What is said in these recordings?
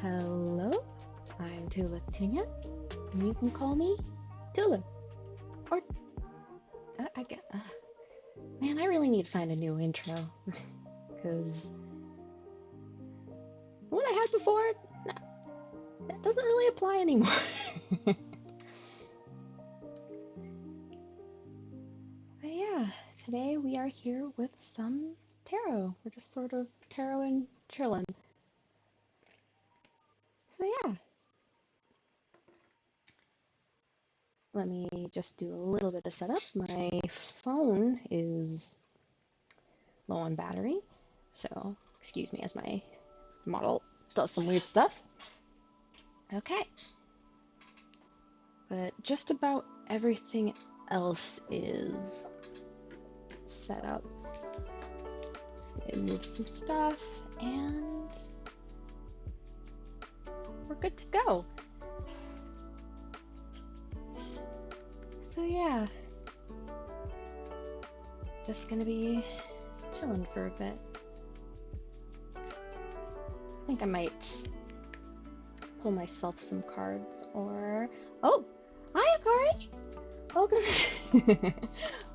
Hello, I'm tuliptunia, and you can call me Tulip. Or I get. Man, I really need to find a new intro because the one I had before, nah, that doesn't really apply anymore. But yeah, today we are here with some tarot. We're just sort of tarot and chillin'. So yeah, let me just do a little bit of setup. My phone is low on battery, so excuse me as my model does some weird stuff. Okay, but just about everything else is set up. Just need to move some stuff, and we're good to go. So yeah, just gonna be chilling for a bit. I think I might pull myself some cards, or oh, hi Akari! Welcome,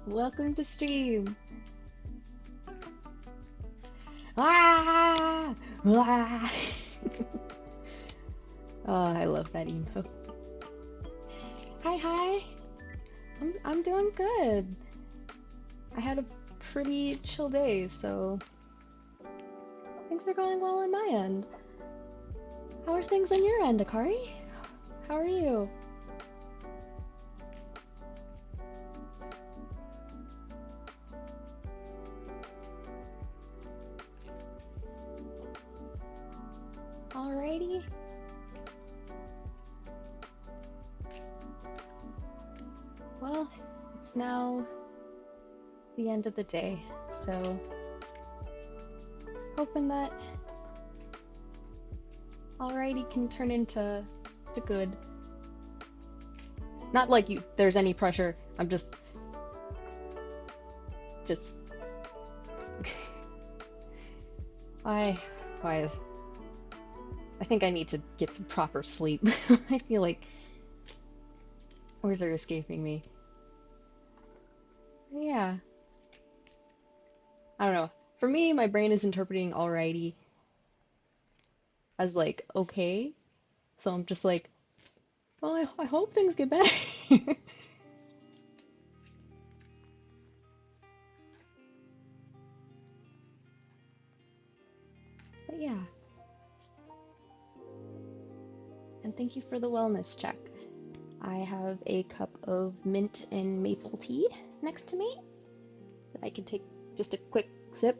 welcome to stream. Ah, ah. Oh, I love that emo. Hi. I'm doing good. I had a pretty chill day, so things are going well on my end. How are things on your end, Akari? How are you? Alrighty. Well, it's now the end of the day, so hoping that alrighty can turn into good. Not like there's any pressure. I'm just I I think I need to get some proper sleep. I feel like words are escaping me. Yeah. I don't know. For me, my brain is interpreting alrighty as like okay. So I'm just like, well, I hope things get better. But yeah. And thank you for the wellness check. I have a cup of mint and maple tea next to me that I can take just a quick sip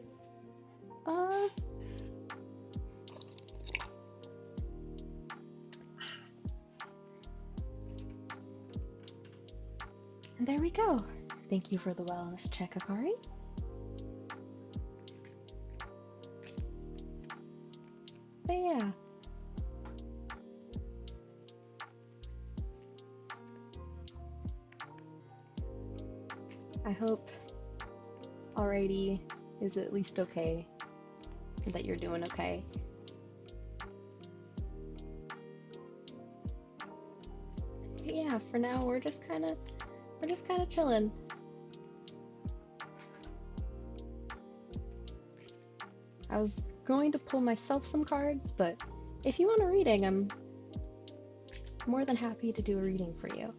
of. And there we go. Thank you for the wellness check, Akari. But yeah. I hope alrighty is at least okay, and that you're doing okay. But yeah, for now we're just kind of chilling. I was going to pull myself some cards, but if you want a reading, I'm more than happy to do a reading for you.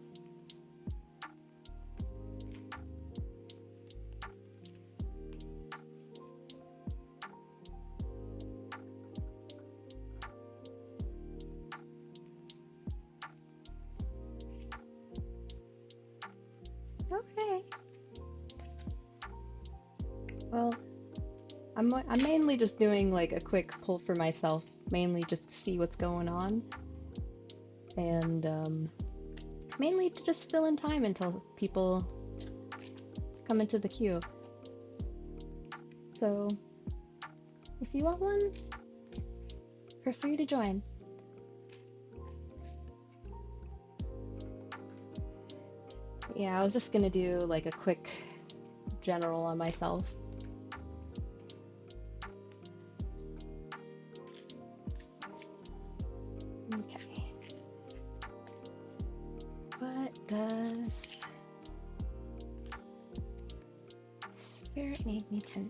Okay. Well, I'm mainly just doing like a quick pull for myself, mainly just to see what's going on, and mainly to just fill in time until people come into the queue. So, if you want one, feel free to join. Yeah, I was just gonna do like a quick general on myself. Okay. What does Spirit need me to know?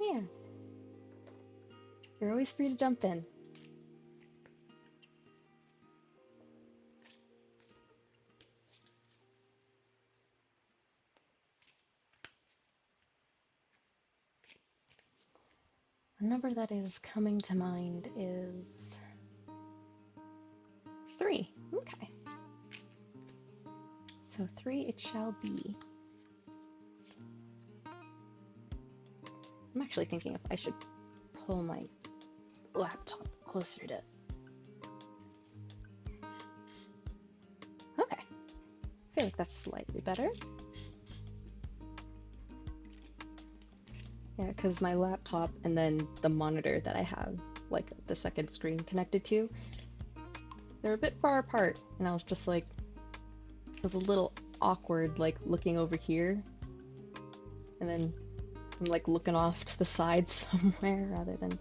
Yeah. You're always free to jump in. A number that is coming to mind is 3. Okay. So 3 it shall be. I'm actually thinking if I should pull my laptop closer to... Okay. I feel like that's slightly better. Yeah, because my laptop and then the monitor that I have, like the second screen connected to, they're a bit far apart, and I was just like, it was a little awkward, like looking over here, and then I'm like looking off to the side somewhere rather than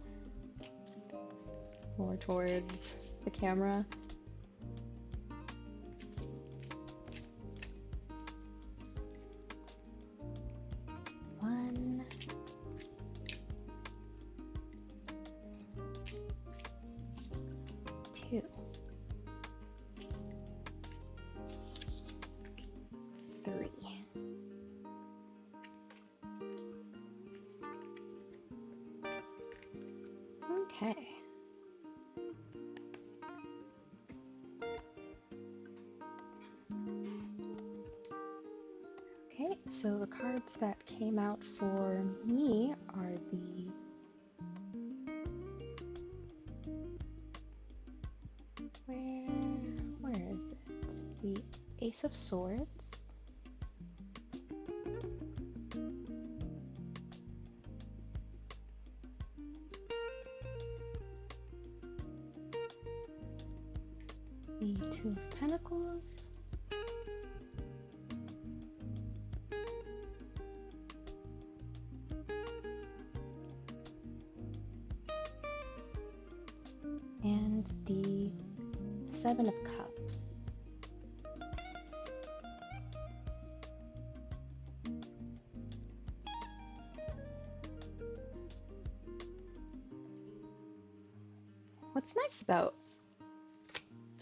more towards the camera. One, two, three. Okay. Okay, so the cards that came out for me are where is it? The Ace of Swords, the Two of Pentacles, and the Seven of Cups. What's nice about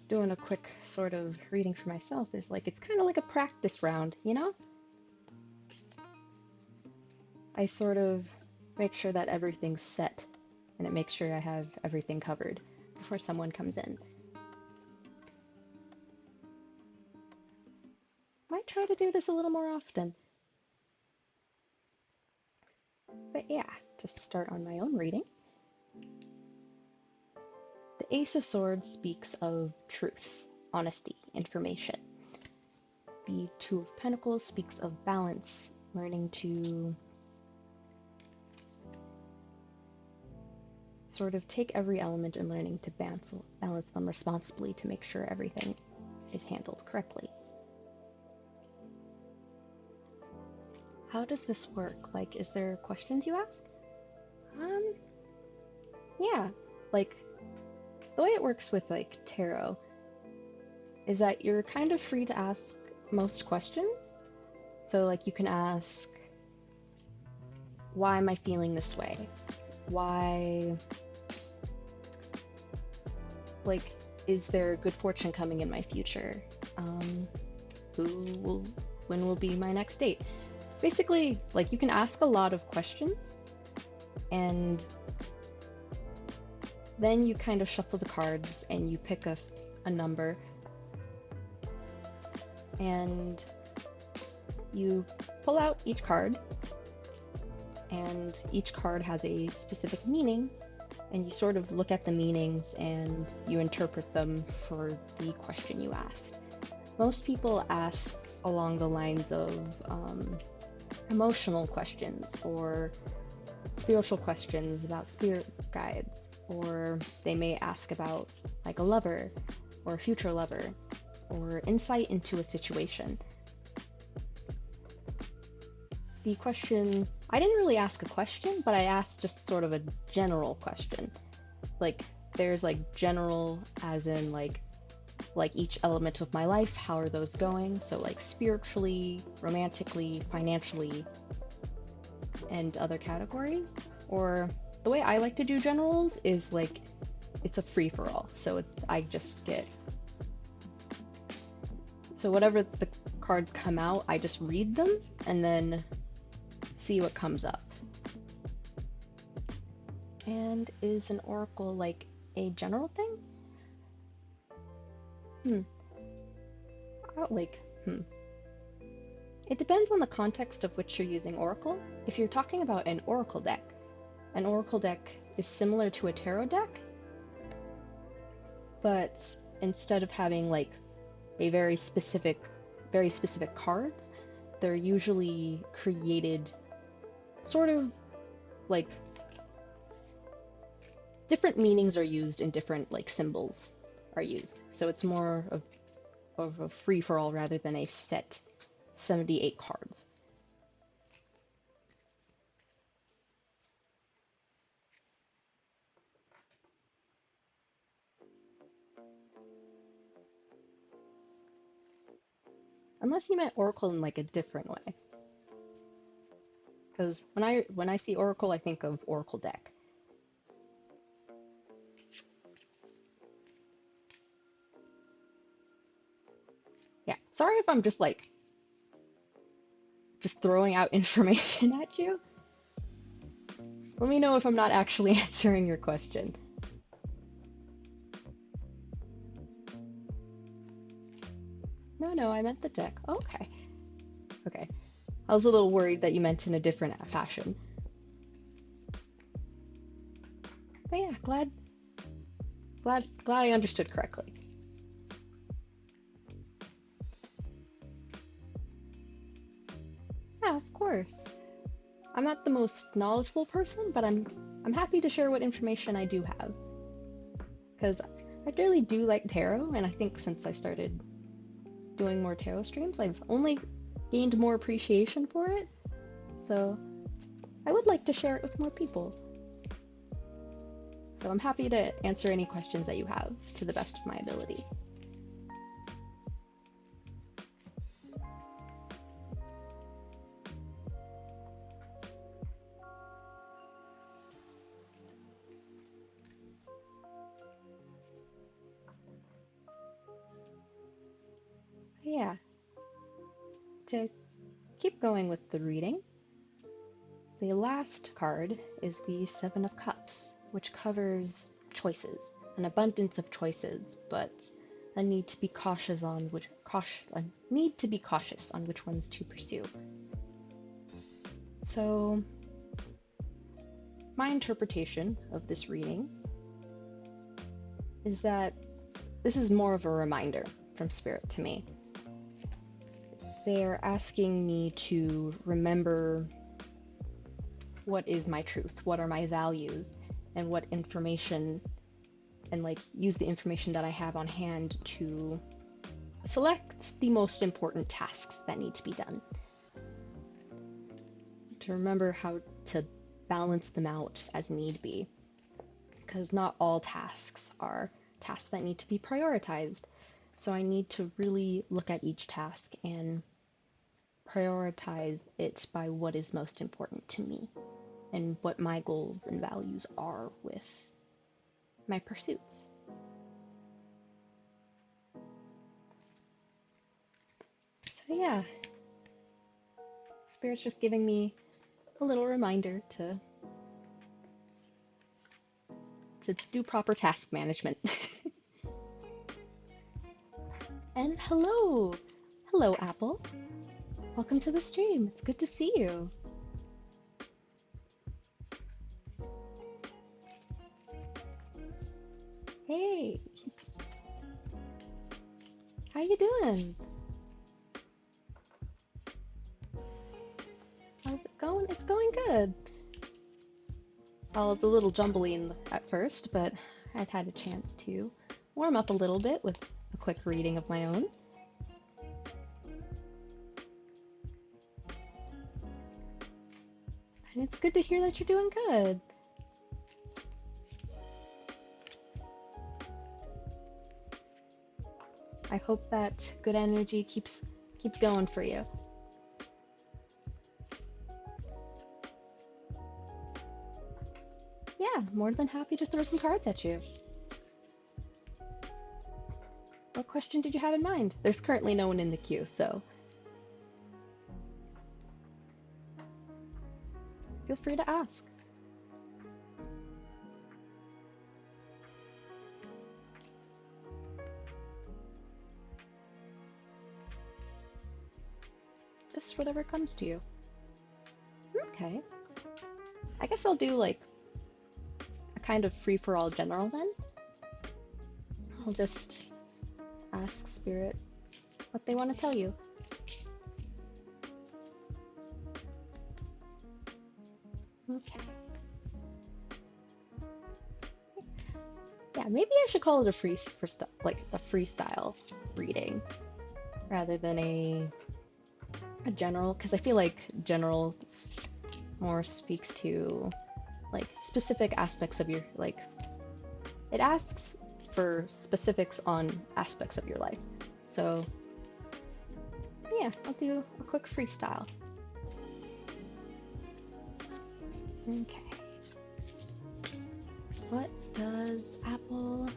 doing a quick sort of reading for myself is like it's kind of like a practice round, you know? I sort of make sure that everything's set and it makes sure I have everything covered before someone comes in. Might try to do this a little more often. But yeah, to start on my own reading. The Ace of Swords speaks of truth, honesty, information. The Two of Pentacles speaks of balance, learning to sort of take every element and learning to balance them responsibly to make sure everything is handled correctly. How does this work? Like, is there questions you ask? Yeah, like, the way it works with, like, tarot is that you're kind of free to ask most questions. So, like, you can ask, why am I feeling this way? Why, like, is there good fortune coming in my future? When will be my next date? Basically, like, you can ask a lot of questions, and then you kind of shuffle the cards and you pick a number, and you pull out each card, and each card has a specific meaning, and you sort of look at the meanings and you interpret them for the question you asked. Most people ask along the lines of emotional questions or spiritual questions about spirit guides, or they may ask about like a lover or a future lover. or insight into a situation. The question, I didn't really ask a question, but I asked just sort of a general question. Like, there's like general as in like each element of my life, how are those going? So like spiritually, romantically, financially, and other categories. Or the way I like to do generals is like it's a free-for-all. So I just get, so whatever the cards come out, I just read them and then see what comes up. And is an oracle like a general thing? It depends on the context of which you're using oracle. If you're talking about an oracle deck is similar to a tarot deck, but instead of having like a very specific cards, they're usually created sort of like different meanings are used and different like symbols are used. So it's more of a free-for-all rather than a set 78 cards. Unless you meant oracle in like a different way. Because when I see oracle, I think of oracle deck. Yeah, sorry if I'm just like throwing out information at you. Let me know if I'm not actually answering your question. No, I meant the deck. Oh, okay. I was a little worried that you meant in a different fashion. But yeah, glad I understood correctly. Yeah, of course. I'm not the most knowledgeable person, but I'm happy to share what information I do have. Because I really do like tarot, and I think since I started doing more tarot streams, I've only gained more appreciation for it. So I would like to share it with more people. So I'm happy to answer any questions that you have to the best of my ability. Yeah. To keep going with the reading, the last card is the Seven of Cups, which covers choices, an abundance of choices, but a need to be cautious on which ones to pursue. So, my interpretation of this reading is that this is more of a reminder from Spirit to me. They're asking me to remember what is my truth, what are my values, and what information, and like use the information that I have on hand to select the most important tasks that need to be done. To remember how to balance them out as need be, because not all tasks are tasks that need to be prioritized. So I need to really look at each task and prioritize it by what is most important to me and what my goals and values are with my pursuits. So yeah, Spirit's just giving me a little reminder to do proper task management. And hello Apple. Welcome to the stream. It's good to see you. Hey. How you doing? How's it going? It's going good. Well, it's a little jumbly at first, but I've had a chance to warm up a little bit with a quick reading of my own. And it's good to hear that you're doing good. I hope that good energy keeps going for you. Yeah, more than happy to throw some cards at you. What question did you have in mind? There's currently no one in the queue, so feel free to ask. Just whatever comes to you. Okay. I guess I'll do like a kind of free-for-all general then. I'll just ask Spirit what they want to tell you. Okay. Yeah, maybe I should call it a freestyle reading rather than a general, because I feel like general more speaks to like specific aspects of your like. It asks for specifics on aspects of your life. So yeah, I'll do a quick freestyle. Okay. What does Apple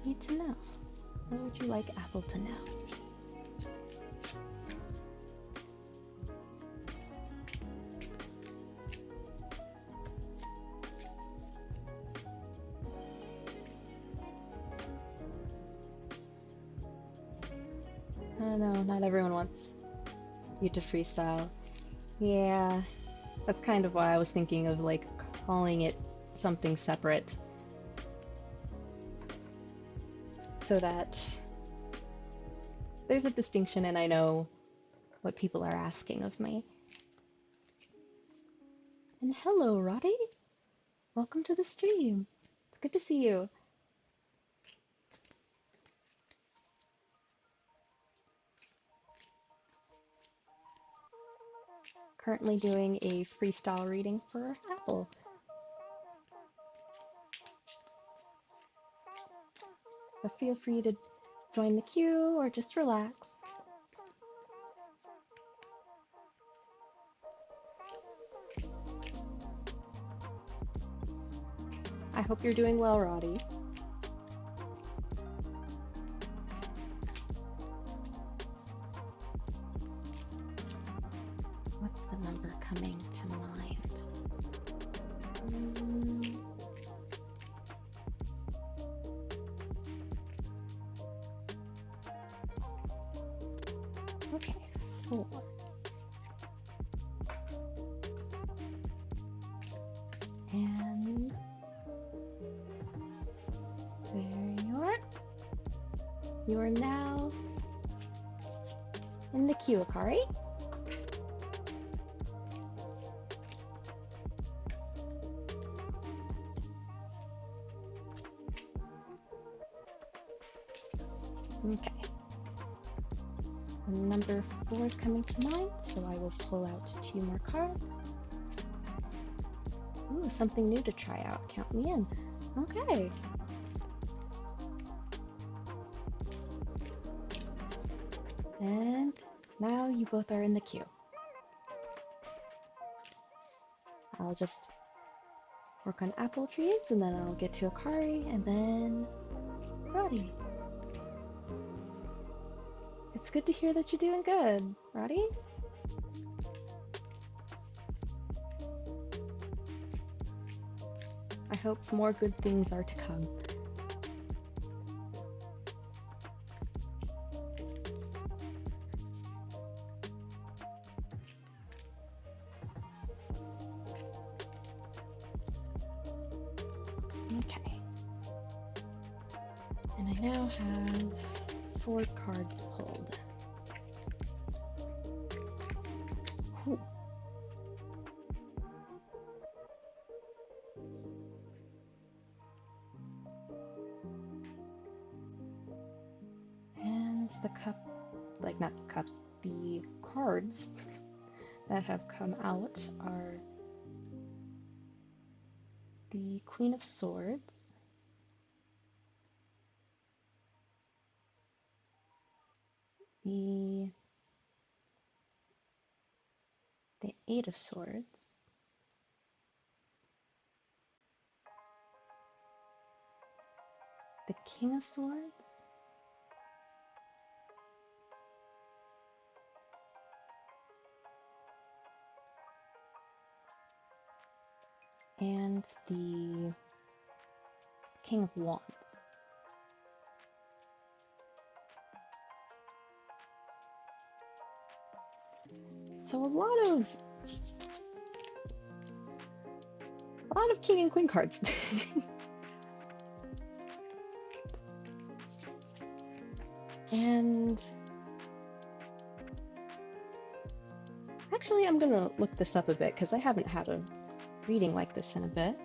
need to know? What would you like Apple to know? I know, not everyone wants you to freestyle. Yeah, that's kind of why I was thinking of like calling it something separate. So that there's a distinction and I know what people are asking of me. And hello, Roddy! Welcome to the stream. It's good to see you. Currently doing a freestyle reading for Apple. So feel free to join the queue or just relax. I hope you're doing well, Roddy. What's the number coming to mind? Okay, 4. And there you are. You are now in the queue, Akari. Okay. Number 4 is coming to mind, so I will pull out 2 more cards. Ooh, something new to try out. Count me in. Okay. And now you both are in the queue. I'll just work on apple trees, and then I'll get to Akari, and then Roddy. It's good to hear that you're doing good, Roddy. I hope more good things are to come. Okay. And I now have 4 cards pulled. Whew. So the cup, like not the cups, the cards that have come out are the Queen of Swords, the Eight of Swords, the King of Swords, and the King of Wands. So a lot of King and Queen cards. And actually, I'm gonna look this up a bit because I haven't had a reading like this in a bit.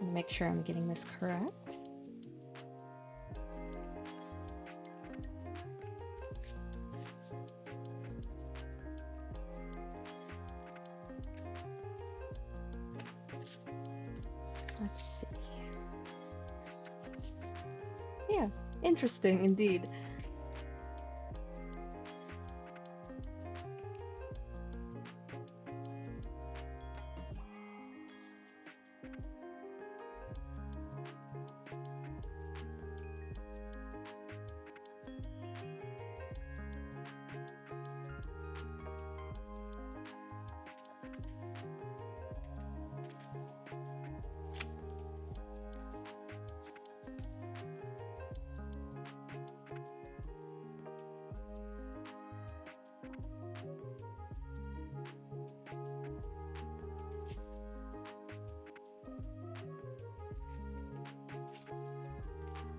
I'm gonna make sure I'm getting this correct. Let's see. Yeah, interesting indeed.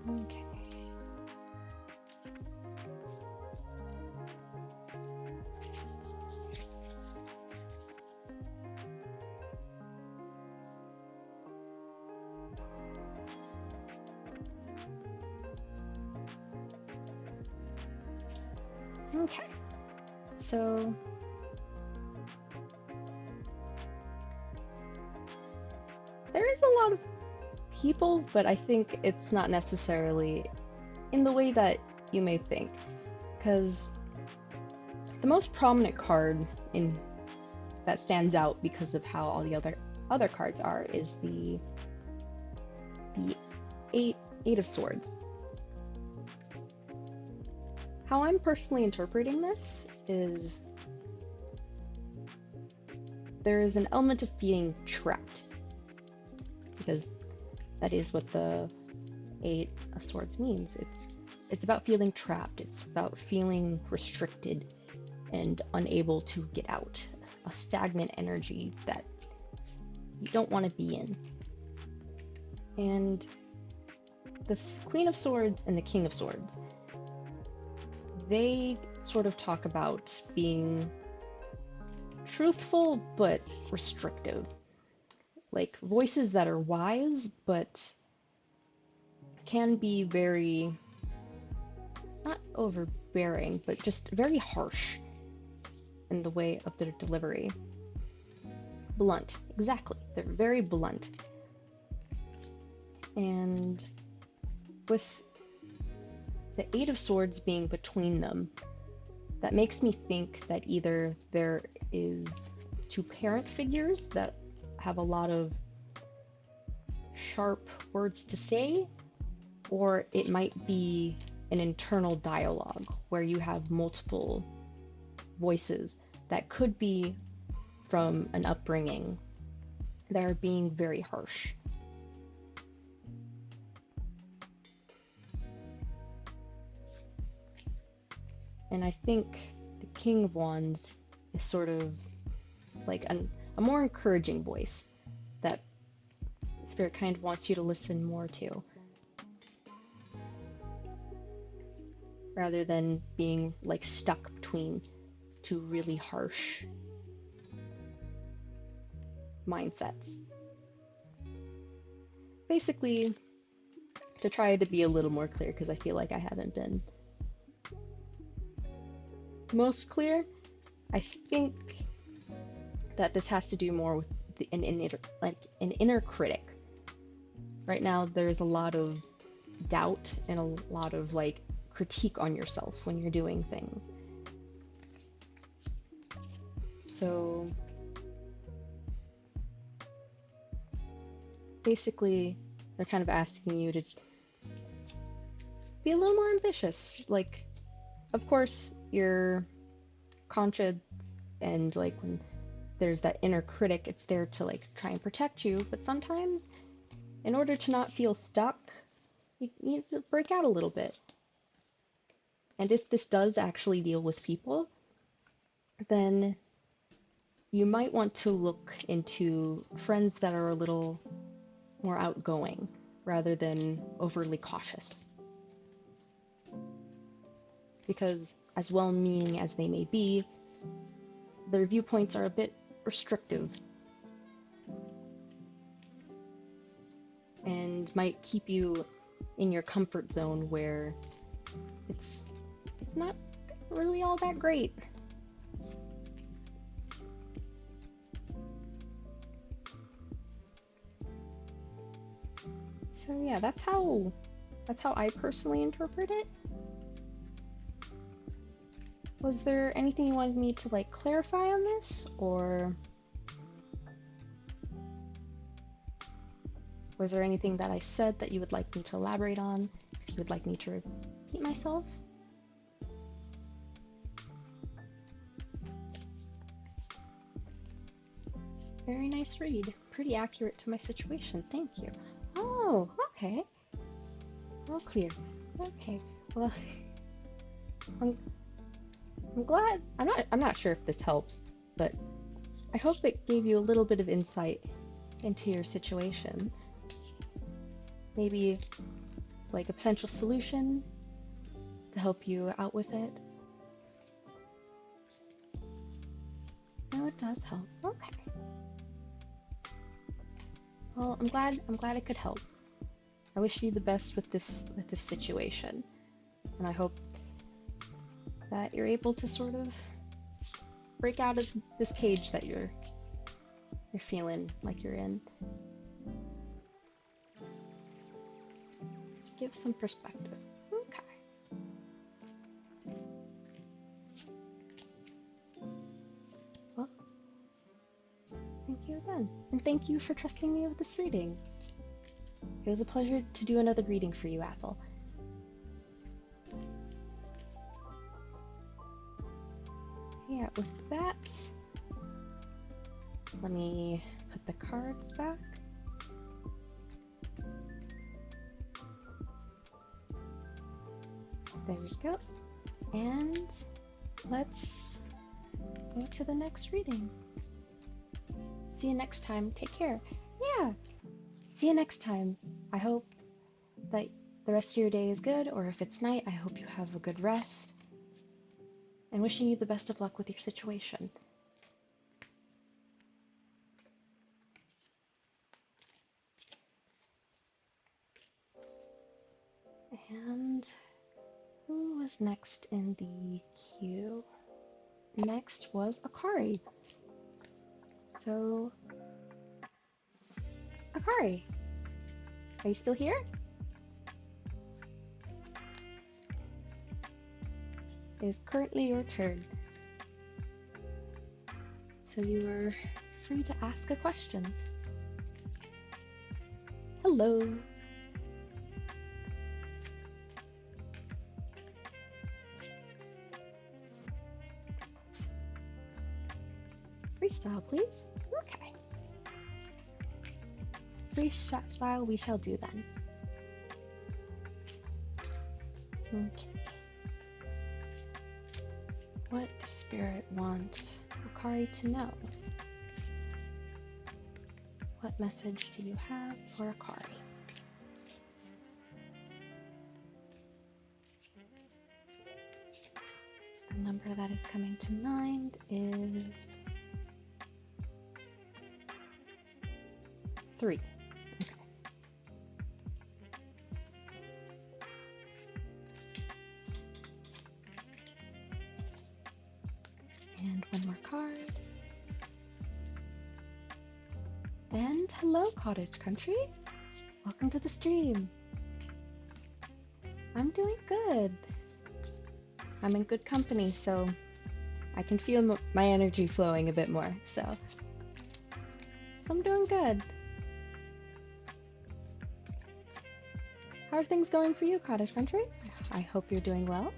Okay. Okay. So there is a lot of people, but I think it's not necessarily in the way that you may think. Because the most prominent card in that stands out because of how all the other cards are is the eight of Swords. How I'm personally interpreting this is there is an element of feeling trapped, because that is what the Eight of Swords means. It's about feeling trapped. It's about feeling restricted and unable to get out. A stagnant energy that you don't want to be in. And the Queen of Swords and the King of Swords, they sort of talk about being truthful but restrictive. Like voices that are wise but can be very, not overbearing, but just very harsh in the way of their delivery. Blunt, exactly. They're very blunt. And with the Eight of Swords being between them, that makes me think that either there is two parent figures that have a lot of sharp words to say, or it might be an internal dialogue where you have multiple voices that could be from an upbringing that are being very harsh. And I think the King of Wands is sort of like a more encouraging voice that Spirit kind of wants you to listen more to, rather than being like stuck between two really harsh mindsets. Basically, to try to be a little more clear, because I feel like I haven't been. most clear. I think that this has to do more with an inner critic. Right now, there's a lot of doubt and a lot of like critique on yourself when you're doing things. So basically, they're kind of asking you to be a little more ambitious. Like, of course, your conscience and like when there's that inner critic, it's there to like try and protect you, but sometimes in order to not feel stuck, you need to break out a little bit. And if this does actually deal with people, then you might want to look into friends that are a little more outgoing rather than overly cautious. Because as well-meaning as they may be, their viewpoints are a bit restrictive and might keep you in your comfort zone where it's not really all that great. So yeah, that's how I personally interpret it. Was there anything you wanted me to like clarify on this, or was there anything that I said that you would like me to elaborate on? If you would like me to repeat myself? Very nice read. Pretty accurate to my situation. Thank you. Oh, okay. All clear. Okay. Well, I'm glad. I'm not sure if this helps, but I hope it gave you a little bit of insight into your situation. Maybe like a potential solution to help you out with it. No, it does help. Okay. Well, I'm glad it could help. I wish you the best with this situation, and I hope that you're able to sort of break out of this cage that you're feeling like you're in. Give some perspective. Okay. Well, thank you again, and thank you for trusting me with this reading. It was a pleasure to do another reading for you, Apple. Yeah, with that, let me put the cards back. There we go. And let's go to the next reading. See you next time. Take care. Yeah. See you next time. I hope that the rest of your day is good, or if it's night, I hope you have a good rest. And wishing you the best of luck with your situation. And who was next in the queue? Next was Akari. So, Akari, are you still here? It is currently your turn. So you are free to ask a question. Hello. Freestyle, please. Okay. Freestyle we shall do then. Okay. What does Spirit want Akari to know? What message do you have for Akari? The number that is coming to mind is 3. Okay. card. And hello, Cottage Country. Welcome to the stream. I'm doing good. I'm in good company, so I can feel my energy flowing a bit more, so I'm doing good. How are things going for you, Cottage Country? I hope you're doing well.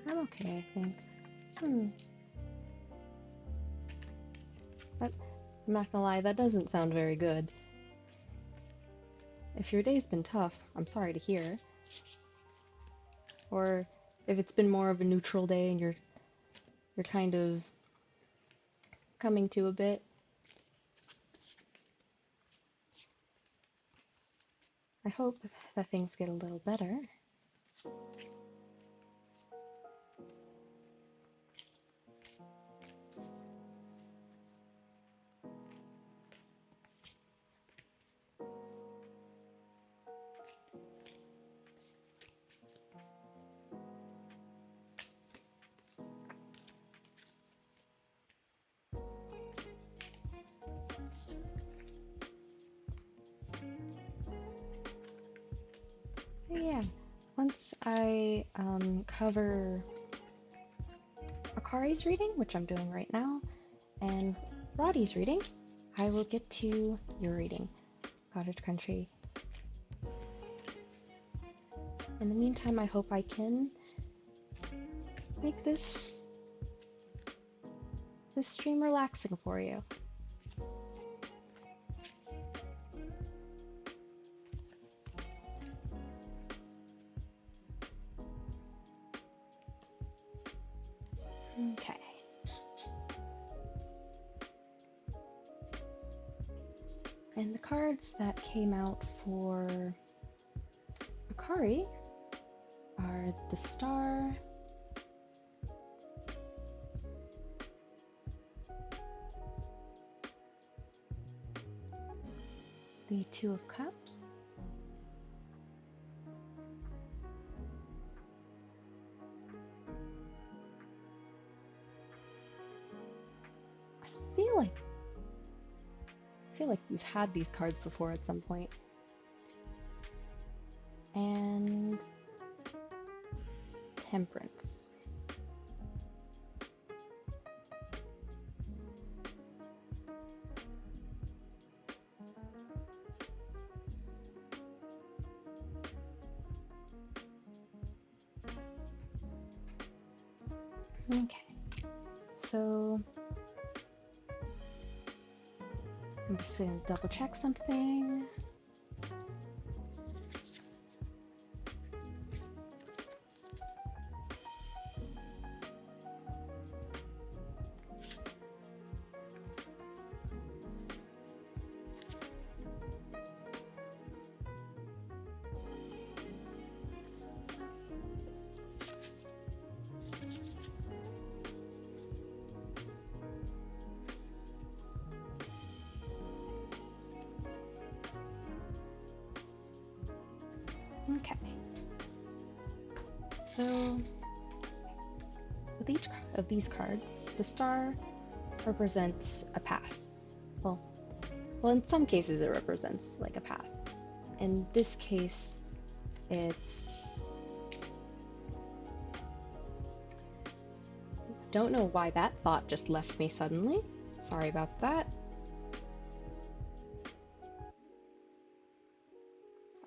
I'm okay, I think. I'm not gonna lie, that doesn't sound very good. If your day's been tough, I'm sorry to hear. Or if it's been more of a neutral day and you're kind of coming to a bit. I hope that things get a little better. Yeah, once I cover Akari's reading, which I'm doing right now, and Roddy's reading, I will get to your reading, Cottage Country. In the meantime, I hope I can make this stream relaxing for you. Okay. And the cards that came out for Akari are the Star, the Two of Cups, I feel like we've had these cards before at some point. And Temperance. Okay, so I'm just gonna double check something. Okay, so with each of these cards, the star represents a path. Well, in some cases it represents like a path. In this case, it's... Don't know why that thought just left me suddenly. Sorry about that.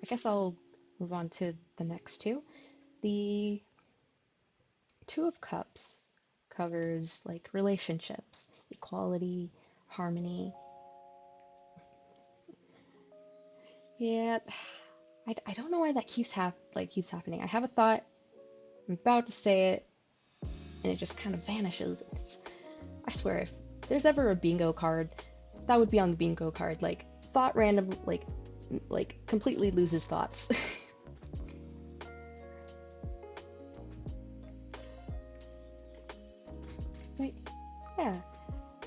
I guess I'll move on to the next two. The Two of Cups covers like relationships, equality, harmony. Yeah, I don't know why that keeps happening. I have a thought, I'm about to say it, and it just kind of vanishes. I swear, if there's ever a bingo card, that would be on the bingo card. Like, thought random, like completely loses thoughts.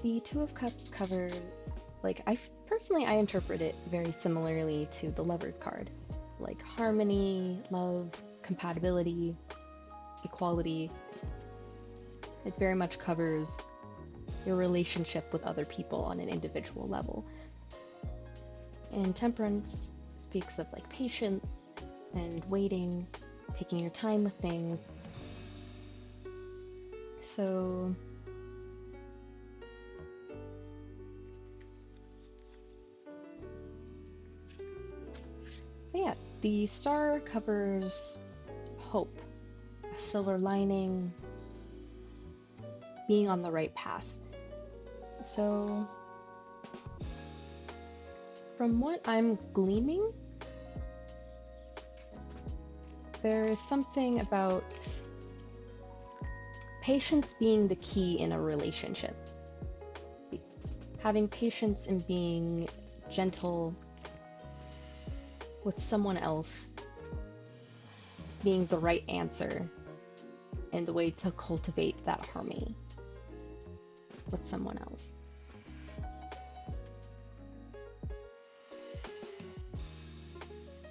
The Two of Cups cover, like, personally, I interpret it very similarly to the Lover's card. Like, harmony, love, compatibility, equality. It very much covers your relationship with other people on an individual level. And Temperance speaks of like patience and waiting, taking your time with things. So yeah, the star covers hope, a silver lining, being on the right path. So from what I'm gleaming, there's something about patience being the key in a relationship. Having patience and being gentle with someone else being the right answer and the way to cultivate that harmony with someone else.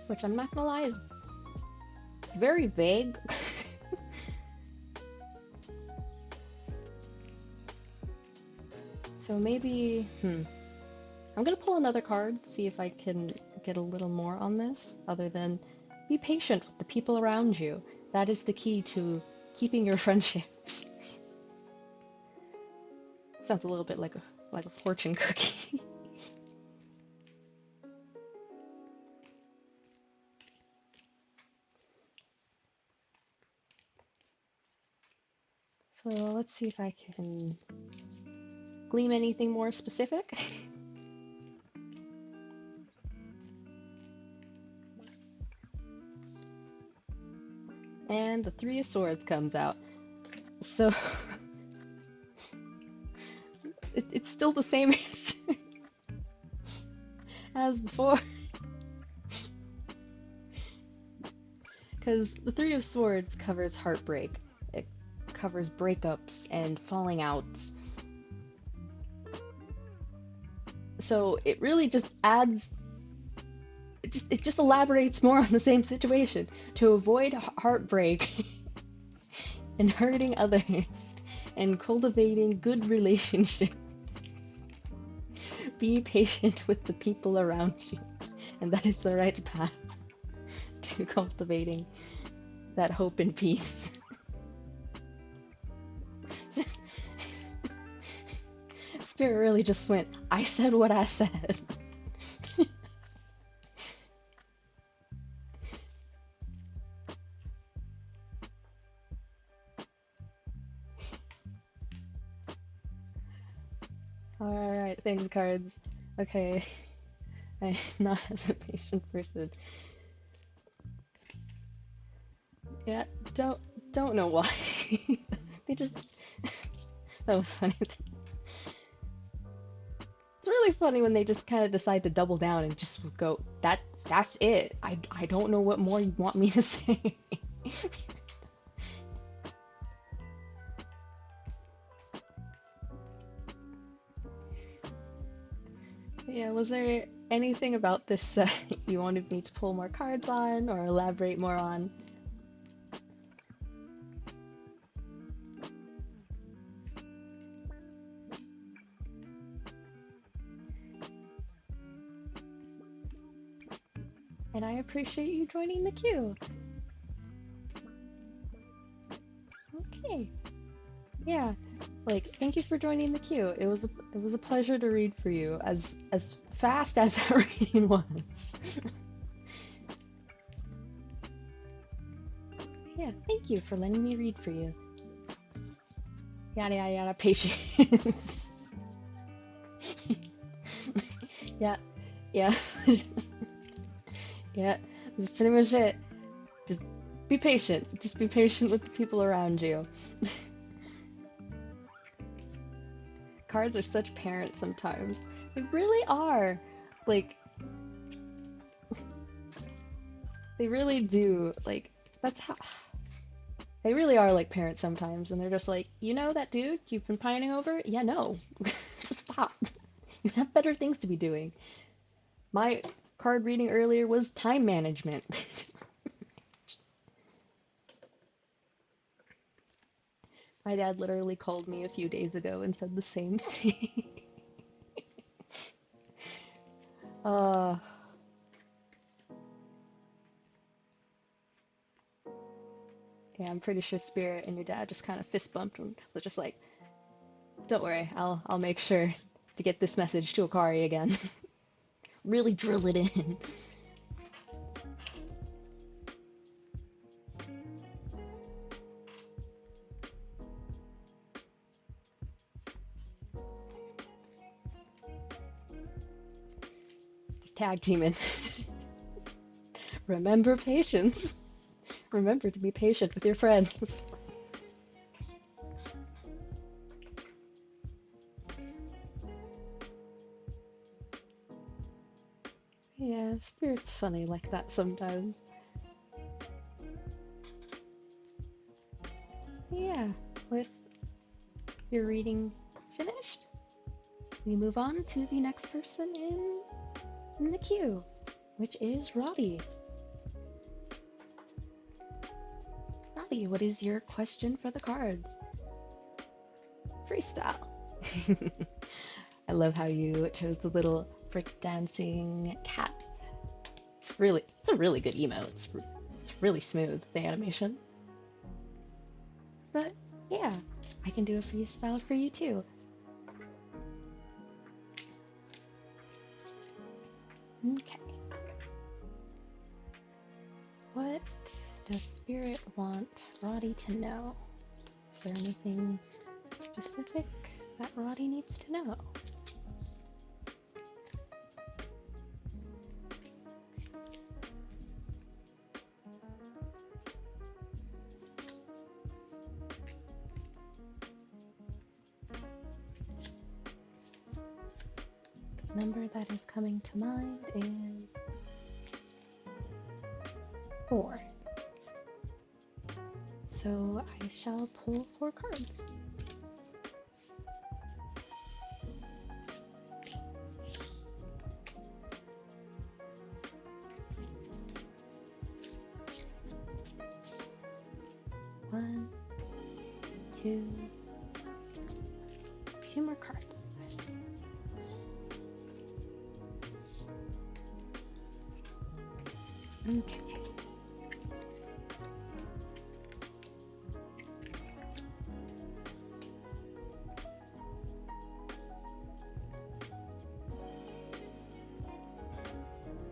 Which I'm not gonna lie is very vague. So maybe, I'm gonna pull another card, see if I can get a little more on this, other than be patient with the people around you. That is the key to keeping your friendships. Sounds a little bit like a fortune cookie. So let's see if I can glean anything more specific. And the Three of Swords comes out. So it's still the same answer as before. Because the Three of Swords covers heartbreak. It covers breakups and falling outs. So it really just adds, it just elaborates more on the same situation. To avoid heartbreak and hurting others and cultivating good relationships, be patient with the people around you. And that is the right path to cultivating that hope and peace. Spirit really just went, I said what I said. Alright, thanks cards. Okay, I'm not as a patient person. Yeah, don't know why. They just, that was funny. It's really funny when they just kind of decide to double down and just go, that's it. I don't know what more you want me to say. Yeah, was there anything about this set you wanted me to pull more cards on or elaborate more on? And I appreciate you joining the queue. Okay. Yeah. Like, thank you for joining the queue. It was a pleasure to read for you, as fast as that reading was. Yeah, thank you for letting me read for you. Yada yada yada, patience. Yeah, yeah. Yeah, that's pretty much it. Just be patient. Just be patient with the people around you. Cards are such parents sometimes. They really are. Like, they really do. Like, that's how. They really are like parents sometimes, and they're just like, you know that dude you've been pining over? Yeah, no. Stop. You have better things to be doing. My card reading earlier was time management. My dad literally called me a few days ago and said the same thing. uh, yeah, I'm pretty sure Spirit and your dad just kind of fist bumped and was just like, "Don't worry, I'll make sure to get this message to Akari again." Really drill it in. Just tag teaming. Remember patience. Remember to be patient with your friends. Yeah, Spirit's funny like that sometimes. Yeah, with your reading finished, we move on to the next person in the queue, which is Roddy. Roddy, what is your question for the cards? Freestyle. I love how you chose the little breakdancing cat. It's a really good emote. It's really smooth, the animation. But yeah, I can do a freestyle for you too. Okay. What does Spirit want Roddy to know? Is there anything specific that Roddy needs to know? The number that is coming to mind is 4. So I shall pull 4 cards. One, two, 2 more cards. Okay.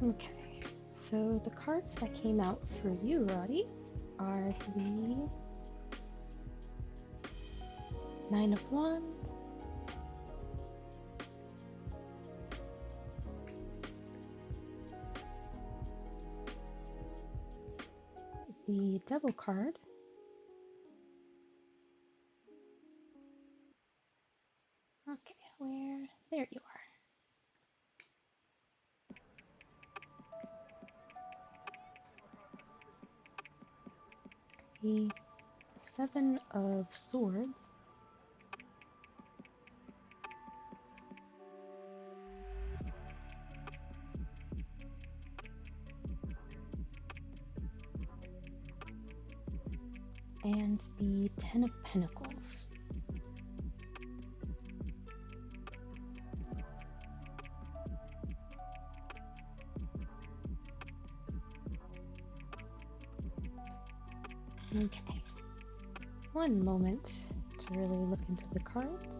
Okay. So the cards that came out for you, Roddy, are the 9 of Wands, the Devil card, okay, there you are. The 7 of Swords, and the 10 of Pentacles. Okay, one moment to really look into the cards.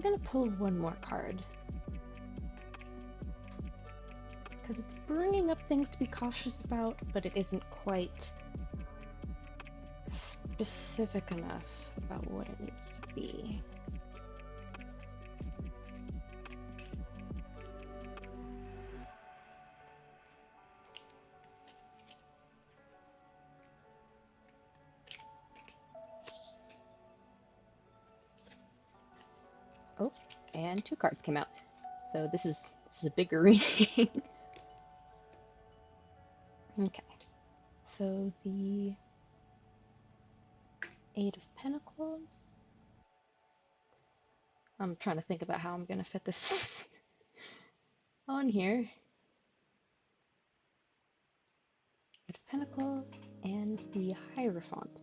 I'm gonna pull one more card. Because it's bringing up things to be cautious about, but it isn't quite specific enough about what it needs to be. Oh, and 2 cards came out. So this is a bigger reading. Okay. So the 8 of Pentacles. I'm trying to think about how I'm gonna fit this on here. 8 of Pentacles and the Hierophant.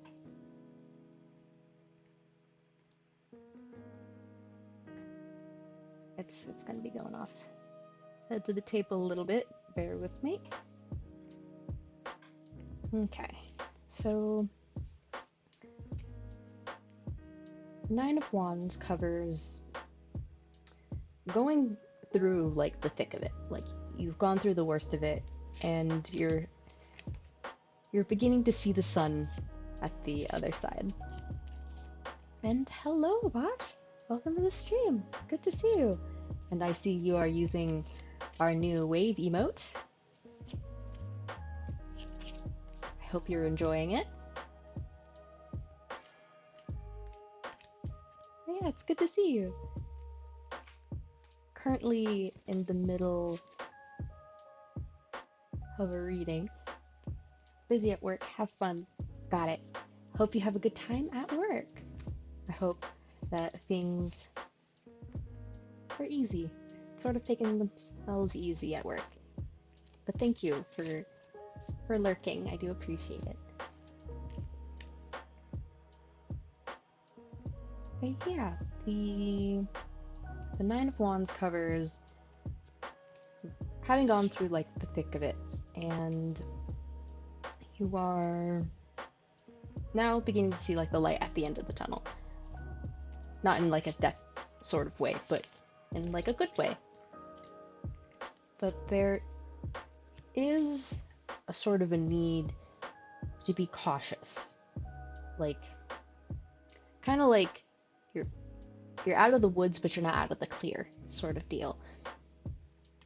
It's gonna be going off head to the table a little bit. Bear with me. Okay, so 9 of Wands covers going through like the thick of it. Like you've gone through the worst of it, and you're beginning to see the sun at the other side. And hello, Bosh! Welcome to the stream. Good to see you. And I see you are using our new wave emote. I hope you're enjoying it. Yeah, it's good to see you. Currently in the middle of a reading. Busy at work, have fun. Got it. Hope you have a good time at work. I hope that things are easy. Sort of taking themselves easy at work. But thank you for lurking. I do appreciate it. But yeah, the 9 of Wands covers having gone through like the thick of it, and you are now beginning to see like the light at the end of the tunnel. Not in like a death sort of way, but in like a good way. But there is a sort of a need to be cautious. Like, kind of like you're out of the woods, but you're not out of the clear sort of deal.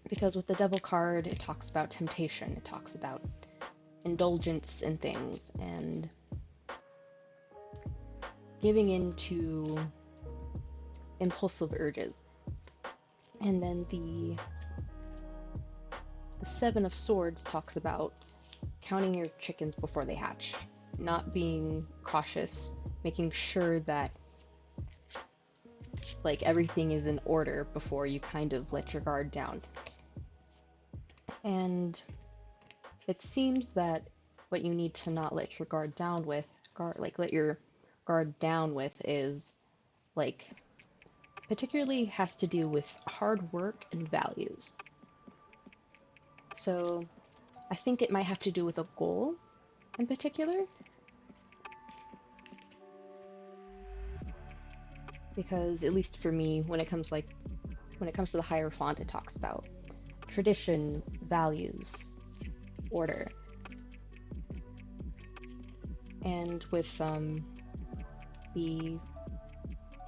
Because with the Devil card, it talks about temptation, it talks about indulgence in things, and giving into impulsive urges. And then the 7 of Swords talks about counting your chickens before they hatch, not being cautious, making sure that like everything is in order before you kind of let your guard down. And it seems that what you need to not let your guard down with, let your guard down with is like particularly has to do with hard work and values. So I think it might have to do with a goal in particular. Because at least for me, when it comes to the Hierophant, it talks about tradition, values, order. And with the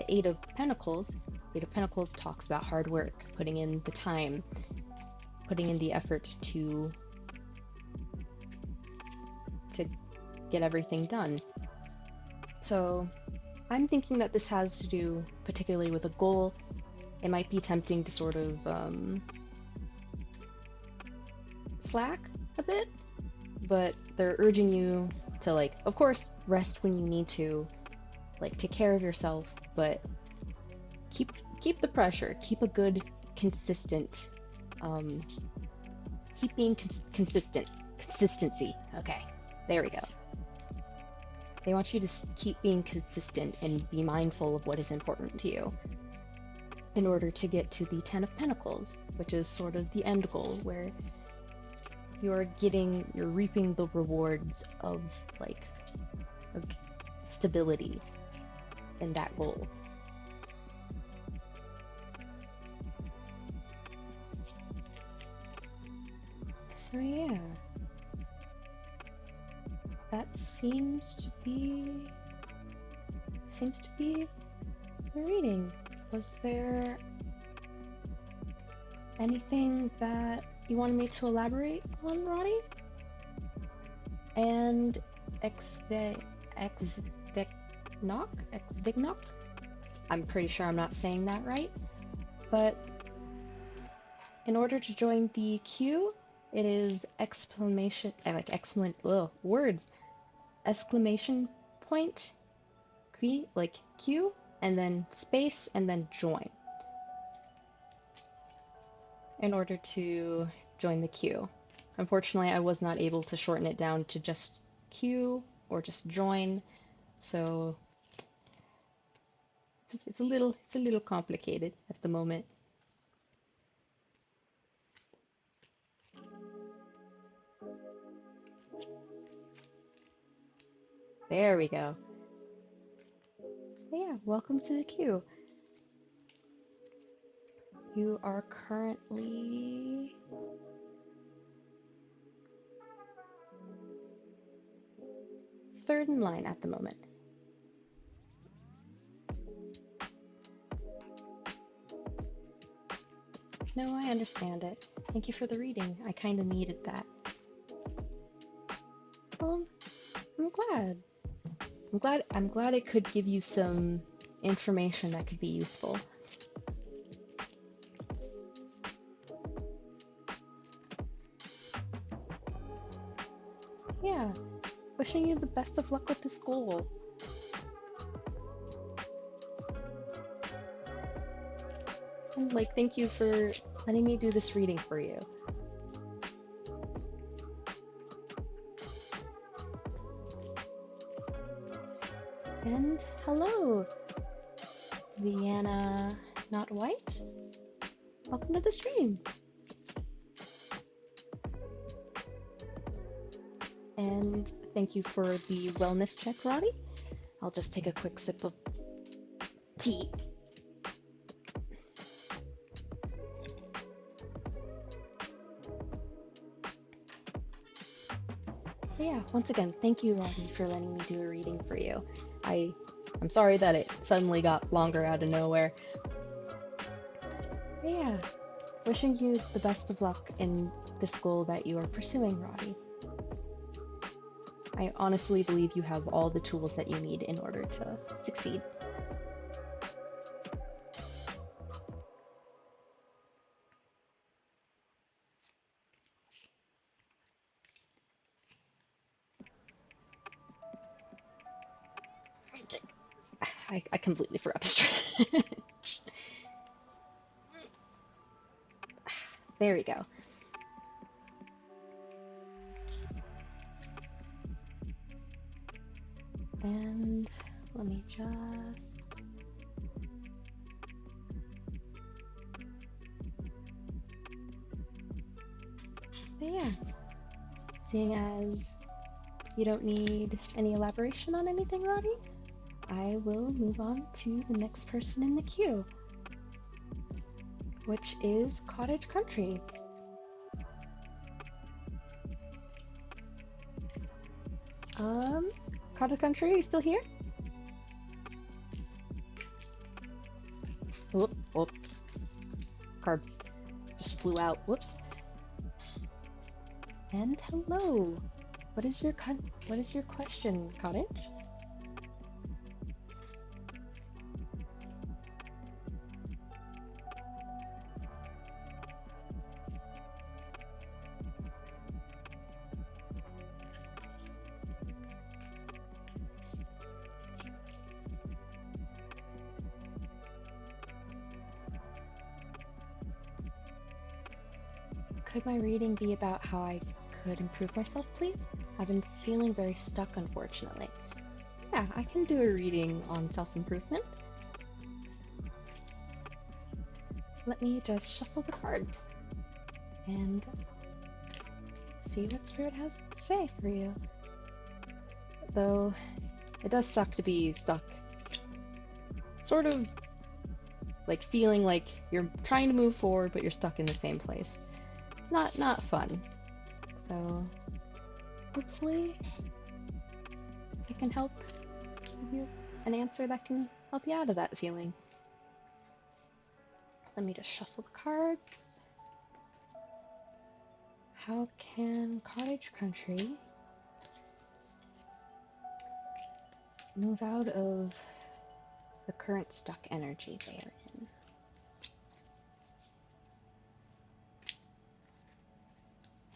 8 of Pentacles, 8 of Pentacles talks about hard work, putting in the time, putting in the effort to get everything done. So I'm thinking that this has to do particularly with a goal. It might be tempting to sort of slack a bit, but they're urging you to, like, of course, rest when you need to, like, take care of yourself, but keep the pressure, keep a good, consistent, keep being consistency. Okay, there we go. They want you to keep being consistent and be mindful of what is important to you in order to get to the 10 of Pentacles, which is sort of the end goal, where you're reaping the rewards of stability in that goal. So yeah, that seems to be the reading. Was there anything that you wanted me to elaborate on, Roddy? And Exvignoc? I'm pretty sure I'm not saying that right, but in order to join the queue, it is exclamation point, Q, and then space, and then join, in order to join the queue. Unfortunately, I was not able to shorten it down to just queue or just join, so it's a little complicated at the moment. There we go. Yeah, welcome to the queue. You are currently third in line at the moment. No, I understand it. Thank you for the reading. I kind of needed that. Well, I'm glad it could give you some information that could be useful. Yeah, wishing you the best of luck with this goal. And thank you for letting me do this reading for you. And hello, Vienna Not White. Welcome to the stream. And thank you for the wellness check, Roddy. I'll just take a quick sip of tea. So yeah, once again, thank you, Roddy, for letting me do a reading for you. I'm sorry that it suddenly got longer out of nowhere. But yeah, wishing you the best of luck in this goal that you are pursuing, Roddy. I honestly believe you have all the tools that you need in order to succeed. I completely forgot to stretch. There we go. And let me just... But yeah, seeing as you don't need any elaboration on anything, Roddy, I will move on to the next person in the queue, which is Cottage Country. Cottage Country, are you still here? Oh, card just flew out. Whoops. And hello. What is your question, Cottage? Could my reading be about how I could improve myself, please? I've been feeling very stuck, unfortunately. Yeah, I can do a reading on self-improvement. Let me just shuffle the cards and see what Spirit has to say for you. Though, it does suck to be stuck. Sort of like feeling like you're trying to move forward, but you're stuck in the same place. It's not fun. So hopefully I can help give you an answer that can help you out of that feeling. Let me just shuffle the cards. How can Cottage Country move out of the current stuck energy they are in?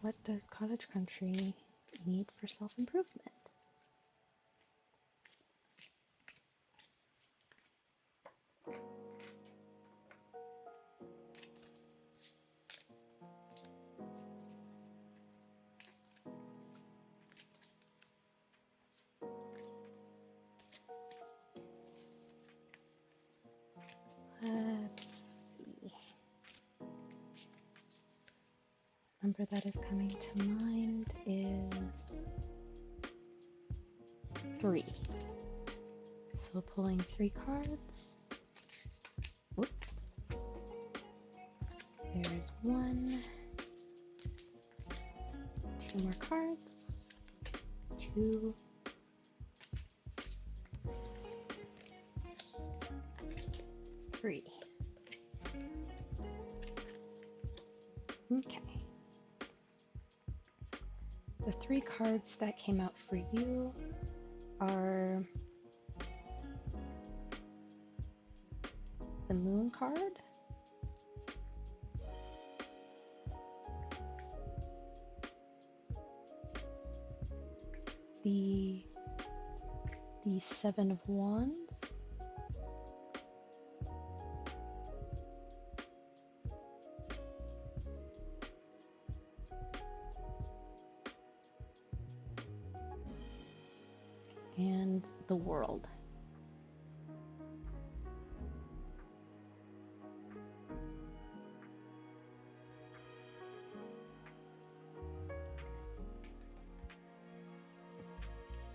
What does Cottage Country need for self-improvement? Let's see. Number that is coming to mind is 3. So pulling 3 cards. Whoop. There's 1. 2 more cards. 2. 3. Okay. The 3 cards that came out for you are the Moon card, the 7 of Wands, and the World.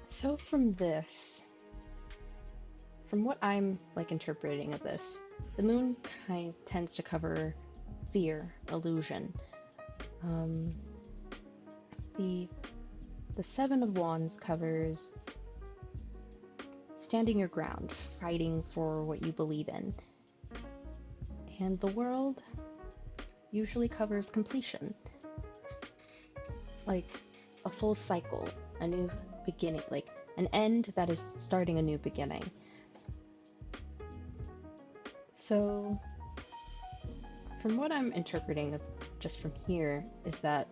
So from what I'm interpreting of this, the Moon kind tends to cover fear, illusion. The 7 of Wands covers standing your ground, fighting for what you believe in. And the World usually covers completion, like a full cycle, a new beginning, like an end that is starting a new beginning. So from what I'm interpreting just from here is that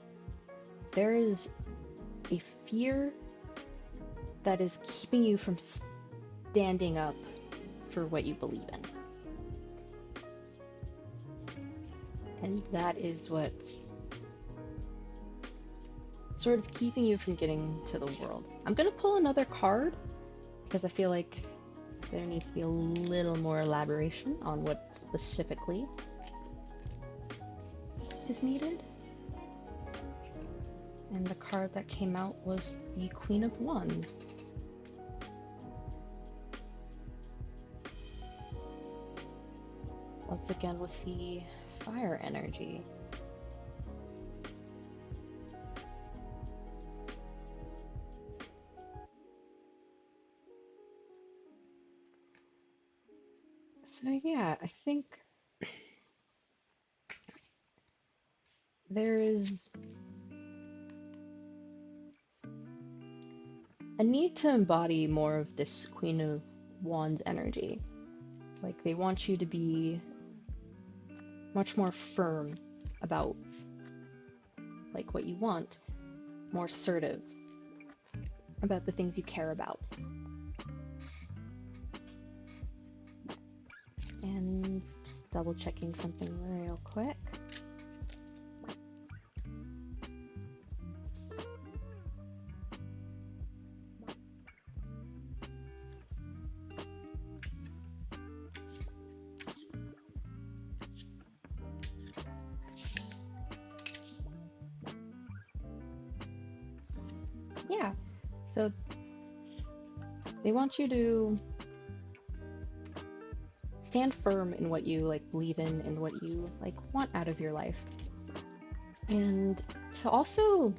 there is a fear that is keeping you from standing up for what you believe in. And that is what's sort of keeping you from getting to the World. I'm going to pull another card because I feel like there needs to be a little more elaboration on what specifically is needed. And the card that came out was the Queen of Wands. Once again with the fire energy. So yeah, I think there is a need to embody more of this Queen of Wands energy. Like they want you to be much more firm about like what you want, more assertive about the things you care about. And just double checking something real quick. Yeah, so they want you to stand firm in what you believe in and what you want out of your life. And to also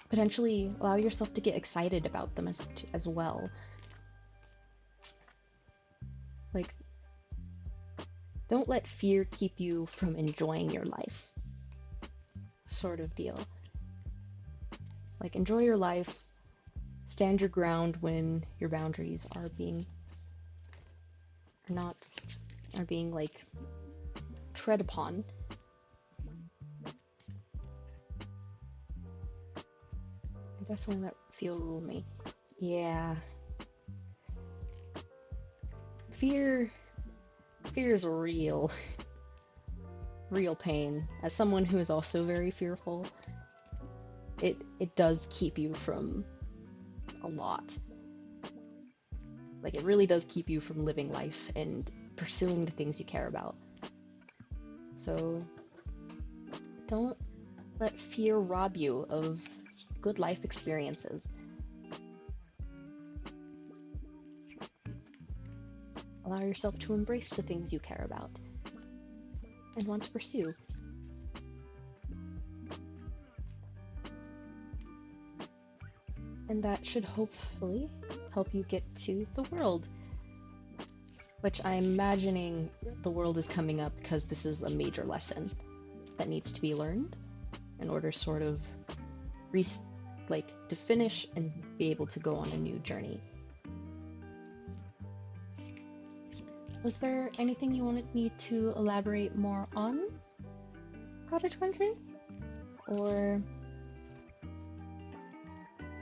potentially allow yourself to get excited about them as well. Like, don't let fear keep you from enjoying your life, sort of deal. Like, enjoy your life, stand your ground when your boundaries are being like tread upon. Definitely let fear rule me. Yeah. Fear is real. Real pain. As someone who is also very fearful, it does keep you from a lot. Like, it really does keep you from living life and pursuing the things you care about. So, don't let fear rob you of good life experiences. Allow yourself to embrace the things you care about and want to pursue. And that should hopefully help you get to the world, which I'm imagining the world is coming up because this is a major lesson that needs to be learned in order sort of to finish and be able to go on a new journey. Was there anything you wanted me to elaborate more on, Cottage Country? Or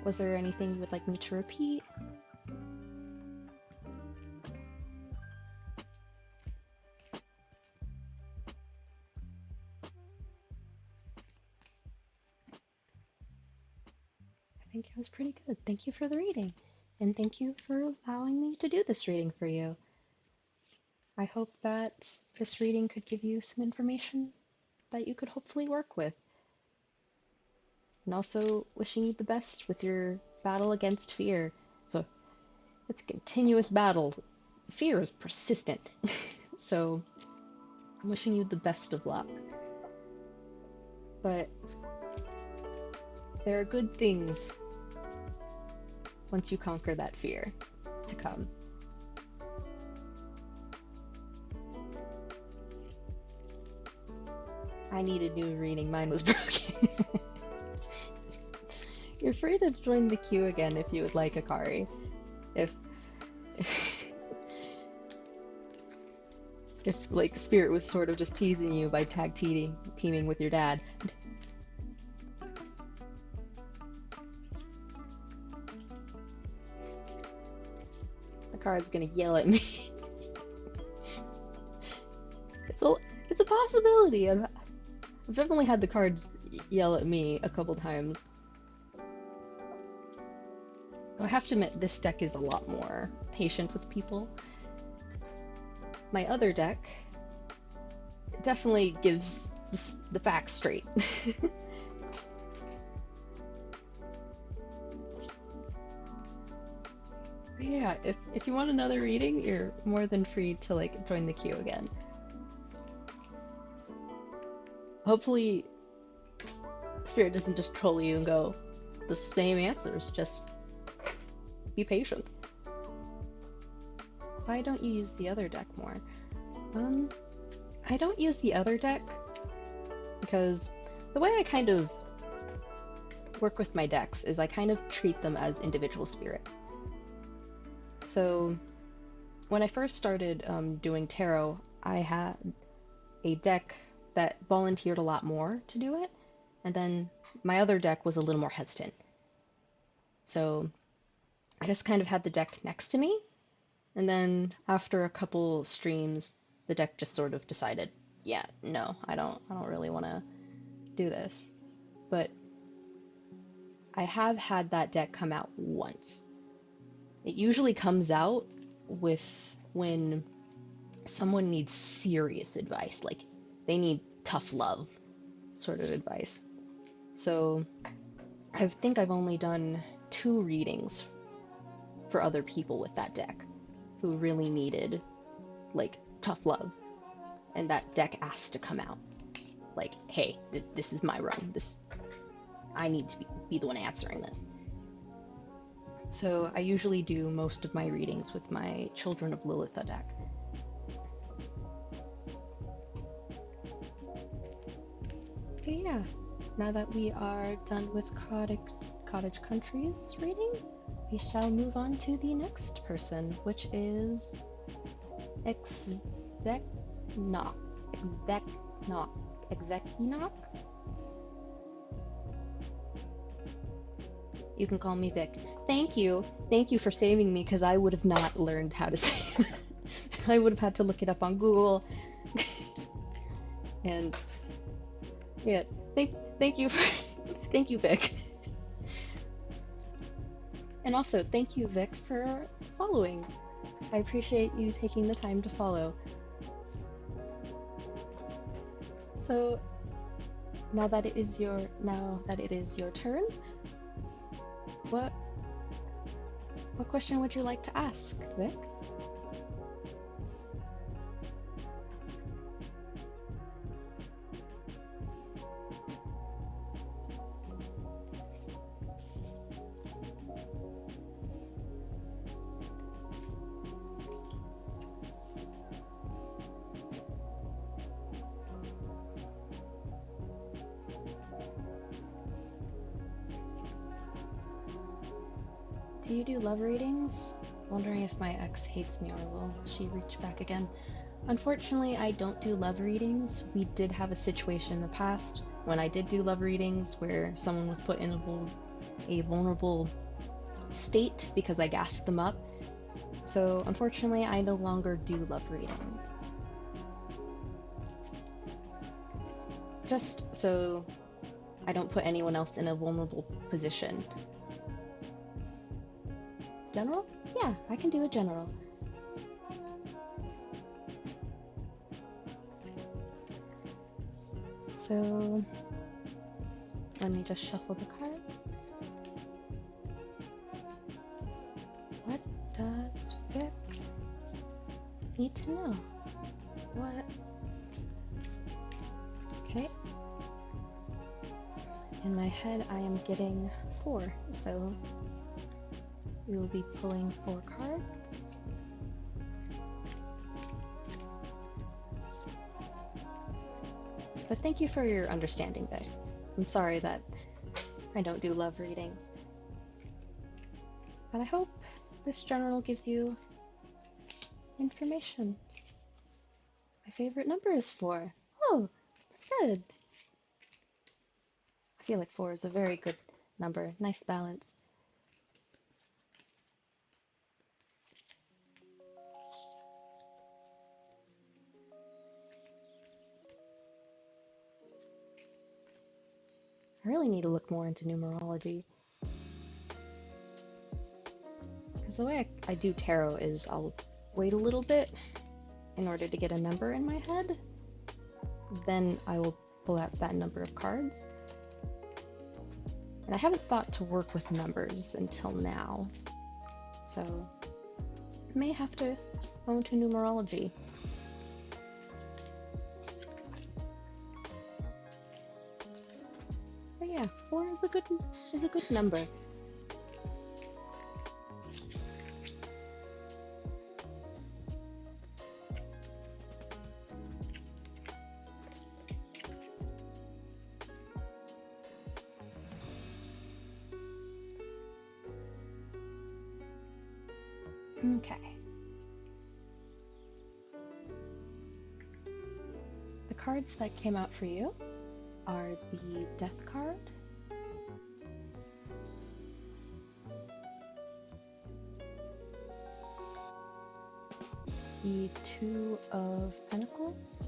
was there anything you would like me to repeat? I think it was pretty good. Thank you for the reading, and thank you for allowing me to do this reading for you. I hope that this reading could give you some information that you could hopefully work with. And also wishing you the best with your battle against fear. So it's a continuous battle. Fear is persistent. So I'm wishing you the best of luck. But there are good things once you conquer that fear to come. I need a new reading. Mine was broken. You're free to join the queue again if you would like, Akari. If like Spirit was sort of just teasing you by teaming with your dad. The card's gonna yell at me. It's a possibility. I've definitely had the cards yell at me a couple times. I have to admit, this deck is a lot more patient with people. My other deck definitely gives the facts straight. Yeah, if you want another reading, you're more than free to like join the queue again. Hopefully, Spirit doesn't just troll you and go, the same answers, just be patient. Why don't you use the other deck more? I don't use the other deck because the way I kind of work with my decks is I kind of treat them as individual spirits. So when I first started doing tarot, I had a deck that volunteered a lot more to do it, and then my other deck was a little more hesitant. So I just kind of had the deck next to me, and then after a couple streams, the deck just sort of decided, yeah, no, I don't really want to do this. But I have had that deck come out once. It usually comes out when someone needs serious advice, like they need tough love sort of advice. So I think I've only done 2 readings for other people with that deck who really needed like tough love, and that deck asked to come out. Like, hey, this is my run. I need to be the one answering this. So I usually do most of my readings with my Children of Lilith deck. But yeah, now that we are done with Cottage Country's reading, we shall move on to the next person, which is Exveknock. You can call me Vic. Thank you. Thank you for saving me, because I would have not learned how to say it. I would have had to look it up on Google. And yeah, thank you for thank you, Vic. And also thank you, Vic, for following. I appreciate you taking the time to follow. So now that it is your turn, what question would you like to ask, Vic? Do you do love readings? Wondering if my ex hates me or will she reach back again. Unfortunately, I don't do love readings. We did have a situation in the past when I did do love readings where someone was put in a vulnerable state because I gassed them up. So unfortunately, I no longer do love readings. Just so I don't put anyone else in a vulnerable position. General? Yeah, I can do a general. So let me just shuffle the cards. What does Vic need to know? What? Okay. In my head, I am getting 4, so we will be pulling 4 cards. But thank you for your understanding, Vic. I'm sorry that I don't do love readings. But I hope this general gives you information. My favorite number is 4. Oh, good. I feel like 4 is a very good number. Nice balance. I really need to look more into numerology. Because the way I do tarot is I'll wait a little bit in order to get a number in my head. Then I will pull out that number of cards. And I haven't thought to work with numbers until now. So I may have to go into numerology. But yeah, 4 is a good number. Okay. The cards that came out for you are the Death card, the 2 of Pentacles,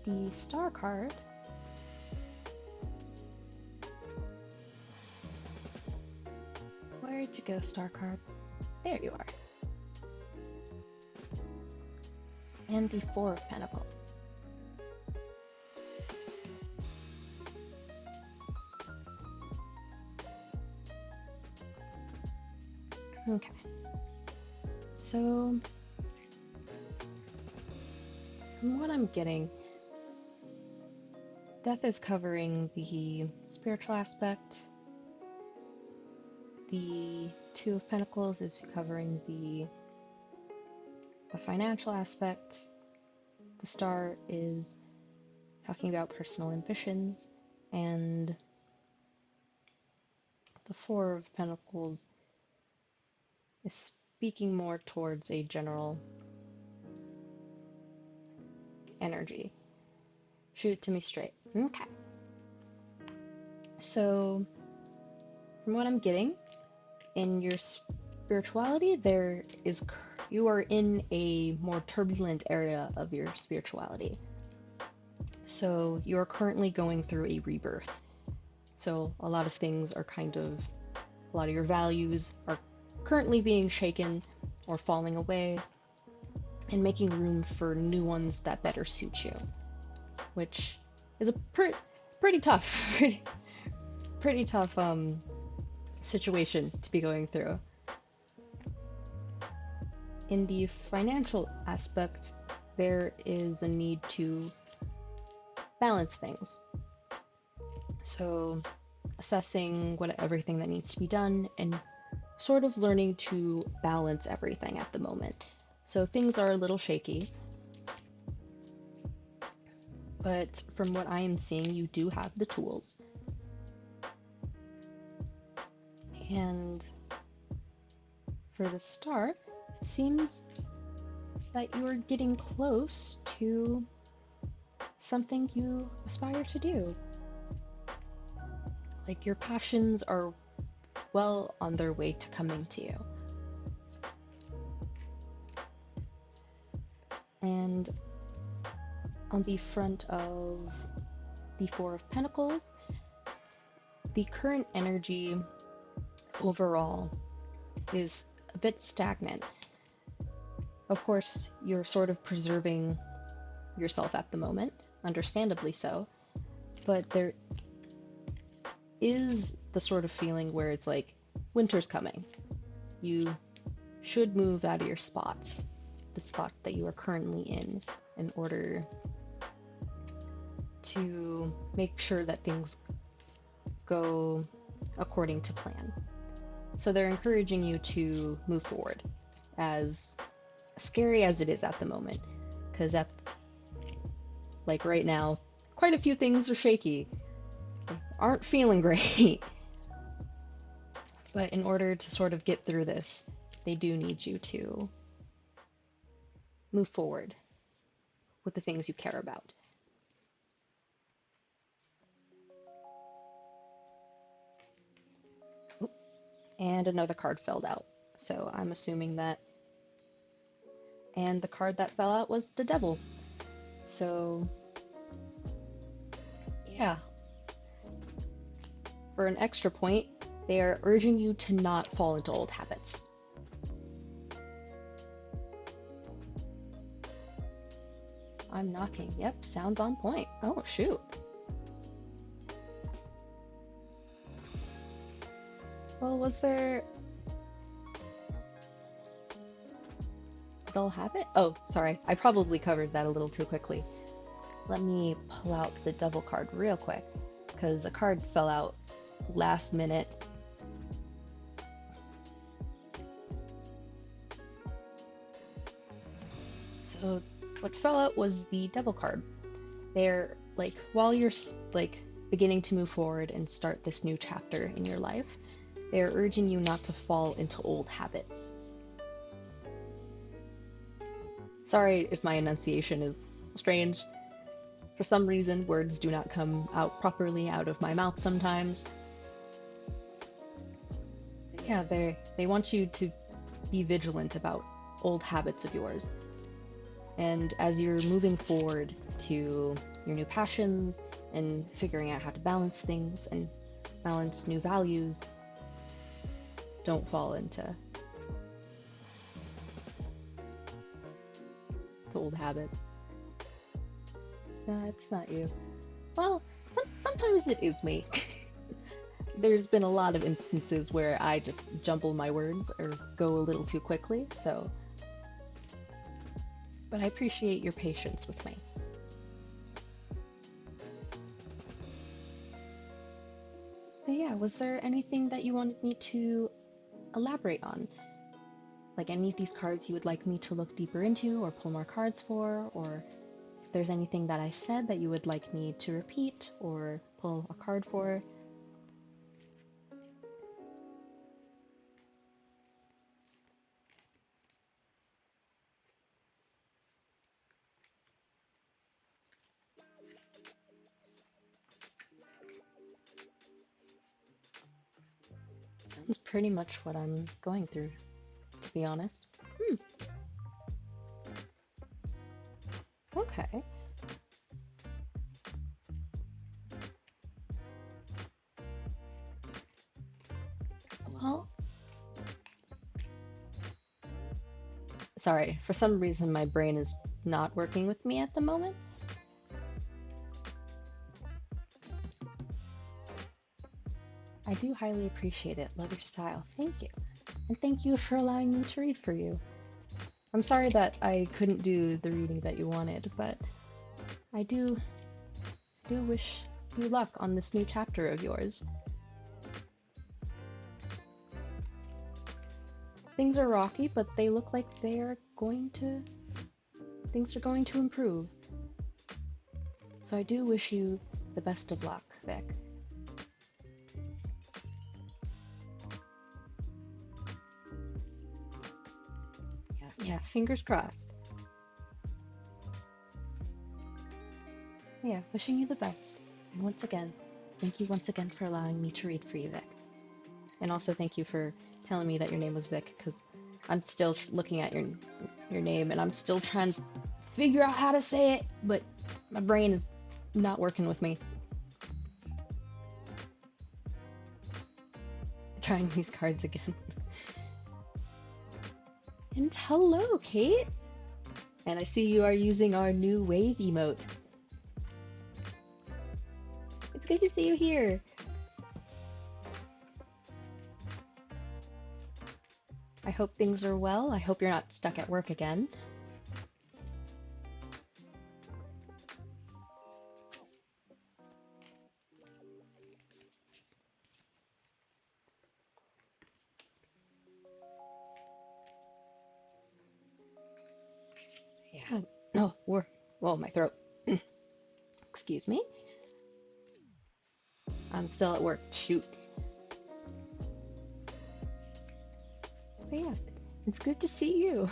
the Star card, where'd you go, Star card? There you are. And the 4 of Pentacles. Okay. So, from what I'm getting, Death is covering the spiritual aspect. The Two of Pentacles is covering the financial aspect. The Star is talking about personal ambitions, and the Four of Pentacles is speaking more towards a general energy. Shoot it to me straight. Okay. So, from what I'm getting, in your spirituality, you are in a more turbulent area of your spirituality. So, you are currently going through a rebirth. So, a lot of your values are currently being shaken or falling away, and making room for new ones that better suit you, which is a pretty tough, pretty tough situation to be going through. In the financial aspect, there is a need to balance things. So, assessing everything that needs to be done and sort of learning to balance everything at the moment. So things are a little shaky, but from what I am seeing, you do have the tools. And for the Star, it seems that you are getting close to something you aspire to do. Like your passions are well on their way to coming to you. And on the front of the Four of Pentacles, the current energy overall is a bit stagnant. Of course, you're sort of preserving yourself at the moment, understandably so, but there is the sort of feeling where it's like, winter's coming. You should move out of your spot, the spot that you are currently in order to make sure that things go according to plan. So they're encouraging you to move forward, as scary as it is at the moment, because right now, quite a few things are shaky, aren't feeling great. But in order to sort of get through this, they do need you to move forward with the things you care about. Oop. And another card fell out, so I'm assuming that. And the card that fell out was the Devil. So, yeah. For an extra point, they are urging you to not fall into old habits. I'm knocking. Yep, sounds on point. Oh, shoot. Well, was there... Dull habit? Oh, sorry. I probably covered that a little too quickly. Let me pull out the Devil card real quick, because a card fell out last minute. So what fell out was the Devil card. They're while you're beginning to move forward and start this new chapter in your life, they're urging you not to fall into old habits. Sorry if my enunciation is strange. For some reason, words do not come out properly out of my mouth sometimes. But yeah, they want you to be vigilant about old habits of yours. And as you're moving forward to your new passions and figuring out how to balance things and balance new values, don't fall into old habits. No, it's not you. Well, sometimes it is me. there's been a lot of instances where I just jumble my words or go a little too quickly, so. But I appreciate your patience with me. But yeah, was there anything that you wanted me to elaborate on? Like any of these cards you would like me to look deeper into or pull more cards for, or if there's anything that I said that you would like me to repeat or pull a card for? Sounds pretty much what I'm going through, to be honest. Hmm, okay. Well, sorry, for some reason my brain is not working with me at the moment. I do highly appreciate it. Love your style. Thank you. And thank you for allowing me to read for you. I'm sorry that I couldn't do the reading that you wanted, but I do wish you luck on this new chapter of yours. Things are rocky, but they look like things are going to improve. So I do wish you the best of luck, Vic. Yeah, fingers crossed. Yeah, wishing you the best. And once again, thank you once again for allowing me to read for you, Vic. And also thank you for telling me that your name was Vic, because I'm still looking at your name and I'm still trying to figure out how to say it, but my brain is not working with me. Trying these cards again. And hello, Kate! And I see you are using our new wave emote. It's good to see you here. I hope things are well. I hope you're not stuck at work again. Yeah. No, whoa, my throat. Excuse me. I'm still at work. Shoot. But yeah, it's good to see you.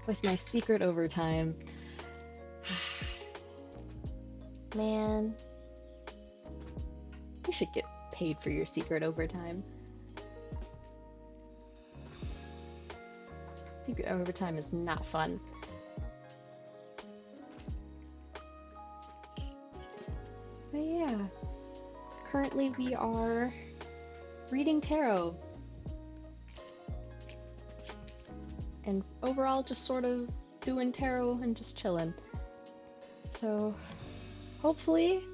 With my secret overtime. Man, you should get paid for your secret overtime. Secret overtime is not fun. But yeah, currently we are reading tarot. And overall just sort of doing tarot and just chilling. So hopefully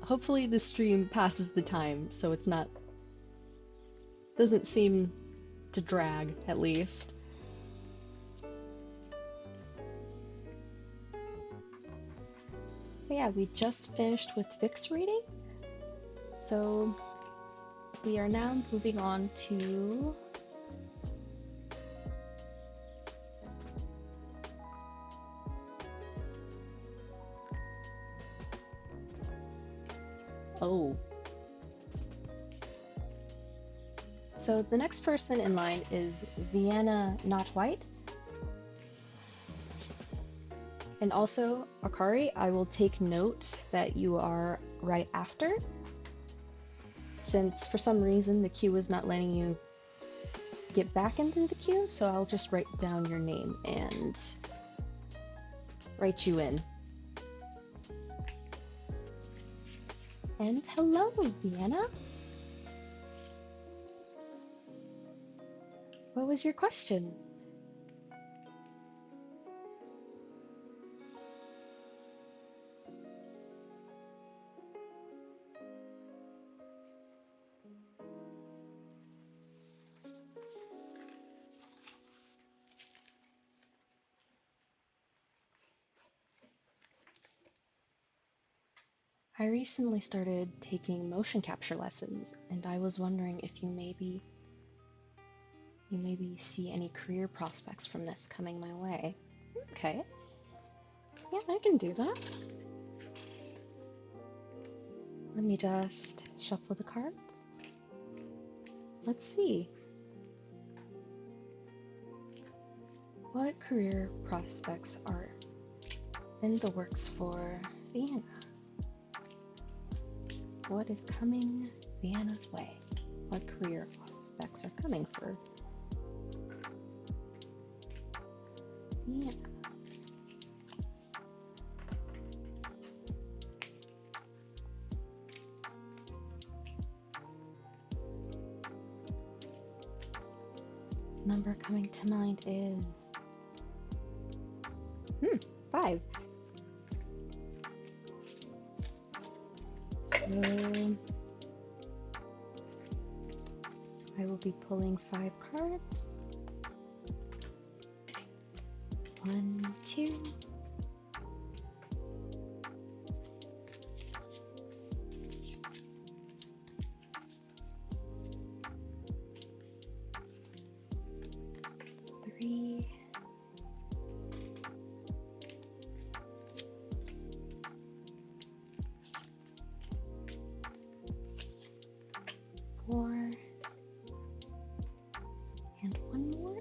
hopefully this stream passes the time so it's not, doesn't seem to drag at least. But yeah, we just finished with Vic's reading. So we are now moving on to oh. So the next person in line is Vienna Not White. And also, Akari, I will take note that you are right after, since for some reason the queue is not letting you get back into the queue, so I'll just write down your name and write you in. And hello, Vienna. What was your question? I recently started taking motion capture lessons, and I was wondering if you maybe see any career prospects from this coming my way. Okay. Yeah, I can do that. Let me just shuffle the cards. Let's see. What career prospects are in the works for Vienna? What is coming Vienna's way? What career prospects are coming for Vienna? Number coming to mind is 5. So I will be pulling 5 cards. 1, 2, 3, 4, and 1 more.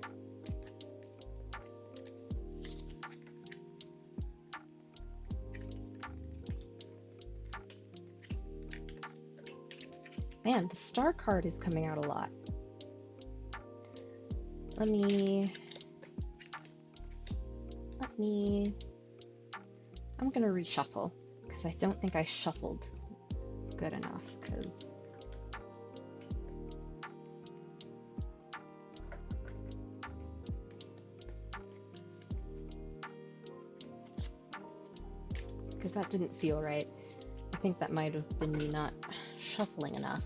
Man, the star card is coming out a lot. I'm gonna reshuffle, because I don't think I shuffled good enough, because that didn't feel right. I think that might have been me not shuffling enough.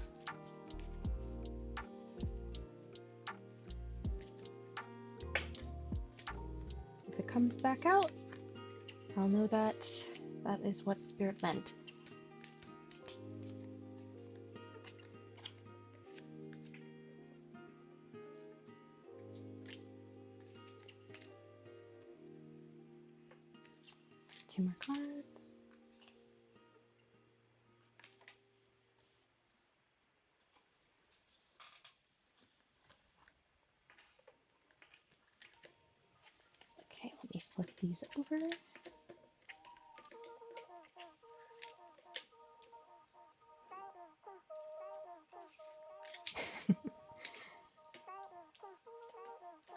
If it comes back out, I'll know that that is what Spirit meant. Two more cards. Okay, let me flip these over.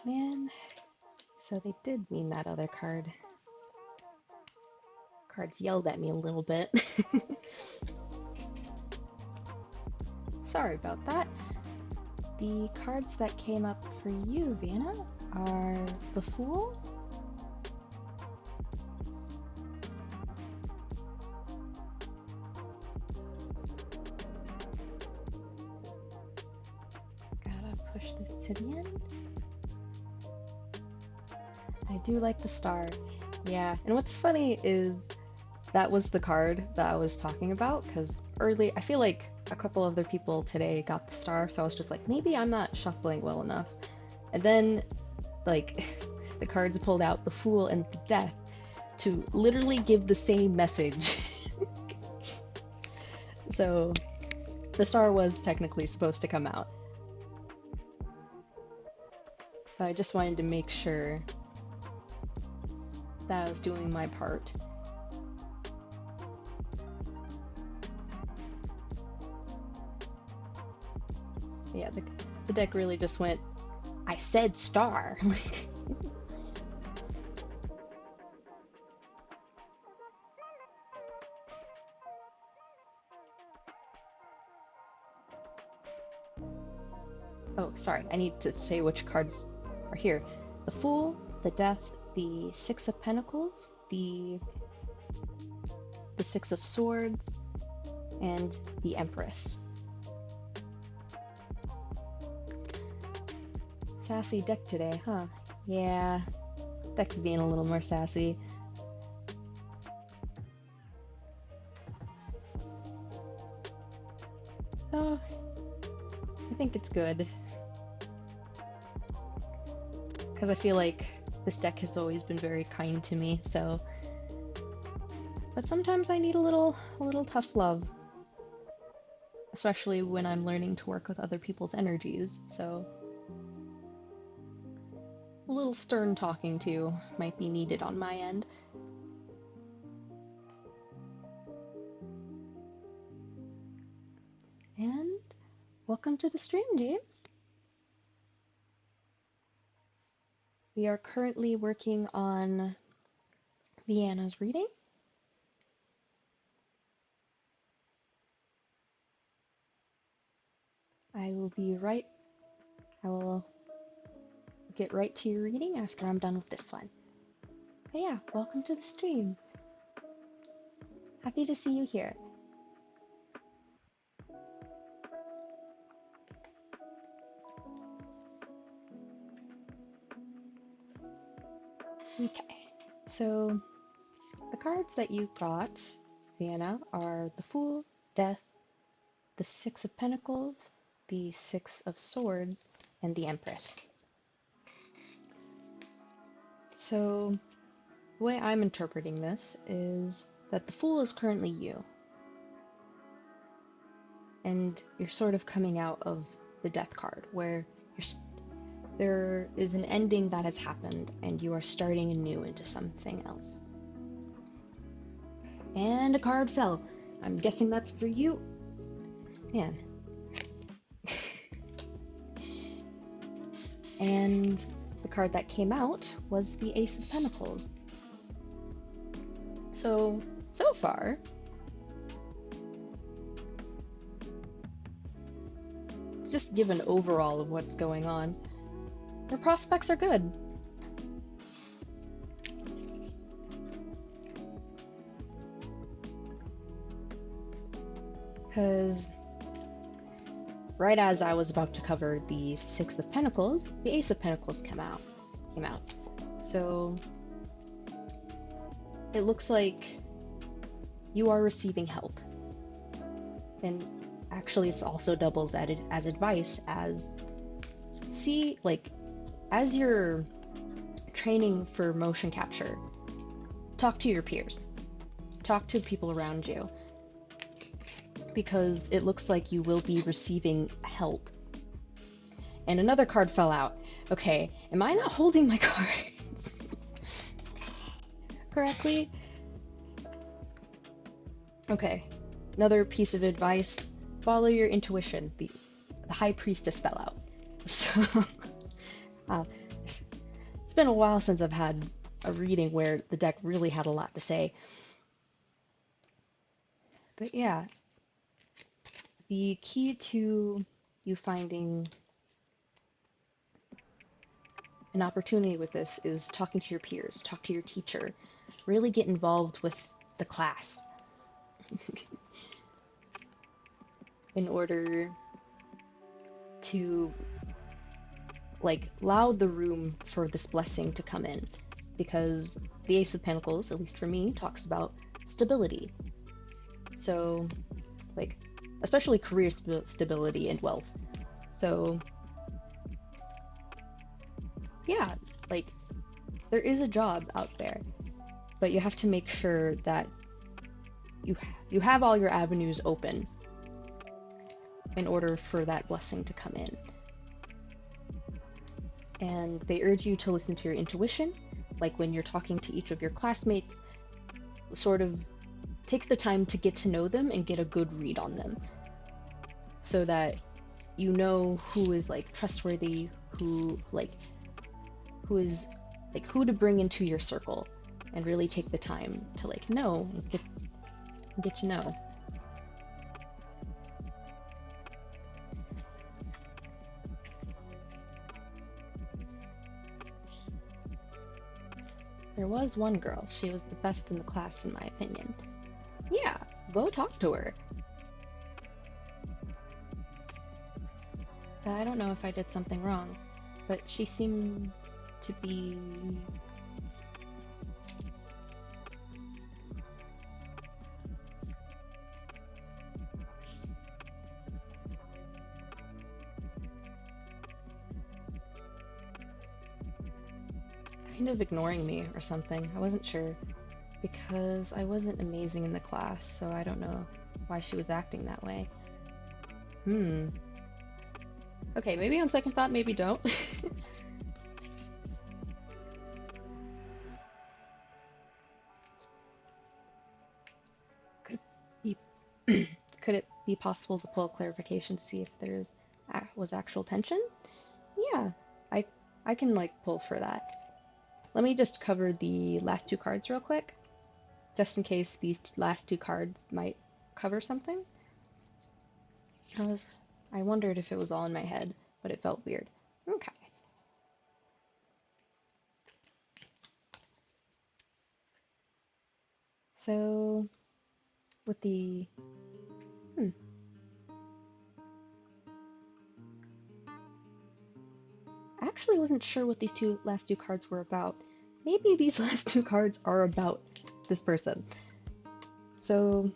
Man, so they did mean that other card. Cards yelled at me a little bit. Sorry about that. The cards that came up for you, Vienna, are the Fool, gotta push this to the end. I do like the Star. Yeah, and what's funny is that was the card that I was talking about, because I feel like a couple other people today got the Star, so I was just like, maybe I'm not shuffling well enough. And then, like, the cards pulled out the Fool and the Death to literally give the same message. So, the Star was technically supposed to come out. But I just wanted to make sure that I was doing my part. Yeah, the deck really just went, I said Star. Oh, sorry, I need to say which cards are here. The Fool, the Death, the Six of Pentacles, the Six of Swords, and the Empress. Sassy deck today, huh? Yeah, deck's being a little more sassy. Oh, I think it's good. Because I feel like this deck has always been very kind to me, so... But sometimes I need a little tough love. Especially when I'm learning to work with other people's energies, so... A little stern talking to might be needed on my end. And welcome to the stream, James. We are currently working on Vienna's reading. I will get right to your reading after I'm done with this one. But yeah, welcome to the stream. Happy to see you here. Okay, so the cards that you got, Vienna, are the Fool, Death, the Six of Pentacles, the Six of Swords, and the Empress. So the way I'm interpreting this is that the Fool is currently you. And you're sort of coming out of the Death card, where there is an ending that has happened, and you are starting anew into something else. And a card fell. I'm guessing that's for you. Man. And the card that came out was the Ace of Pentacles. So far, just give an overall of what's going on, your prospects are good. Because right as I was about to cover the Six of Pentacles, the Ace of Pentacles came out. So it looks like you are receiving help. And actually this also doubles as advice, as as you're training for motion capture, talk to your peers. Talk to people around you. Because it looks like you will be receiving help. And another card fell out. Okay, am I not holding my cards correctly? Okay, another piece of advice, follow your intuition. The High Priestess fell out. So, it's been a while since I've had a reading where the deck really had a lot to say. But yeah, the key to you finding an opportunity with this is talking to your peers, talk to your teacher, really get involved with the class in order to allow the room for this blessing to come in, because the Ace of Pentacles, at least for me, talks about stability. So especially career stability and wealth. So yeah, there is a job out there, but you have to make sure that you have all your avenues open in order for that blessing to come in. And they urge you to listen to your intuition, when you're talking to each of your classmates, sort of take the time to get to know them and get a good read on them, so that you know who is trustworthy, who is who to bring into your circle, and really take the time to know and get to know. There was one girl, she was the best in the class in my opinion. Yeah, go talk to her. I don't know if I did something wrong, but she seems to be... kind of ignoring me or something. I wasn't sure because I wasn't amazing in the class, so I don't know why she was acting that way. Okay, maybe on second thought, maybe don't. Could be, could it be possible to pull a clarification to see if there's was actual tension? Yeah, I can like pull for that. Let me just cover the last two cards real quick, just in case these last two cards might cover something. Because I wondered if it was all in my head, but it felt weird. Okay. So, with the... I actually wasn't sure what these last two cards were about. Maybe these last two cards are about this person. So...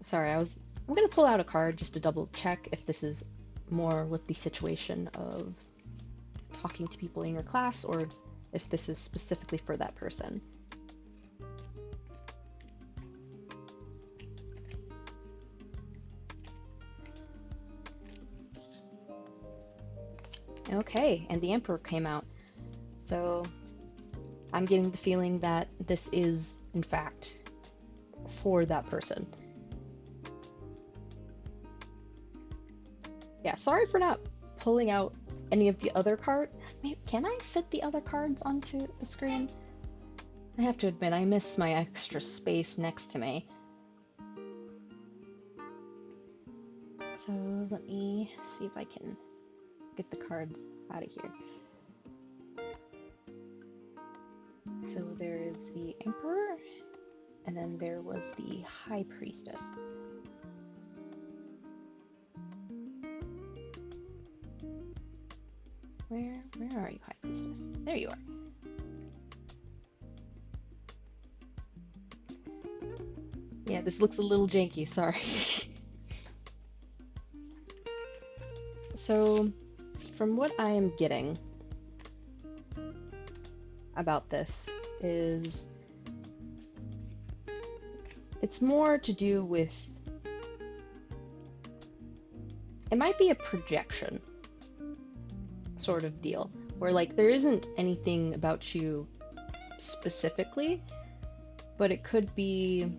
Sorry, I'm gonna pull out a card just to double check if this is more with the situation of talking to people in your class or if this is specifically for that person. Okay, and the Emperor came out. So I'm getting the feeling that this is, in fact, for that person. Yeah, sorry for not pulling out any of the other cards. Can I fit the other cards onto the screen? I have to admit, I miss my extra space next to me. So let me see if I can get the cards out of here. So there's the Emperor, and then there was the High Priestess. Where are you, High Priestess? There you are. Yeah, this looks a little janky, sorry. So, from what I am getting about this is it's more to do with, it might be a projection sort of deal, where like there isn't anything about you specifically, but it could be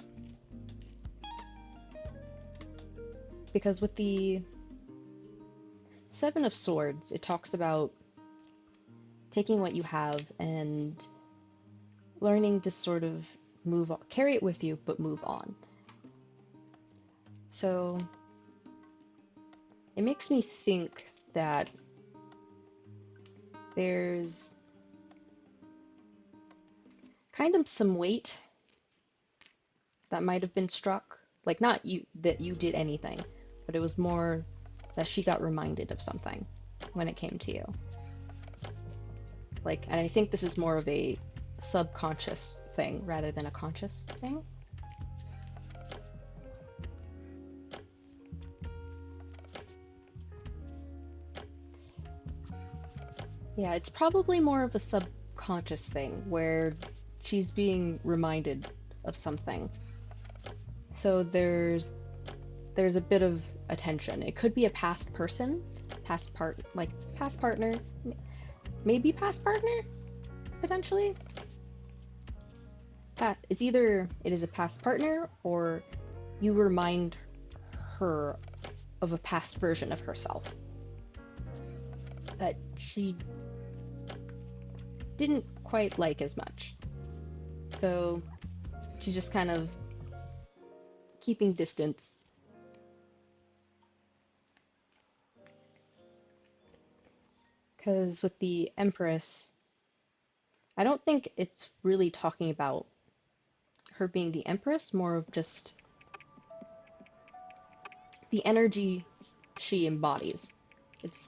because with the Seven of Swords, it talks about taking what you have and learning to sort of move on, carry it with you, but move on. So it makes me think that there's kind of some weight that might have been struck. Like, not you that you did anything, but it was more that she got reminded of something when it came to you. Like, and I think this is more of a subconscious thing rather than a conscious thing. Yeah, it's probably more of a subconscious thing where she's being reminded of something. So there's a bit of attention. It could be a past person, past partner, maybe past partner, potentially. It's either it is a past partner or you remind her of a past version of herself that she didn't quite like as much. So she's just kind of keeping distance. Because with the Empress, I don't think it's really talking about her being the Empress, more of just the energy she embodies. It's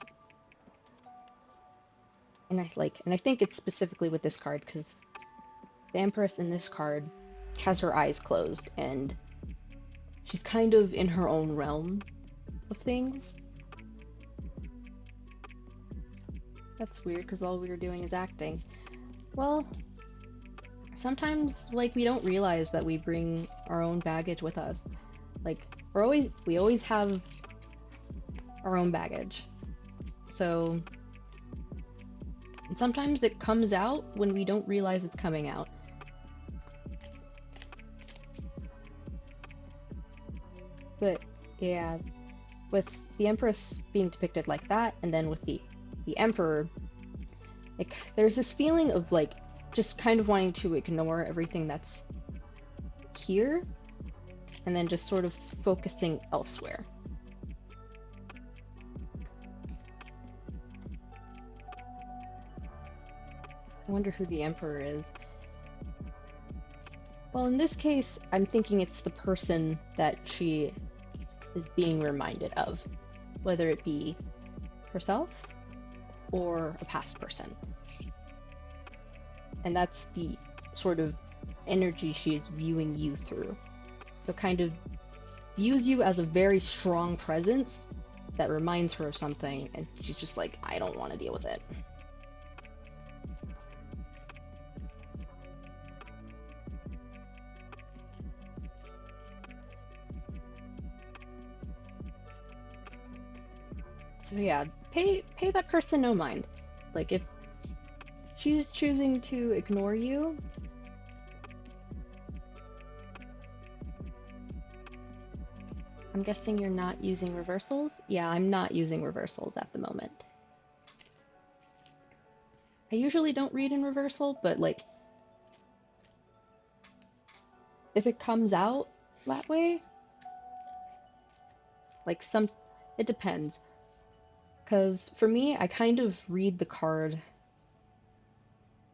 and I think it's specifically with this card because the Empress in this card has her eyes closed and she's kind of in her own realm of things. That's weird because all we were doing is acting. Well, sometimes like we don't realize that we bring our own baggage with us. Like we always have our own baggage. So and sometimes it comes out when we don't realize it's coming out. But yeah, with the Empress being depicted like that, and then with the Emperor, like there's this feeling of like just kind of wanting to ignore everything that's here, and then just sort of focusing elsewhere. I wonder who the Emperor is. Well, in this case, I'm thinking it's the person that she is being reminded of, whether it be herself or a past person. And that's the sort of energy she is viewing you through. So kind of views you as a very strong presence that reminds her of something, and she's just like, I don't want to deal with it. So yeah, pay that person no mind. Like if she's choosing to ignore you, I'm guessing you're not using reversals? Yeah, I'm not using reversals at the moment. I usually don't read in reversal, but like if it comes out that way, like it depends. Because for me, I kind of read the card,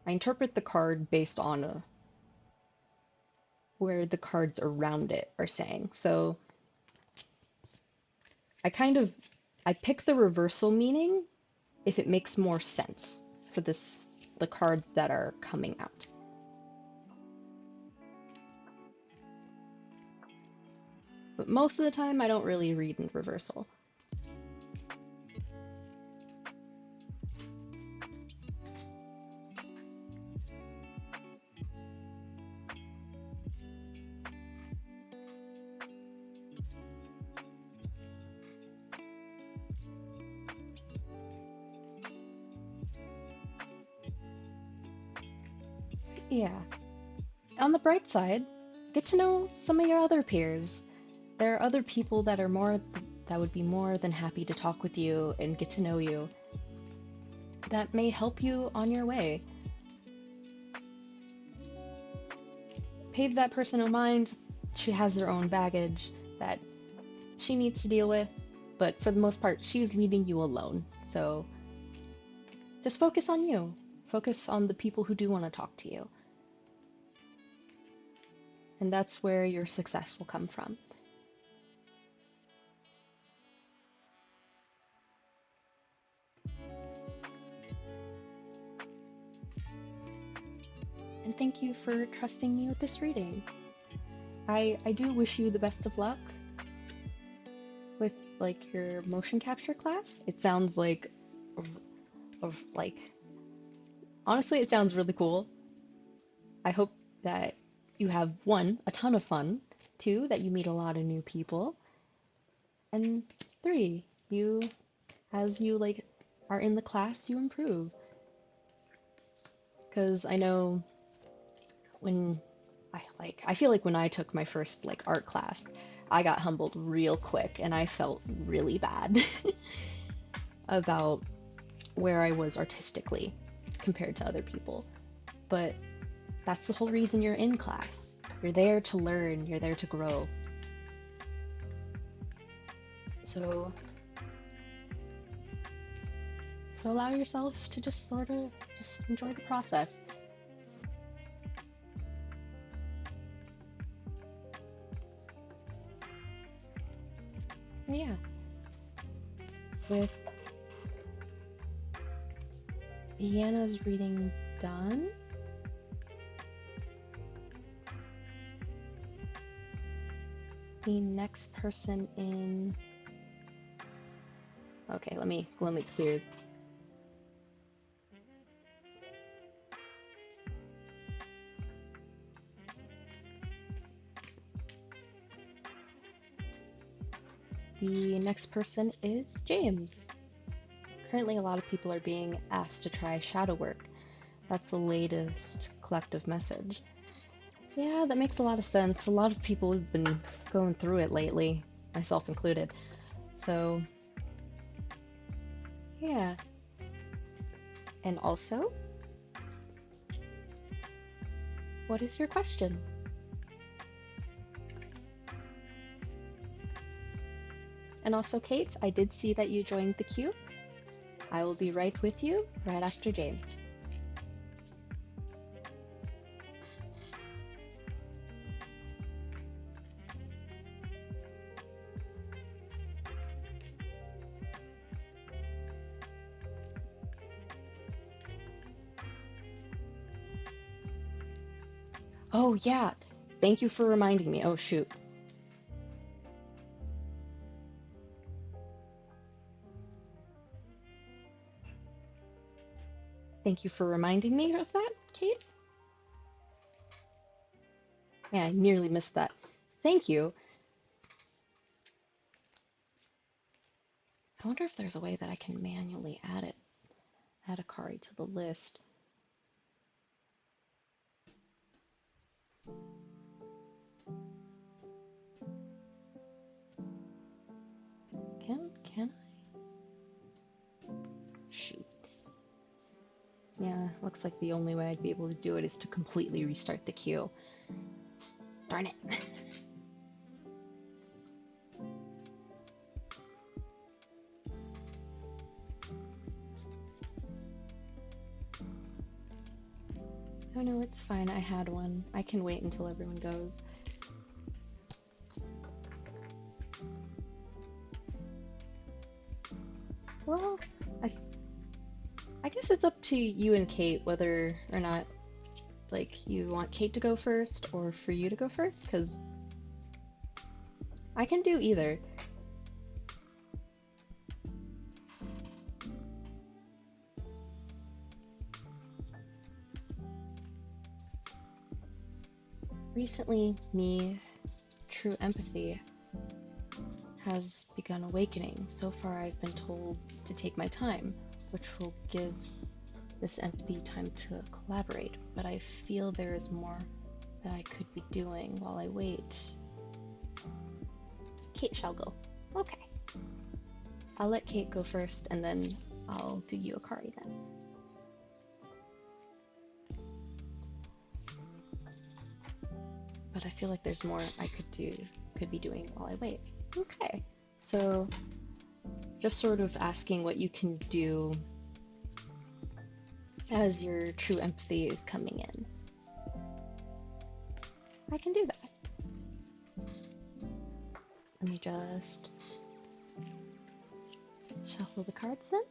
I interpret the card based on where the cards around it are saying. So I pick the reversal meaning if it makes more sense for the cards that are coming out. But most of the time, I don't really read in reversal. Yeah. On the bright side, get to know some of your other peers. There are other people that would be more than happy to talk with you and get to know you. That may help you on your way. Pay that person no mind. She has her own baggage that she needs to deal with, but for the most part, she's leaving you alone. So just focus on you. Focus on the people who do want to talk to you. And that's where your success will come from. And thank you for trusting me with this reading. I do wish you the best of luck with like your motion capture class. It sounds like honestly, it sounds really cool. I hope that you have one, a ton of fun, two, that you meet a lot of new people, and three, as you like are in the class, you improve. Because I know when I feel like when I took my first like art class, I got humbled real quick and I felt really bad about where I was artistically compared to other people. But that's the whole reason you're in class. You're there to learn, you're there to grow. So allow yourself to just sort of just enjoy the process. Yeah. With Iana's reading done, The next person in... Okay, let me clear. The next person is James. Currently, a lot of people are being asked to try shadow work. That's the latest collective message. Yeah, that makes a lot of sense. A lot of people have been going through it lately, myself included. So, yeah. And also, what is your question? And also, Kate, I did see that you joined the queue. I will be right with you right after James. Oh, yeah. Thank you for reminding me. Oh, shoot. Thank you for reminding me of that, Kate. Yeah, I nearly missed that. Thank you. I wonder if there's a way that I can manually add Akari to the list. Can I? Shoot. Yeah, looks like the only way I'd be able to do it is to completely restart the queue. Darn it. Oh no, it's fine. I had one. I can wait until everyone goes. Well, I guess it's up to you and Kate whether or not, like, you want Kate to go first or for you to go first, because I can do either. Recently, true empathy has begun awakening. So far, I've been told to take my time, which will give this empathy time to collaborate, but I feel there is more that I could be doing while I wait. Kate shall go. Okay. I'll let Kate go first, and then I'll do you Akari then. But I feel like there's more I could be doing while I wait. Okay. So, just sort of asking what you can do as your true empathy is coming in. I can do that. Let me just shuffle the cards then.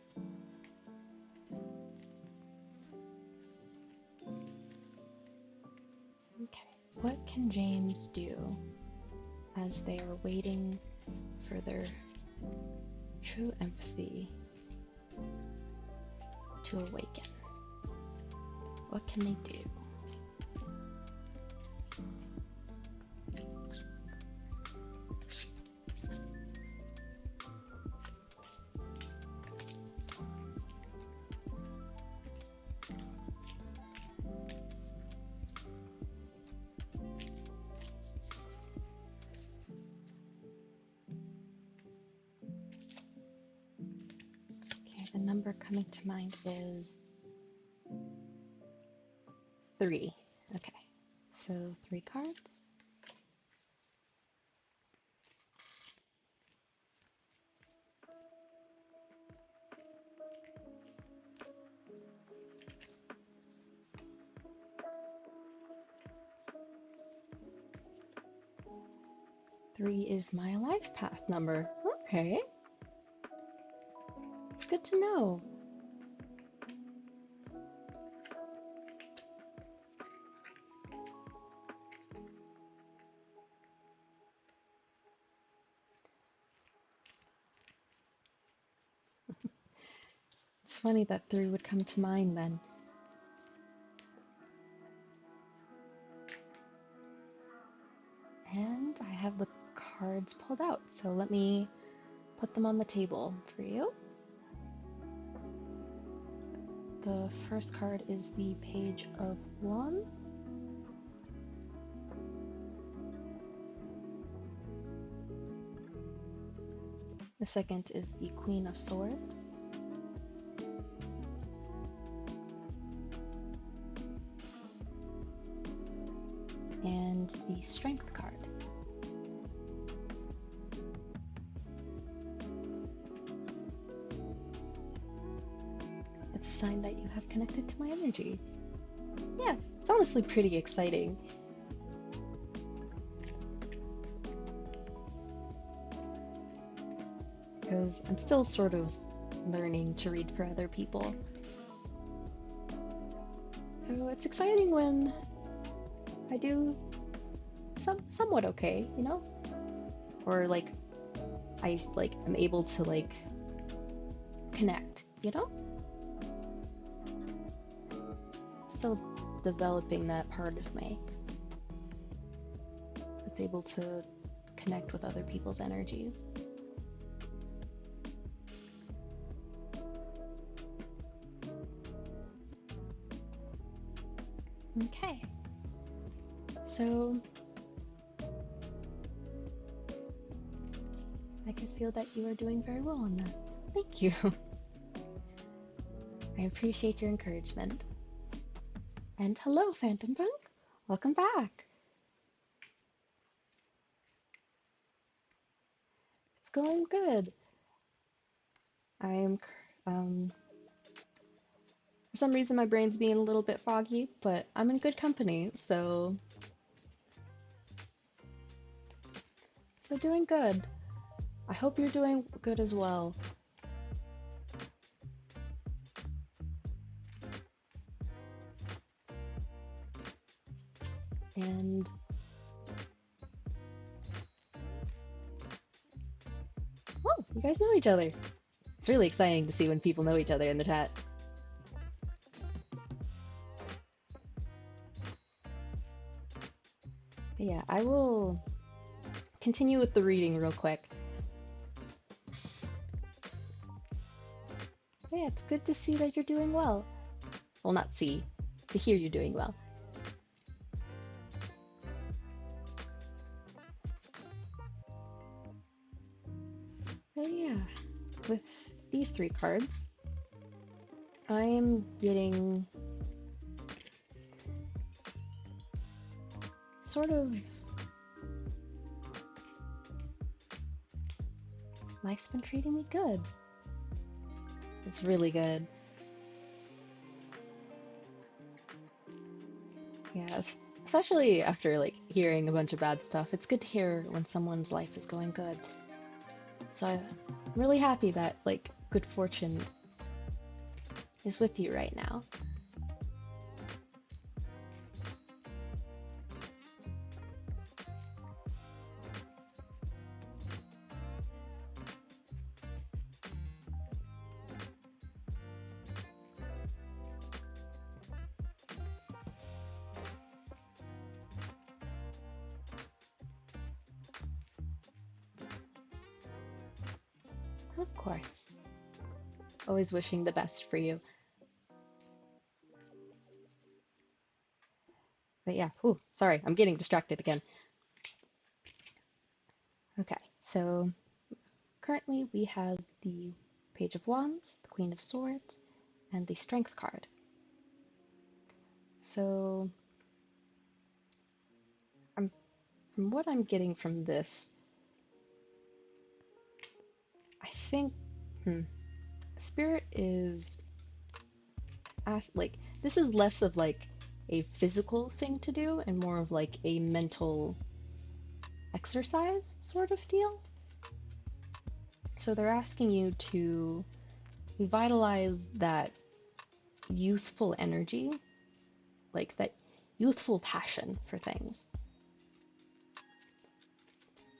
Okay, what can James do as they are waiting for their true empathy to awaken? What can they do? The number coming to mind is 3. Okay, so 3 cards. Three is my life path number. Okay. It's good to know. funny that 3 would come to mind then. And I have the cards pulled out, so let me put them on the table for you. The first card is the Page of Wands. The second is the Queen of Swords. And the Strength card. It's a sign that you have connected to my energy. Yeah, it's honestly pretty exciting. Because I'm still sort of learning to read for other people. So it's exciting when I do somewhat okay, you know? Or like I am able to like connect, you know? Still developing that part of me that's able to connect with other people's energies. Okay, so I can feel that you are doing very well on that. Thank you. I appreciate your encouragement. And hello, Phantom Punk. Welcome back. It's going good. I'm, for some reason my brain's being a little bit foggy, but I'm in good company, so doing good. I hope you're doing good as well. And oh, you guys know each other. It's really exciting to see when people know each other in the chat. But yeah, I will continue with the reading real quick. But yeah, it's good to see that you're doing well. Well, not see, to hear you're doing well. But yeah, with these 3 cards, I am getting sort of life's been treating me good. It's really good. Yeah, especially after like hearing a bunch of bad stuff, it's good to hear when someone's life is going good. So I'm really happy that like good fortune is with you right now. Of course. Always wishing the best for you. But yeah, ooh, sorry, I'm getting distracted again. Okay, so currently we have the Page of Wands, the Queen of Swords, and the Strength card. So from what I'm getting from this, I think Spirit is like this is less of like a physical thing to do and more of like a mental exercise sort of deal. So they're asking you to revitalize that youthful energy, like that youthful passion for things.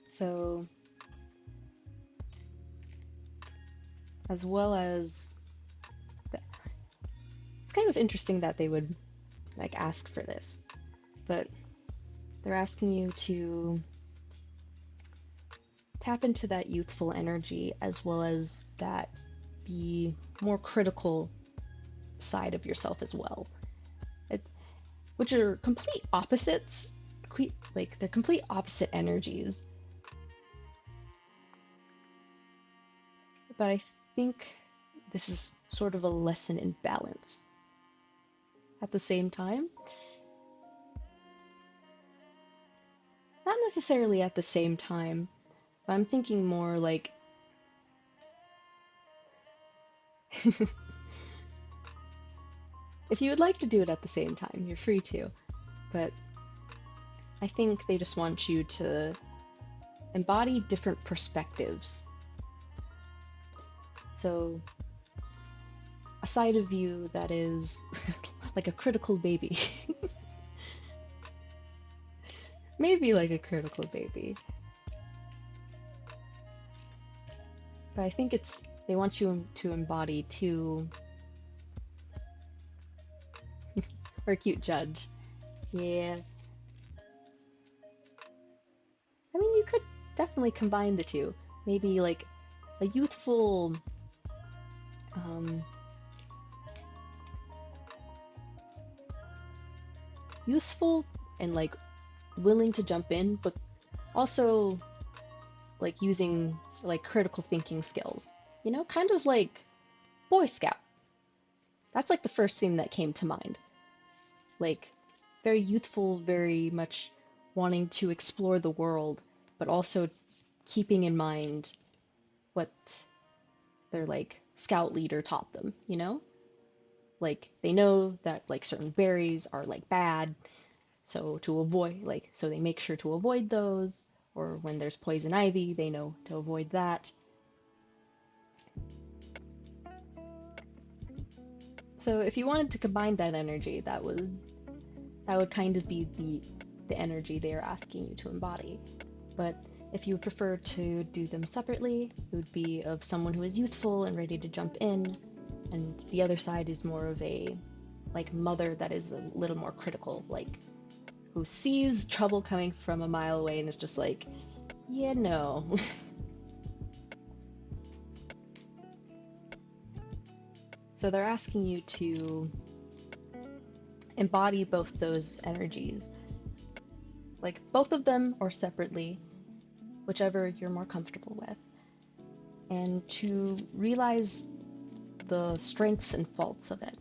So, as well as it's kind of interesting that they would like ask for this, but they're asking you to tap into that youthful energy as well as that the more critical side of yourself as well. It, which are complete opposites, like they're complete opposite energies. But I think this is sort of a lesson in balance. At the same time, not necessarily at the same time, but I'm thinking more like if you would like to do it at the same time, you're free to. But I think they just want you to embody different perspectives. So, a side of you that is like a critical baby. Maybe like a critical baby. But I think they want you to embody two. Or a cute judge. Yeah. I mean, you could definitely combine the two. Maybe like a youthful, useful and like willing to jump in, but also like using like critical thinking skills. You know, kind of like Boy Scout. That's like the first thing that came to mind. Like very youthful, very much wanting to explore the world, but also keeping in mind what their like scout leader taught them, you know? Like they know that like certain berries are like bad, so to avoid like so they make sure to avoid those, or when there's poison ivy, they know to avoid that. So if you wanted to combine that energy, that would kind of be the energy they are asking you to embody. But if you would prefer to do them separately, it would be of someone who is youthful and ready to jump in, and the other side is more of a like mother that is a little more critical, like who sees trouble coming from a mile away and is just like, yeah, no. So they're asking you to embody both those energies, like both of them or separately, whichever you're more comfortable with, and to realize the strengths and faults of it.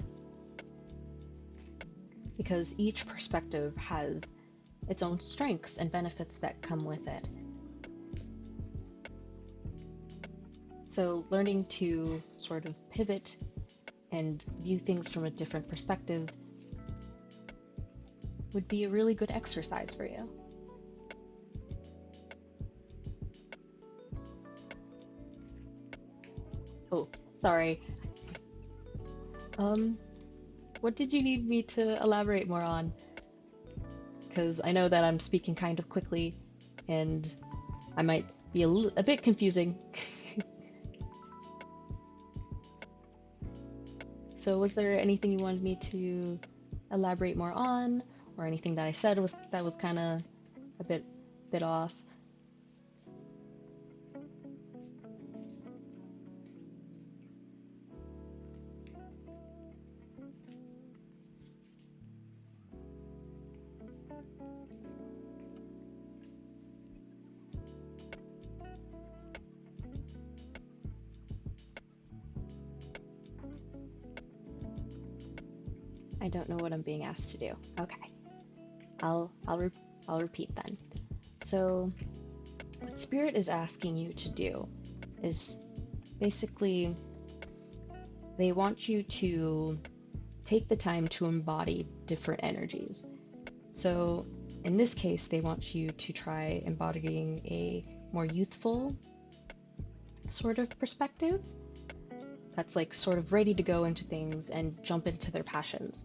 Because each perspective has its own strengths and benefits that come with it. So learning to sort of pivot and view things from a different perspective would be a really good exercise for you. Oh, sorry. What did you need me to elaborate more on? Because I know that I'm speaking kind of quickly, and I might be a bit confusing. So was there anything you wanted me to elaborate more on, or anything that I said was kind of a bit off? I don't know what I'm being asked to do. Okay, I'll repeat then. So, what Spirit is asking you to do is basically they want you to take the time to embody different energies. So, in this case, they want you to try embodying a more youthful sort of perspective that's like sort of ready to go into things and jump into their passions.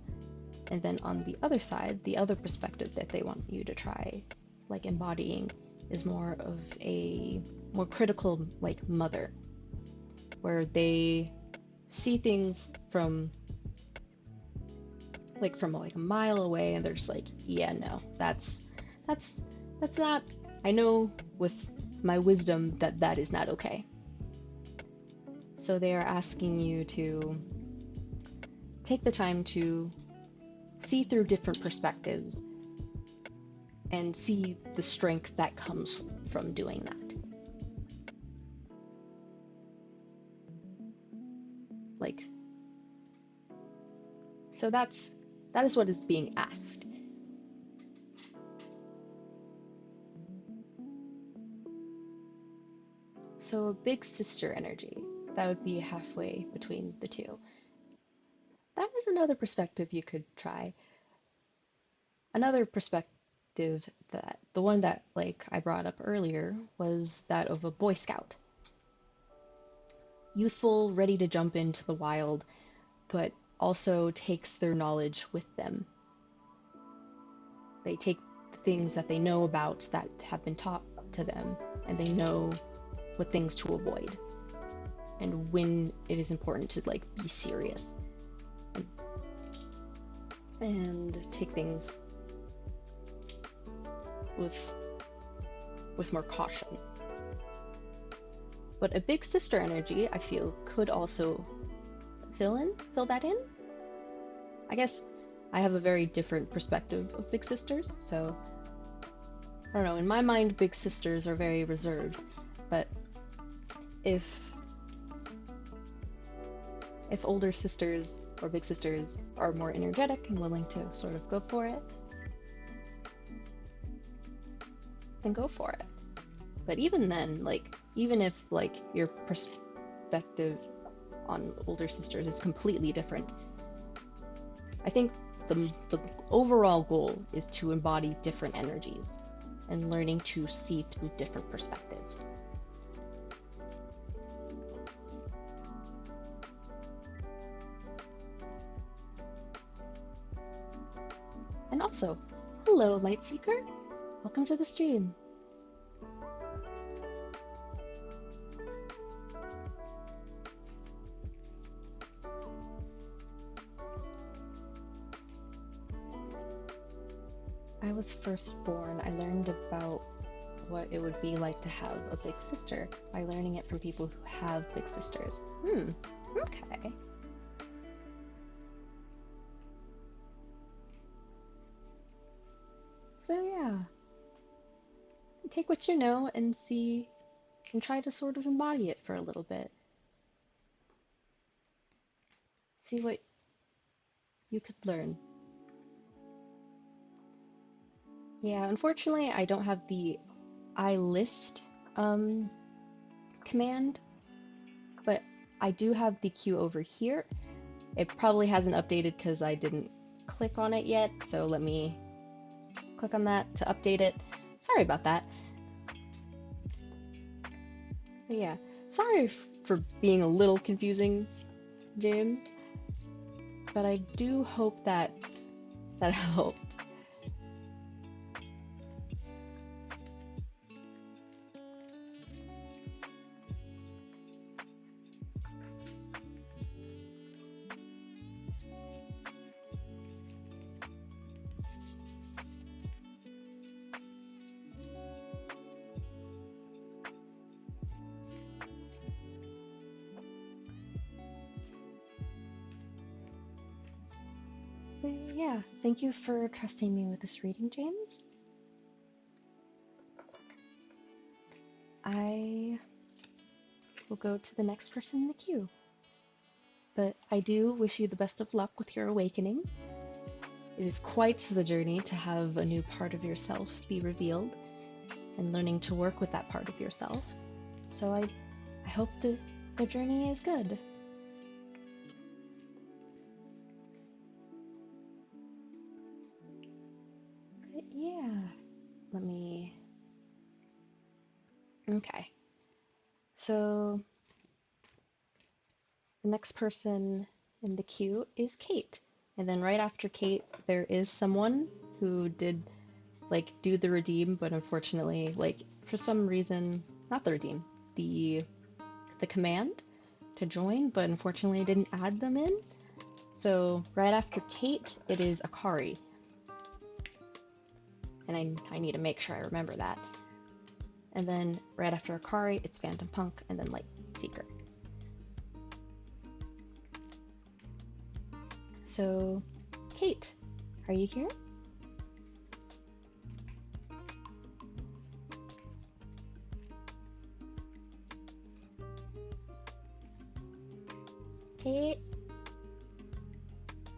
And then on the other side, the other perspective that they want you to try like embodying is more of a more critical like mother, where they see things from like from like a mile away, and they're just like, yeah, no, that's not. I know with my wisdom that that is not okay. So they are asking you to take the time to see through different perspectives and see the strength that comes from doing that. Like, so that is what is being asked. So a big sister energy, that would be halfway between the two. That is another perspective you could try. Another perspective, that the one that like I brought up earlier, was that of a Boy Scout. Youthful, ready to jump into the wild, but also takes their knowledge with them. They take the things that they know about that have been taught to them, and they know what things to avoid and when it is important to like be serious and take things with more caution. But a big sister energy, I feel, could also fill that in. I guess I have a very different perspective of big sisters, so I don't know, in my mind big sisters are very reserved, but if older sisters or big sisters are more energetic and willing to sort of go for it, then go for it. But even then, like, even if like your perspective on older sisters is completely different, I think the overall goal is to embody different energies and learning to see through different perspectives. And also, hello, Lightseeker! Welcome to the stream. I was first born, I learned about what it would be like to have a big sister by learning it from people who have big sisters. Okay. So yeah, take what you know and see, and try to sort of embody it for a little bit. See what you could learn. Yeah, unfortunately, I don't have the iList command, but I do have the queue over here. It probably hasn't updated because I didn't click on it yet, so let me click on that to update it. Sorry about that. But yeah, sorry for being a little confusing, James, but I do hope that helped. But yeah, thank you for trusting me with this reading, James. I will go to the next person in the queue. But I do wish you the best of luck with your awakening. It is quite the journey to have a new part of yourself be revealed and learning to work with that part of yourself. So I hope the journey is good. But yeah, let me... Okay. So the next person in the queue is Kate. And then right after Kate, there is someone who did like do the redeem, but unfortunately, like for some reason, not the redeem, the command to join, but unfortunately I didn't add them in. So right after Kate, it is Akari. And I need to make sure I remember that. And then right after Akari, it's Phantom Punk, and then Light Seeker. So, Kate, are you here? Kate?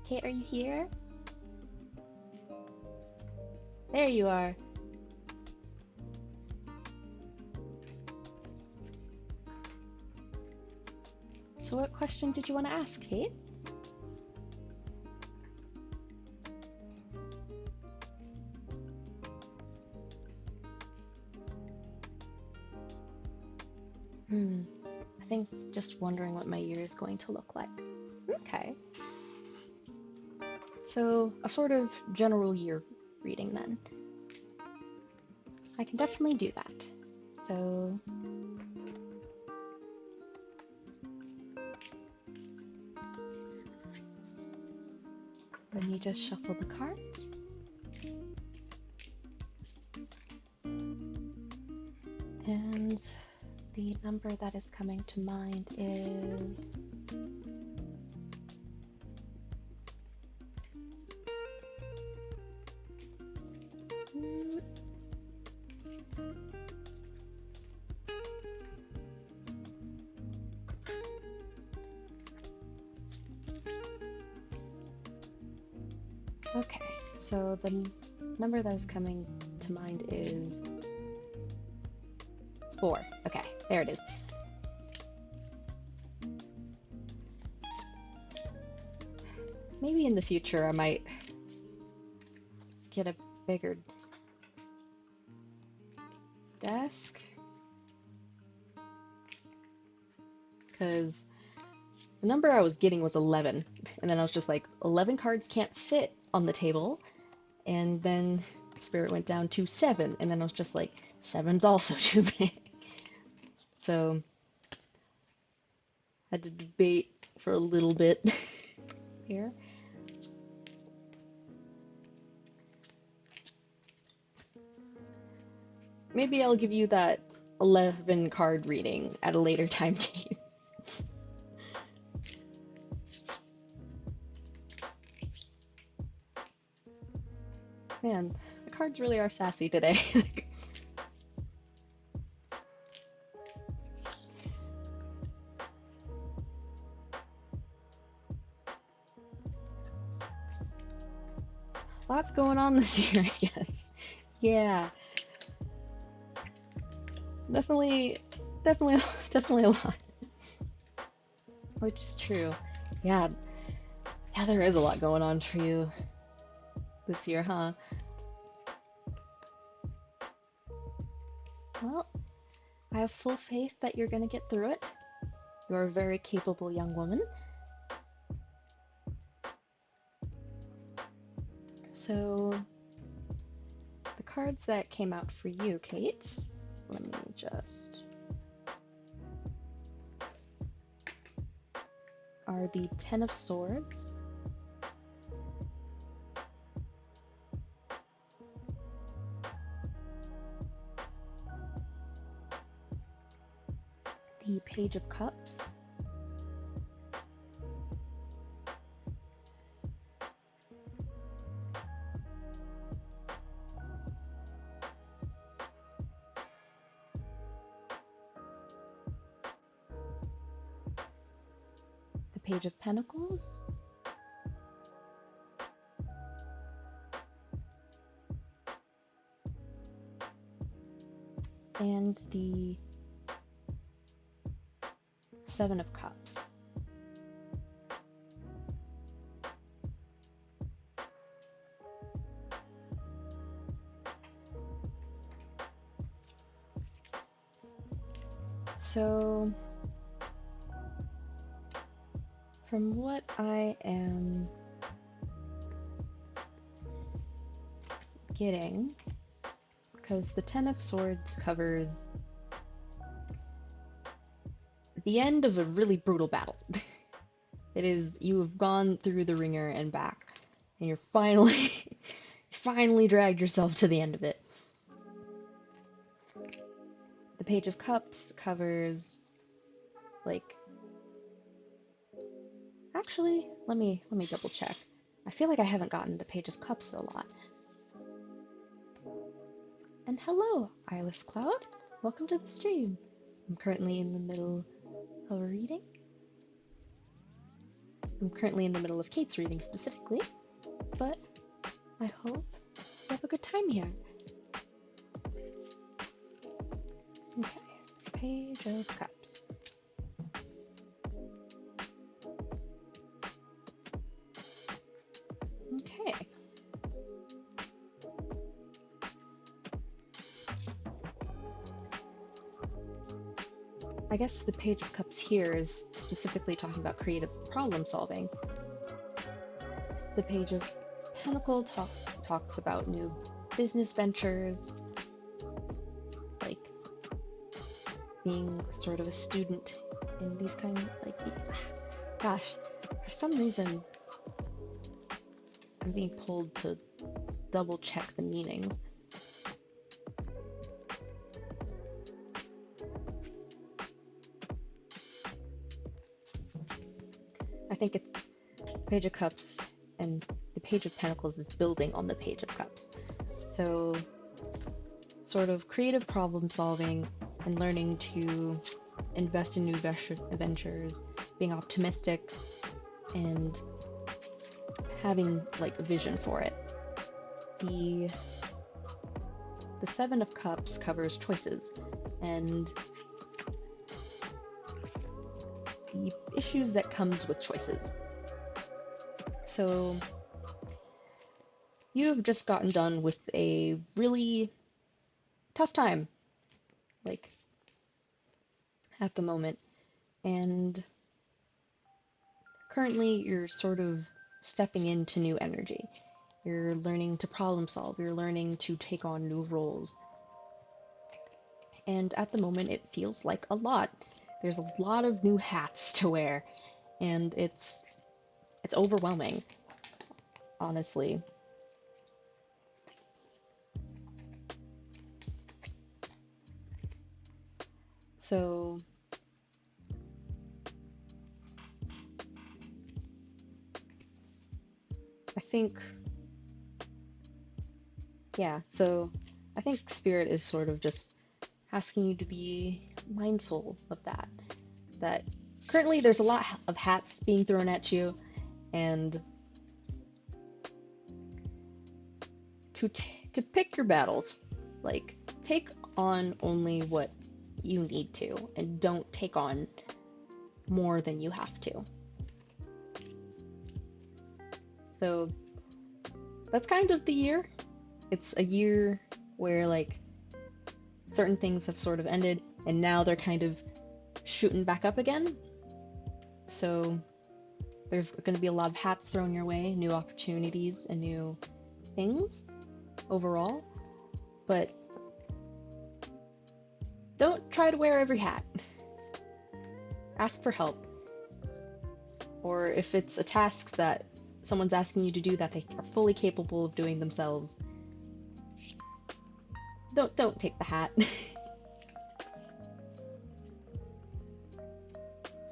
Kate, are you here? There you are. So what question did you want to ask, Kate? I think just wondering what my year is going to look like. Okay. So, a sort of general year reading then. I can definitely do that. So, let me just shuffle the cards. And the number that is coming to mind is okay, so the number that is coming to mind is 4. Okay, there it is. Maybe in the future I might get a bigger desk, because the number I was getting was 11, and then I was just like, 11 cards can't fit on the table, and then Spirit went down to 7, and then I was just like, 7's also too big. So I had to debate for a little bit here. Maybe I'll give you that 11 card reading at a later time, Kate. Man, the cards really are sassy today. Lots going on this year, I guess. Yeah. Definitely a lot. Which is true. Yeah. Yeah, there is a lot going on for you this year, huh? Well, I have full faith that you're gonna get through it. You're a very capable young woman. So, the cards that came out for you, Kate, let me just... are the Ten of Swords, the Page of Cups, the Page of Pentacles, and the Seven of Cups. So, from what I am getting, because the Ten of Swords covers the end of a really brutal battle. It is, you have gone through the ringer and back, and you're finally, finally dragged yourself to the end of it. The Page of Cups covers, like, actually, let me double check. I feel like I haven't gotten the Page of Cups a lot. And hello, Eyeless Cloud. Welcome to the stream. I'm currently in the middle of a reading. I'm currently in the middle of Kate's reading specifically, but I hope you have a good time here. Okay, Page of Cups. Okay. I guess the Page of Cups here is specifically talking about creative problem solving. The Page of Pentacle talks about new business ventures, like being sort of a student in these kind of, like, gosh, for some reason I'm being pulled to double check the meanings. I think it's Page of Cups, and the Page of Pentacles is building on the Page of Cups. So, sort of creative problem solving and learning to invest in new ventures, being optimistic, and having, like, a vision for it. The Seven of Cups covers choices and the issues that comes with choices. So you have just gotten done with a really tough time, like, at the moment, and currently you're sort of stepping into new energy. You're learning to problem solve, you're learning to take on new roles, and at the moment it feels like a lot. There's a lot of new hats to wear, and it's overwhelming, honestly. So I think, yeah, so I think Spirit is sort of just asking you to be mindful of that. That currently there's a lot of hats being thrown at you, and to pick your battles. Like, take on only what you need to, and don't take on more than you have to. So that's kind of the year. It's a year where, like, certain things have sort of ended, and now they're kind of shooting back up again. So there's going to be a lot of hats thrown your way, new opportunities and new things overall. But don't try to wear every hat. Ask for help. Or if it's a task that someone's asking you to do that they are fully capable of doing themselves, don't take the hat.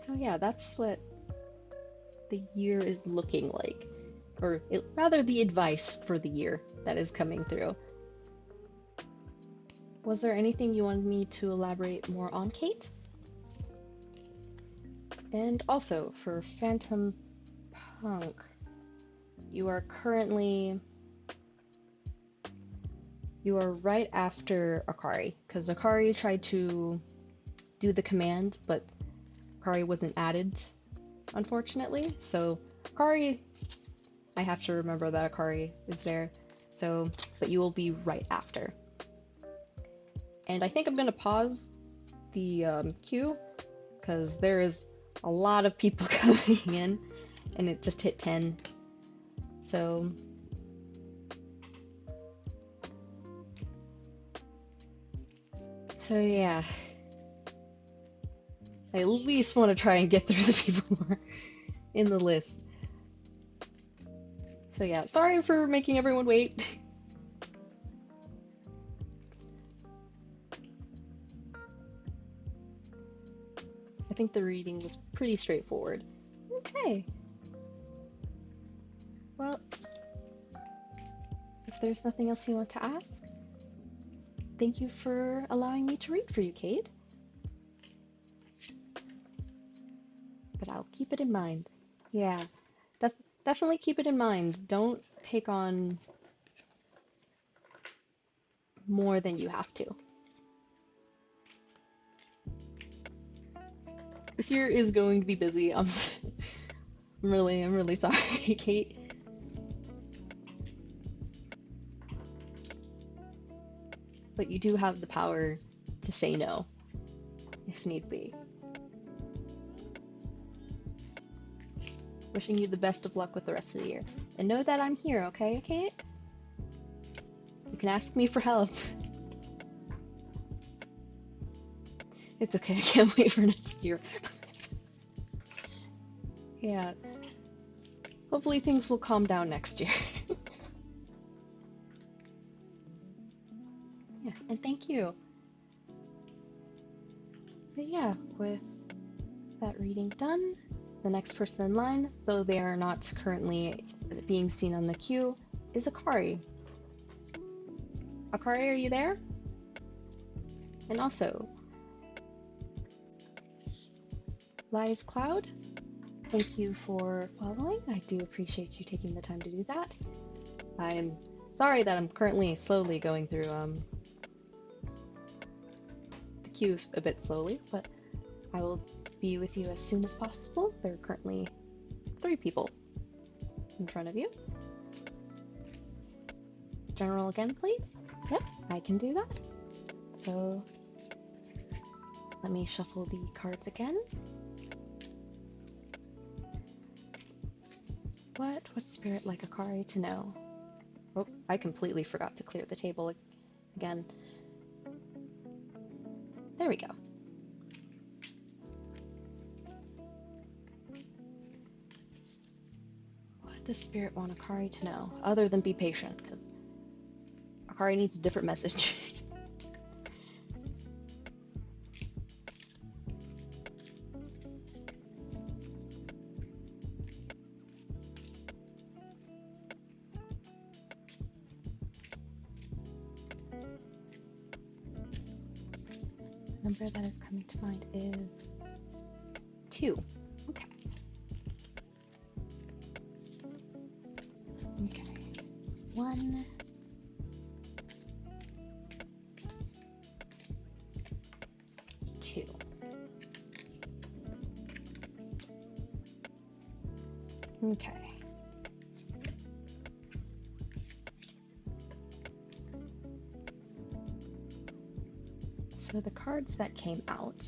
So yeah, that's what the year is looking like. Or rather, the advice for the year that is coming through. Was there anything you wanted me to elaborate more on, Kate? And also, for Phantom Punk, you are right after Akari, because Akari tried to do the command, but Akari wasn't added, unfortunately. So Akari, I have to remember that Akari is there. So, but you will be right after. And I think I'm gonna pause the queue, because there is a lot of people coming in, and it just hit 10. So yeah, I at least want to try and get through the people more. in the list. So yeah, sorry for making everyone wait. I think the reading was pretty straightforward. Okay. Well, if there's nothing else you want to ask, thank you for allowing me to read for you, Kate. But I'll keep it in mind. Yeah, definitely keep it in mind. Don't take on more than you have to. This year is going to be busy. I'm really sorry, Kate. But you do have the power to say no, if need be. Wishing you the best of luck with the rest of the year. And know that I'm here, okay, Kate? You can ask me for help. It's okay, I can't wait for next year. Yeah. Hopefully things will calm down next year. Yeah, and thank you. But yeah, with that reading done, the next person in line, though they are not currently being seen on the queue, is Akari. Akari, are you there? And also, Lies Cloud, thank you for following. I do appreciate you taking the time to do that. I'm sorry that I'm currently slowly going through the queues a bit slowly, but I will be with you as soon as possible. There are currently 3 people in front of you. General again, please. Yep, I can do that. So let me shuffle the cards again. What would Spirit like Akari to know? Oh, I completely forgot to clear the table again. There we go. What does Spirit want Akari to know? Other than be patient, because Akari needs a different message. The number that is coming to mind is 2. Okay. Okay. 1. 2. Okay. So the cards that came out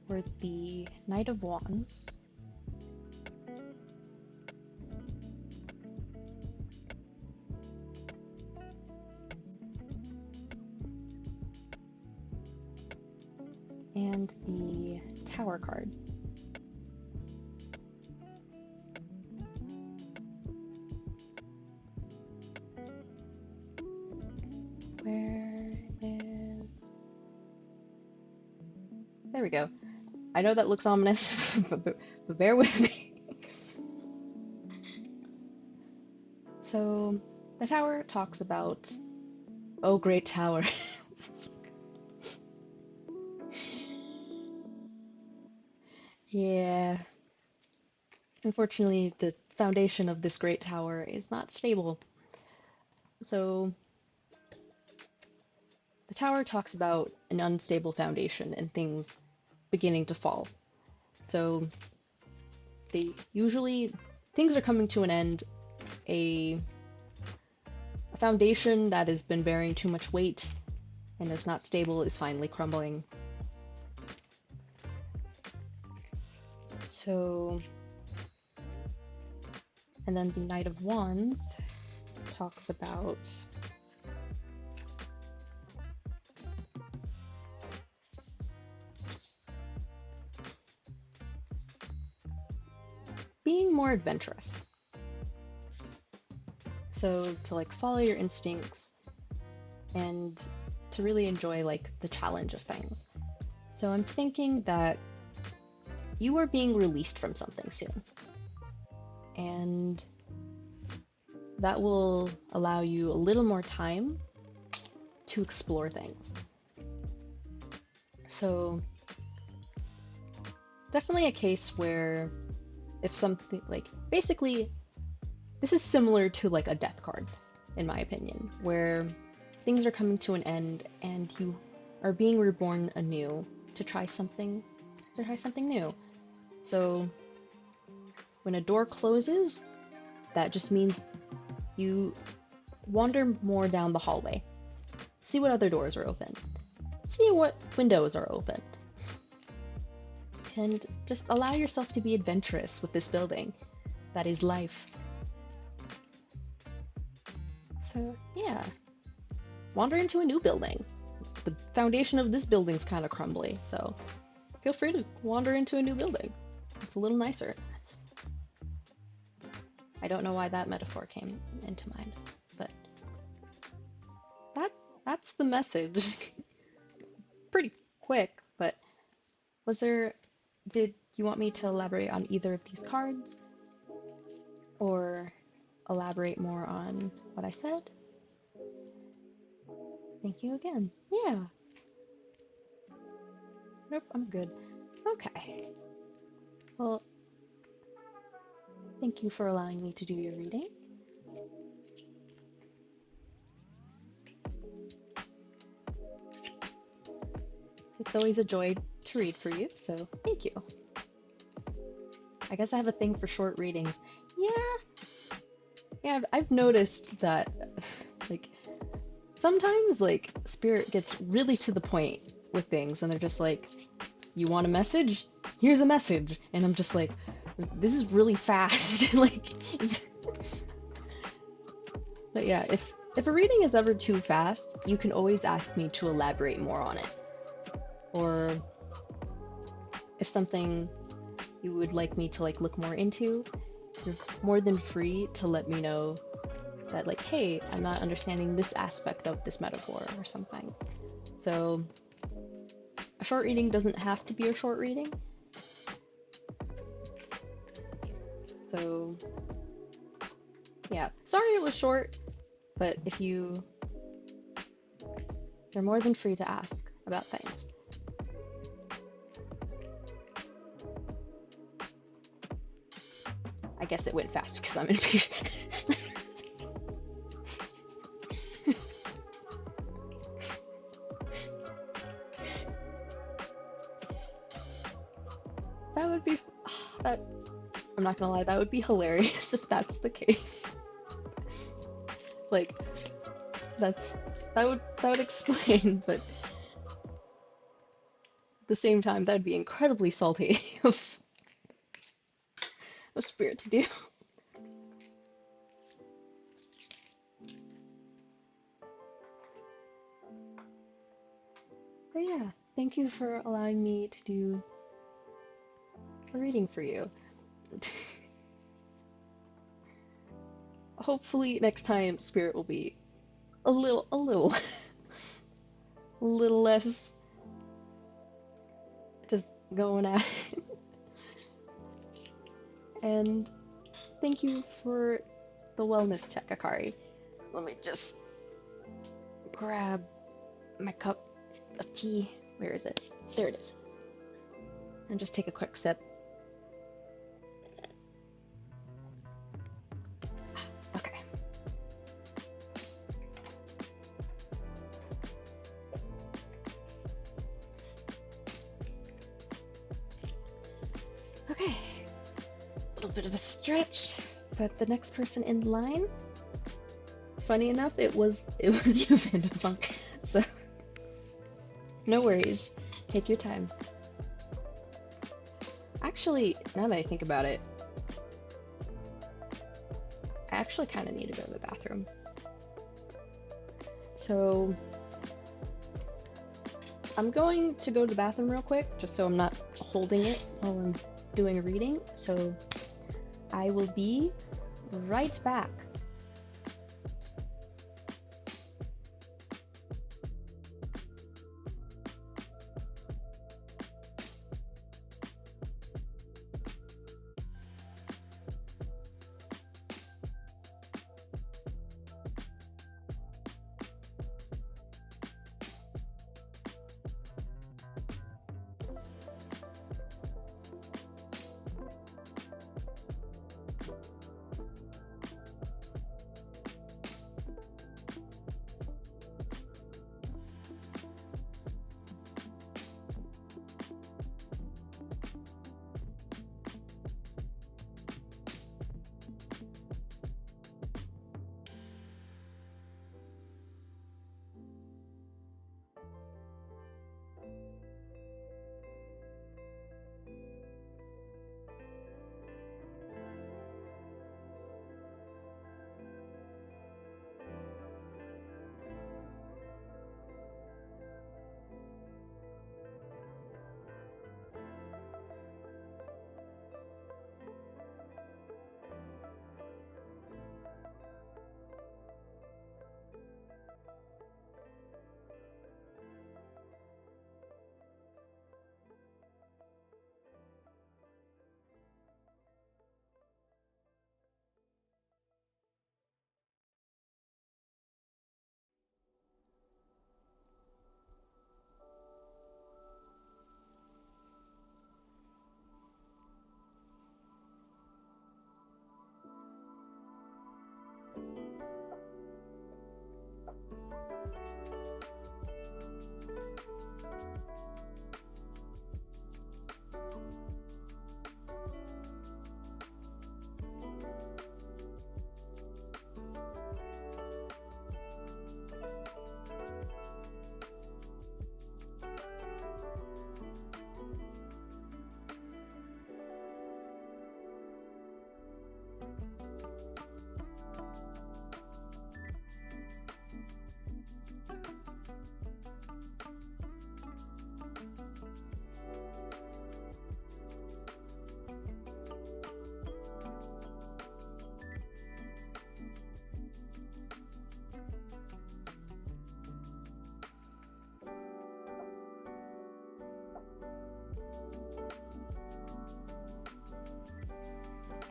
were the Knight of Wands, and the Tower card. Where is... There we go. I know that looks ominous, but bear with me. So, the Tower talks about... Oh, great Tower. Yeah. Unfortunately, the foundation of this great tower is not stable. So, the tower talks about an unstable foundation and things beginning to fall. So, things are coming to an end. A foundation that has been bearing too much weight and is not stable is finally crumbling. So, and then the Knight of Wands talks about more adventurous. So to like follow your instincts and to really enjoy like the challenge of things. So I'm thinking that you are being released from something soon. And that will allow you a little more time to explore things. So definitely a case where if something like basically this is similar to like a death card in my opinion, where things are coming to an end and you are being reborn anew to try something new. So when a door closes, that just means you wander more down the hallway. See what other doors are open. See what windows are open. And just allow yourself to be adventurous with this building. That is life. So, yeah. Wander into a new building. The foundation of this building's kind of crumbly, so feel free to wander into a new building. It's a little nicer. I don't know why that metaphor came into mind, but that's the message. Pretty quick, but did you want me to elaborate on either of these cards? Or elaborate more on what I said? Thank you again. Yeah. Nope, I'm good. Okay. Well, thank you for allowing me to do your reading. It's always a joy to read for you, so thank you. I guess I have a thing for short readings. Yeah, I've noticed that, like, sometimes, like, Spirit gets really to the point with things, and they're just like, you want a message? Here's a message. And I'm just like, this is really fast. Like, but yeah, if a reading is ever too fast, you can always ask me to elaborate more on it. Or if something you would like me to like look more into, you're more than free to let me know that like, hey, I'm not understanding this aspect of this metaphor or something. So a short reading doesn't have to be a short reading. So yeah, sorry it was short, but you're more than free to ask about things. I guess it went fast because I'm impatient. That would be I'm not gonna lie, that would be hilarious if that's the case. Like, that would explain, but at the same time, that would be incredibly salty of Spirit to do. But yeah, thank you for allowing me to do a reading for you. Hopefully next time Spirit will be a little less just going at it. And thank you for the wellness check, Akari. Let me just grab my cup of tea. Where is it? There it is. And just take a quick sip. Okay. Okay. A little bit of a stretch, but the next person in line, funny enough, it was you, Vanderpunk. So no worries. Take your time. Actually, now that I think about it, I actually kind of need to go to the bathroom. So I'm going to go to the bathroom real quick, just so I'm not holding it while I'm doing a reading. So I will be right back.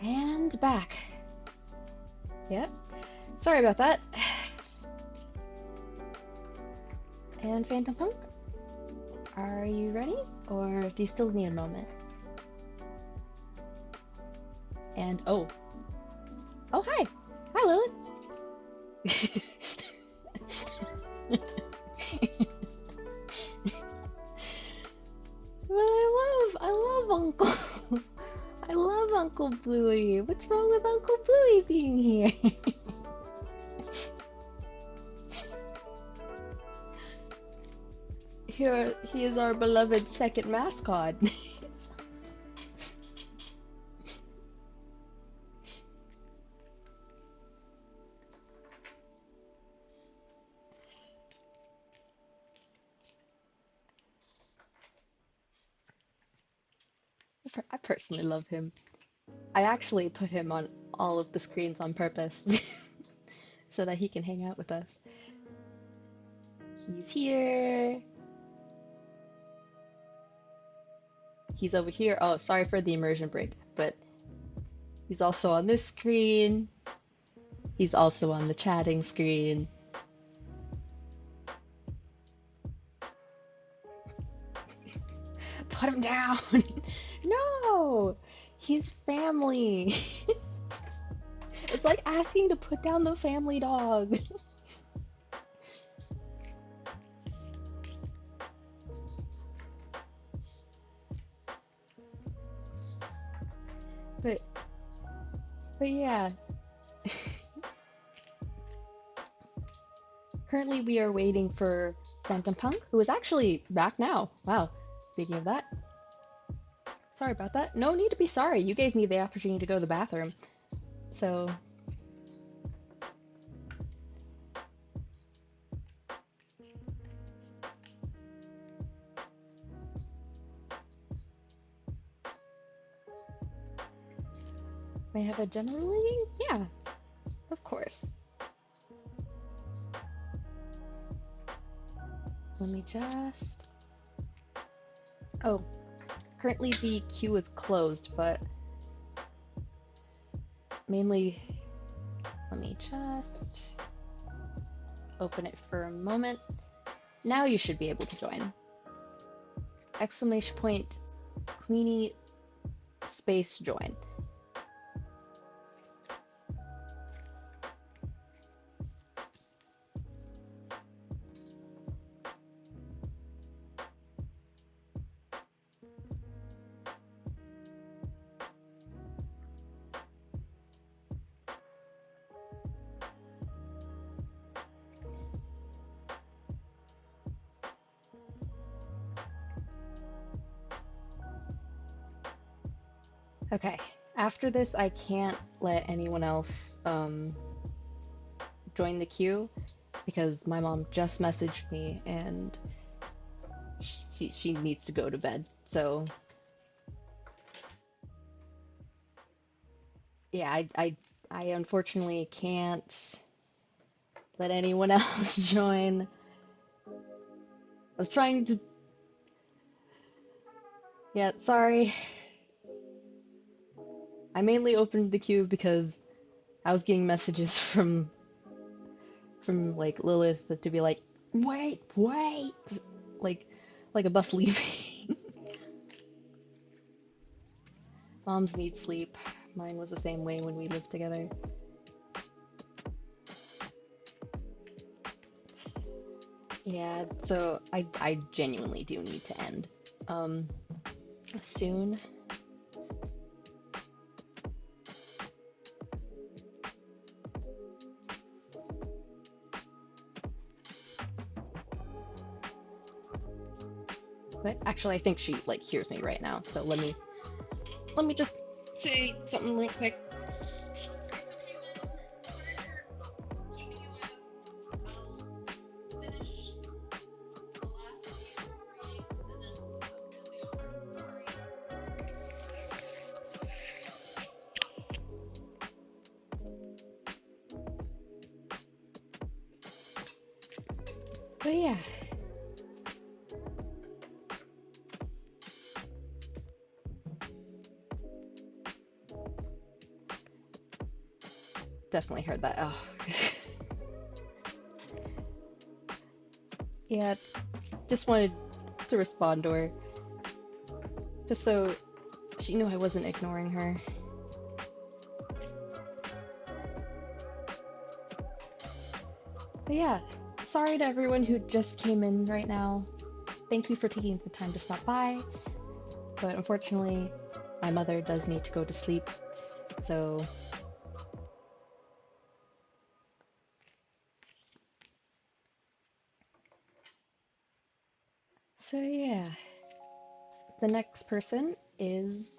And back. Yep. Sorry about that. And Phantom Punk, are you ready? Or do you still need a moment? And oh. Oh, hi. Hi, Lilith. But I love Uncle. I love Uncle Bluey. What's wrong with Uncle Bluey being here? Here, he is our beloved second mascot. I personally love him. I actually put him on all of the screens on purpose so that he can hang out with us. He's here. He's over here. Oh, sorry for the immersion break, but he's also on this screen. He's also on the chatting screen. Put him down. No, he's family. It's like asking to put down the family dog. But yeah. Currently we are waiting for Phantom Punk, who is actually back now. Wow. Speaking of that. Sorry about that. No need to be sorry. You gave me the opportunity to go to the bathroom. So I have a general reading? Yeah, of course. Let me just... Oh, currently the queue is closed, but mainly... Let me just open it for a moment. Now you should be able to join. Exclamation point, Queenie, space, join. Okay, after this I can't let anyone else join the queue because my mom just messaged me and she needs to go to bed. So yeah, I unfortunately can't let anyone else join. I was trying to... Yeah, sorry. I mainly opened the queue because I was getting messages from like Lilith to be like, wait, like like a bus leaving. Moms need sleep. Mine was the same way when we lived together. Yeah, so I genuinely do need to end soon. But actually I think she like hears me right now, so let me just say something real quick. But yeah. Definitely heard that. Oh. Yeah, just wanted to respond to her. Just so she knew I wasn't ignoring her. But yeah, sorry to everyone who just came in right now. Thank you for taking the time to stop by. But unfortunately, my mother does need to go to sleep, so... So yeah, the next person is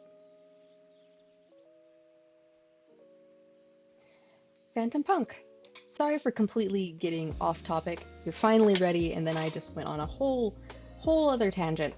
Phantom Punk. Sorry for completely getting off topic. You're finally ready, and then I just went on a whole other tangent.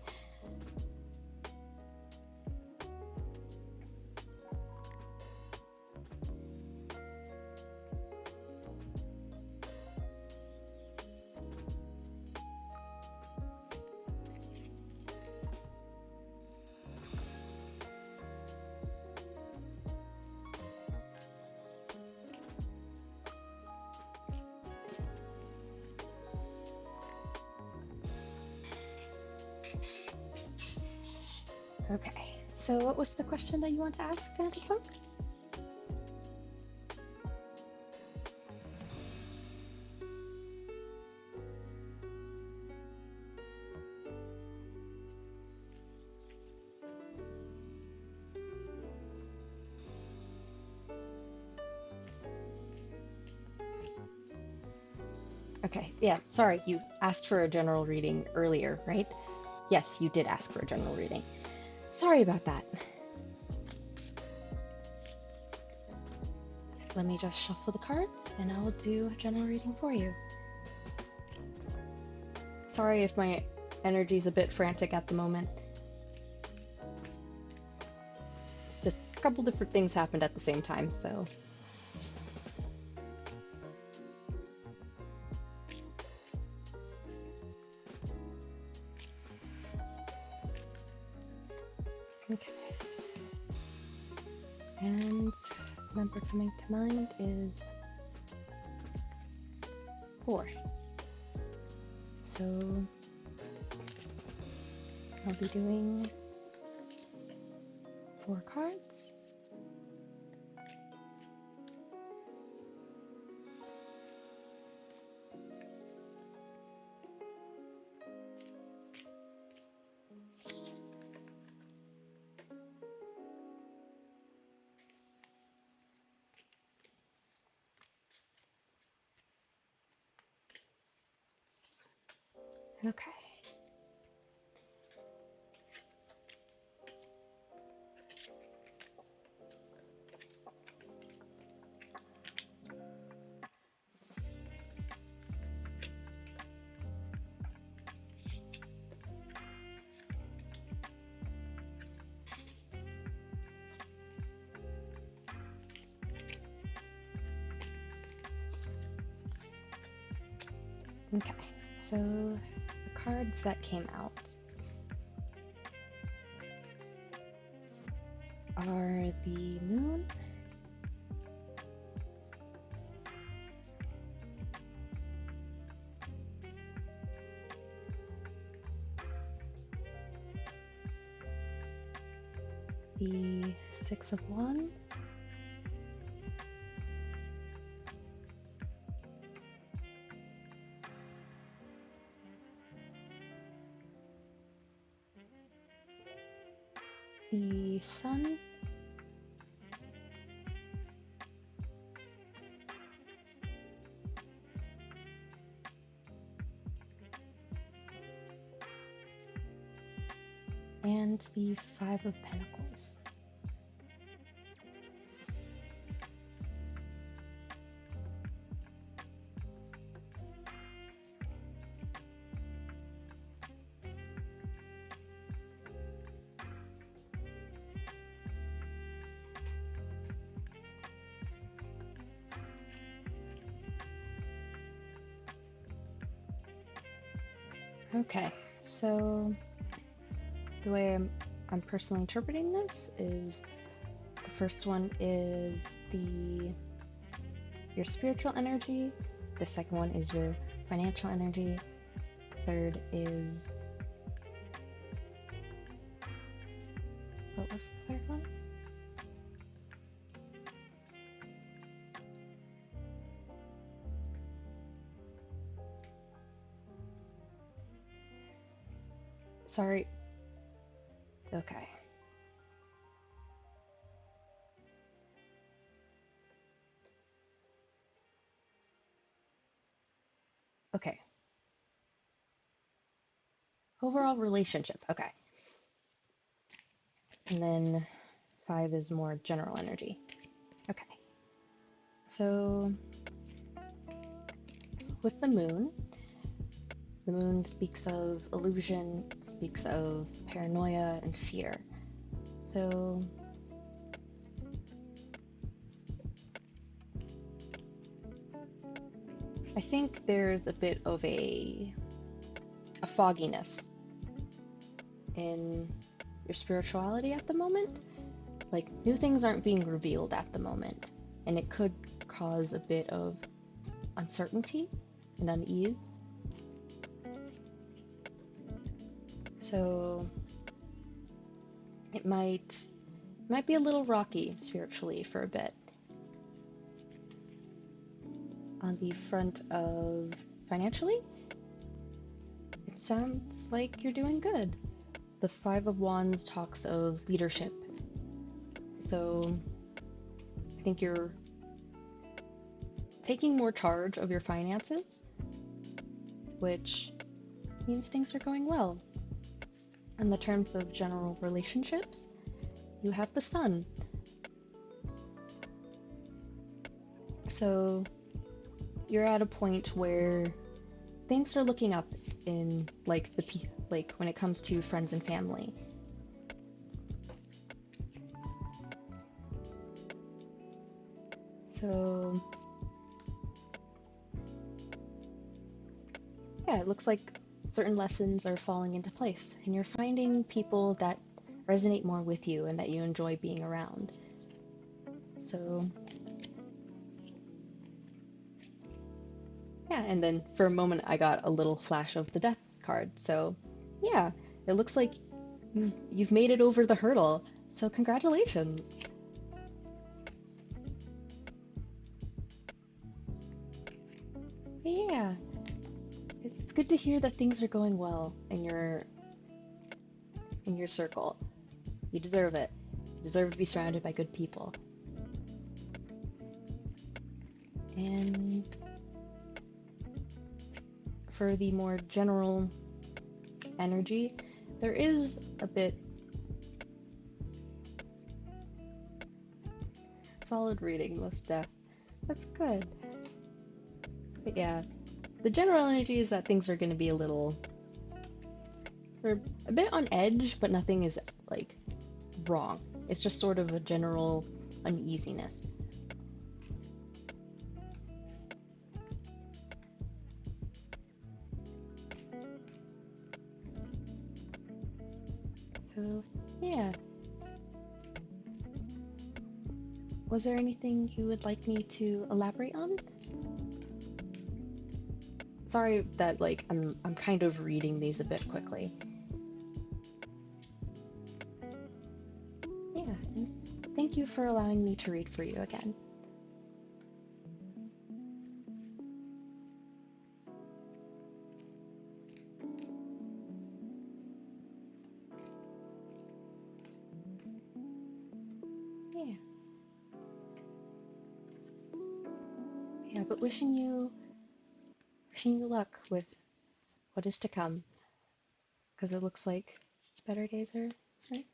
Okay, so what was the question that you want to ask, Phantom Punk? Okay, yeah, sorry, you asked for a general reading earlier, right? Yes, you did ask for a general reading. Sorry about that. Let me just shuffle the cards, and I'll do a general reading for you. Sorry if my energy's a bit frantic at the moment. Just couple different things happened at the same time, so. Okay. And the number coming to mind is 4. So I'll be doing 4 cards. Okay. Okay, so the cards that came out are the Moon, the 6 of Wands, the Sun, and the 5 of Pentacles. Okay, so the way I'm personally interpreting this is the first one is your spiritual energy, the second one is your financial energy, third is, what was the third one? Sorry. Okay. Okay. Overall relationship. Okay. And then 5 is more general energy. Okay. So with the moon speaks of illusion, speaks of paranoia and fear. So I think there's a bit of a fogginess in your spirituality at the moment. Like, new things aren't being revealed at the moment, and it could cause a bit of uncertainty and unease. So it might be a little rocky spiritually for a bit. On the front of financially, it sounds like you're doing good. The 5 of Wands talks of leadership. So I think you're taking more charge of your finances, which means things are going well. In the terms of general relationships, you have the Sun. So you're at a point where things are looking up in like when it comes to friends and family. So yeah, it looks like certain lessons are falling into place, and you're finding people that resonate more with you and that you enjoy being around. So yeah, and then for a moment I got a little flash of the death card. So yeah, it looks like you've made it over the hurdle. So congratulations. Yeah, it's good to hear that things are going well in your circle. You deserve it. You deserve to be surrounded by good people. And for the more general energy, there is a bit solid reading, most def. That's good. But yeah, the general energy is that things are going to be or a bit on edge, but nothing is like wrong. It's just sort of a general uneasiness. So yeah, was there anything you would like me to elaborate on? Sorry that like I'm kind of reading these a bit quickly. Yeah, and thank you for allowing me to read for you again. Yeah. Yeah, but wishing you luck with what is to come, because it looks like better days are starting.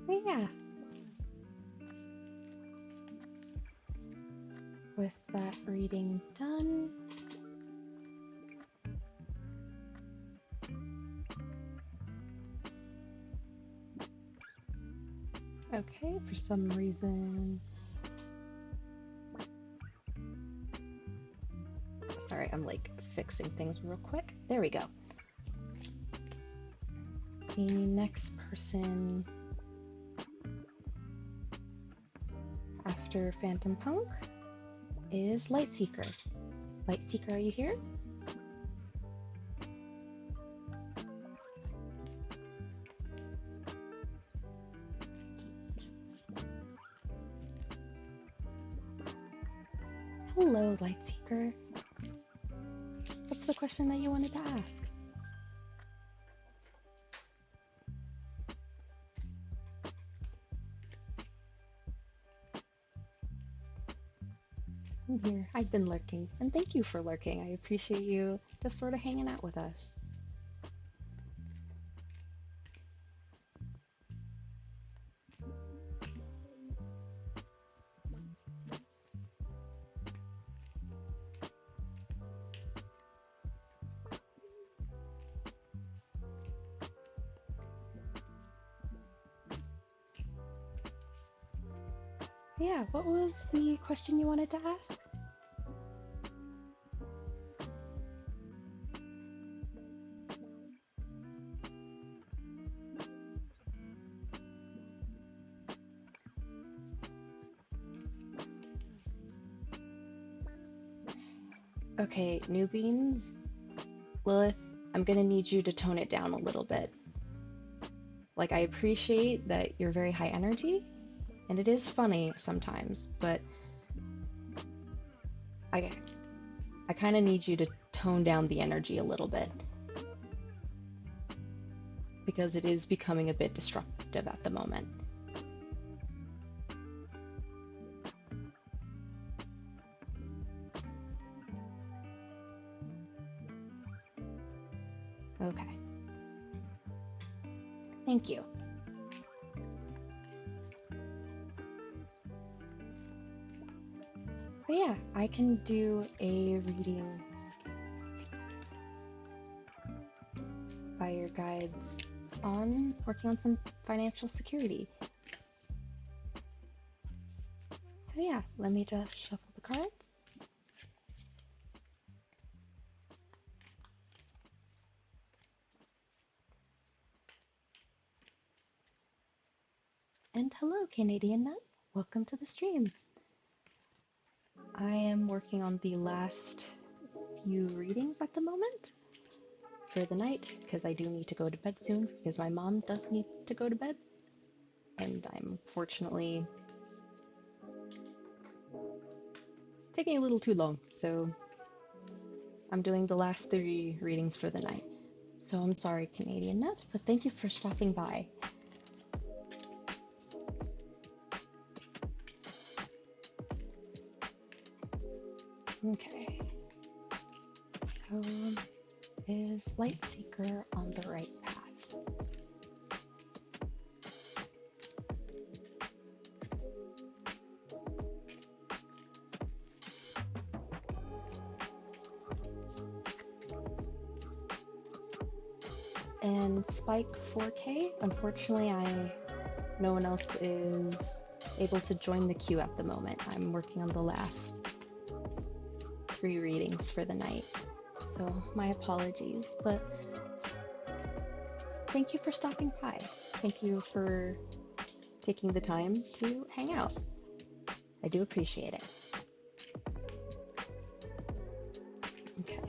But yeah, with that reading done, okay, for some reason, sorry, I'm like fixing things real quick. There we go. The next person after Phantom Punk is Lightseeker. Lightseeker, are you here? Hello, Lightseeker. What's the question that you wanted to ask? I'm here. I've been lurking, and thank you for lurking. I appreciate you just sort of hanging out with us. Yeah, what was the question you wanted to ask? Okay, new beans. Lilith, I'm gonna need you to tone it down a little bit. Like, I appreciate that you're very high energy, and it is funny sometimes, but I, I kind of need you to tone down the energy a little bit. Because it is becoming a bit destructive at the moment. Okay. Thank you. But yeah, I can do a reading by your guides on working on some financial security. So yeah, let me just shuffle the cards. And hello, Canadian Nut. Welcome to the stream. I am working on the last few readings at the moment for the night, because I do need to go to bed soon, because my mom does need to go to bed, and I'm fortunately taking a little too long, so I'm doing the last 3 readings for the night. So I'm sorry, Canadian Nut, but thank you for stopping by. Okay, so is Lightseeker on the right path? And Spike 4K, unfortunately no one else is able to join the queue at the moment. I'm working on the last 3 readings for the night, so my apologies, but thank you for stopping by. Thank you for taking the time to hang out. I do appreciate it. Okay.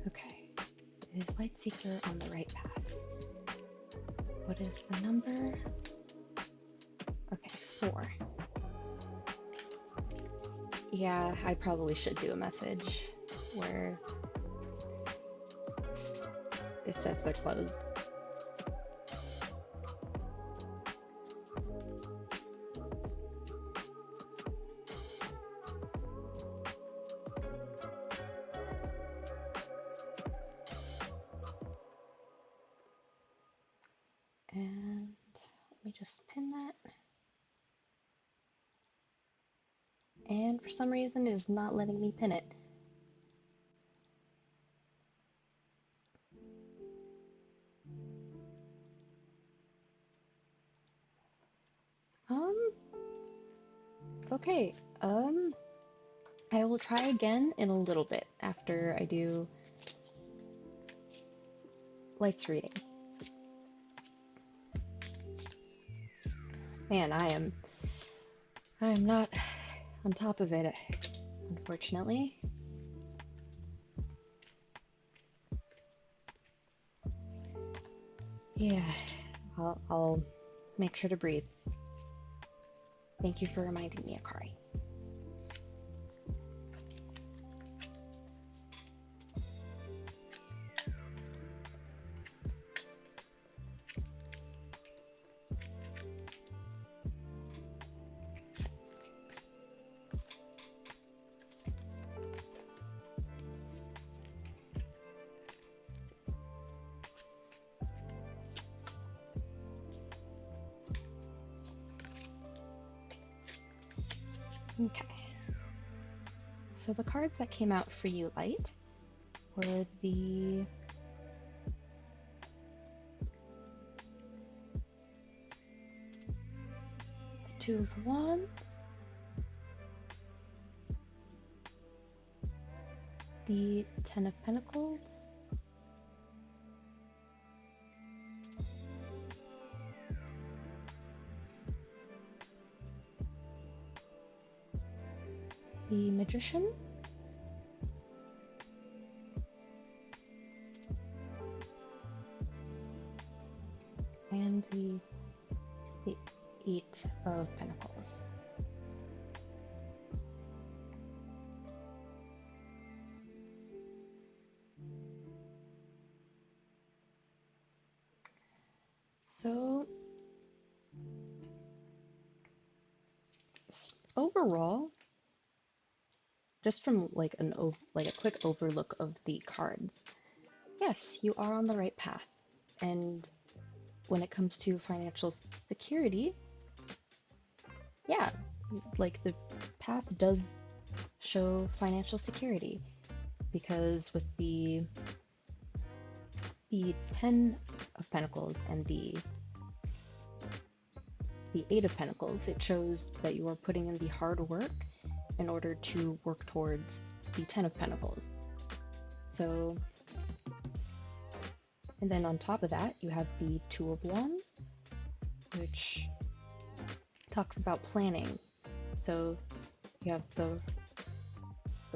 Okay. Is Lightseeker on the right path? What is the number? Okay, 4. Yeah, I probably should do a message where it says they're closed. And let me just pin that. And for some reason, it is not letting me pin it. Okay, I will try again in a little bit after I do Light's reading. Man, I am not on top of it, unfortunately. Yeah, I'll make sure to breathe. Thank you for reminding me, Akari. Okay. So the cards that came out for you, Light, were the Two of Wands, the Ten of Pentacles, the Magician, and the Eight of Pentacles. So overall, just from like a quick overlook of the cards, yes, you are on the right path. And when it comes to financial security, yeah, like the path does show financial security, because with the Ten of Pentacles and the Eight of Pentacles, it shows that you are putting in the hard work in order to work towards the Ten of Pentacles. So, and then on top of that, you have the Two of Wands, which talks about planning. So you have the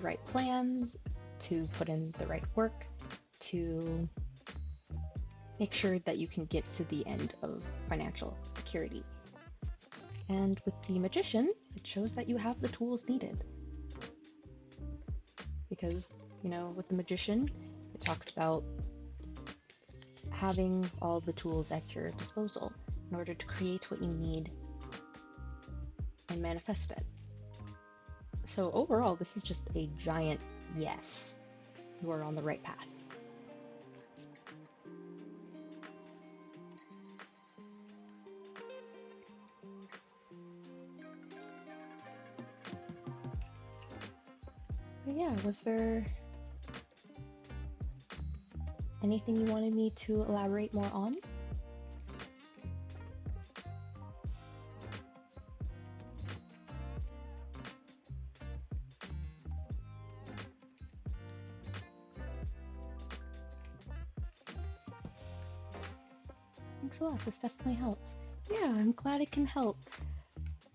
right plans to put in the right work to make sure that you can get to the end of financial security. And with the Magician, it shows that you have the tools needed. Because, you know, with the Magician, it talks about having all the tools at your disposal in order to create what you need and manifest it. So overall, this is just a giant yes. You are on the right path. But yeah, was there anything you wanted me to elaborate more on? Thanks a lot, this definitely helps. Yeah, I'm glad it can help.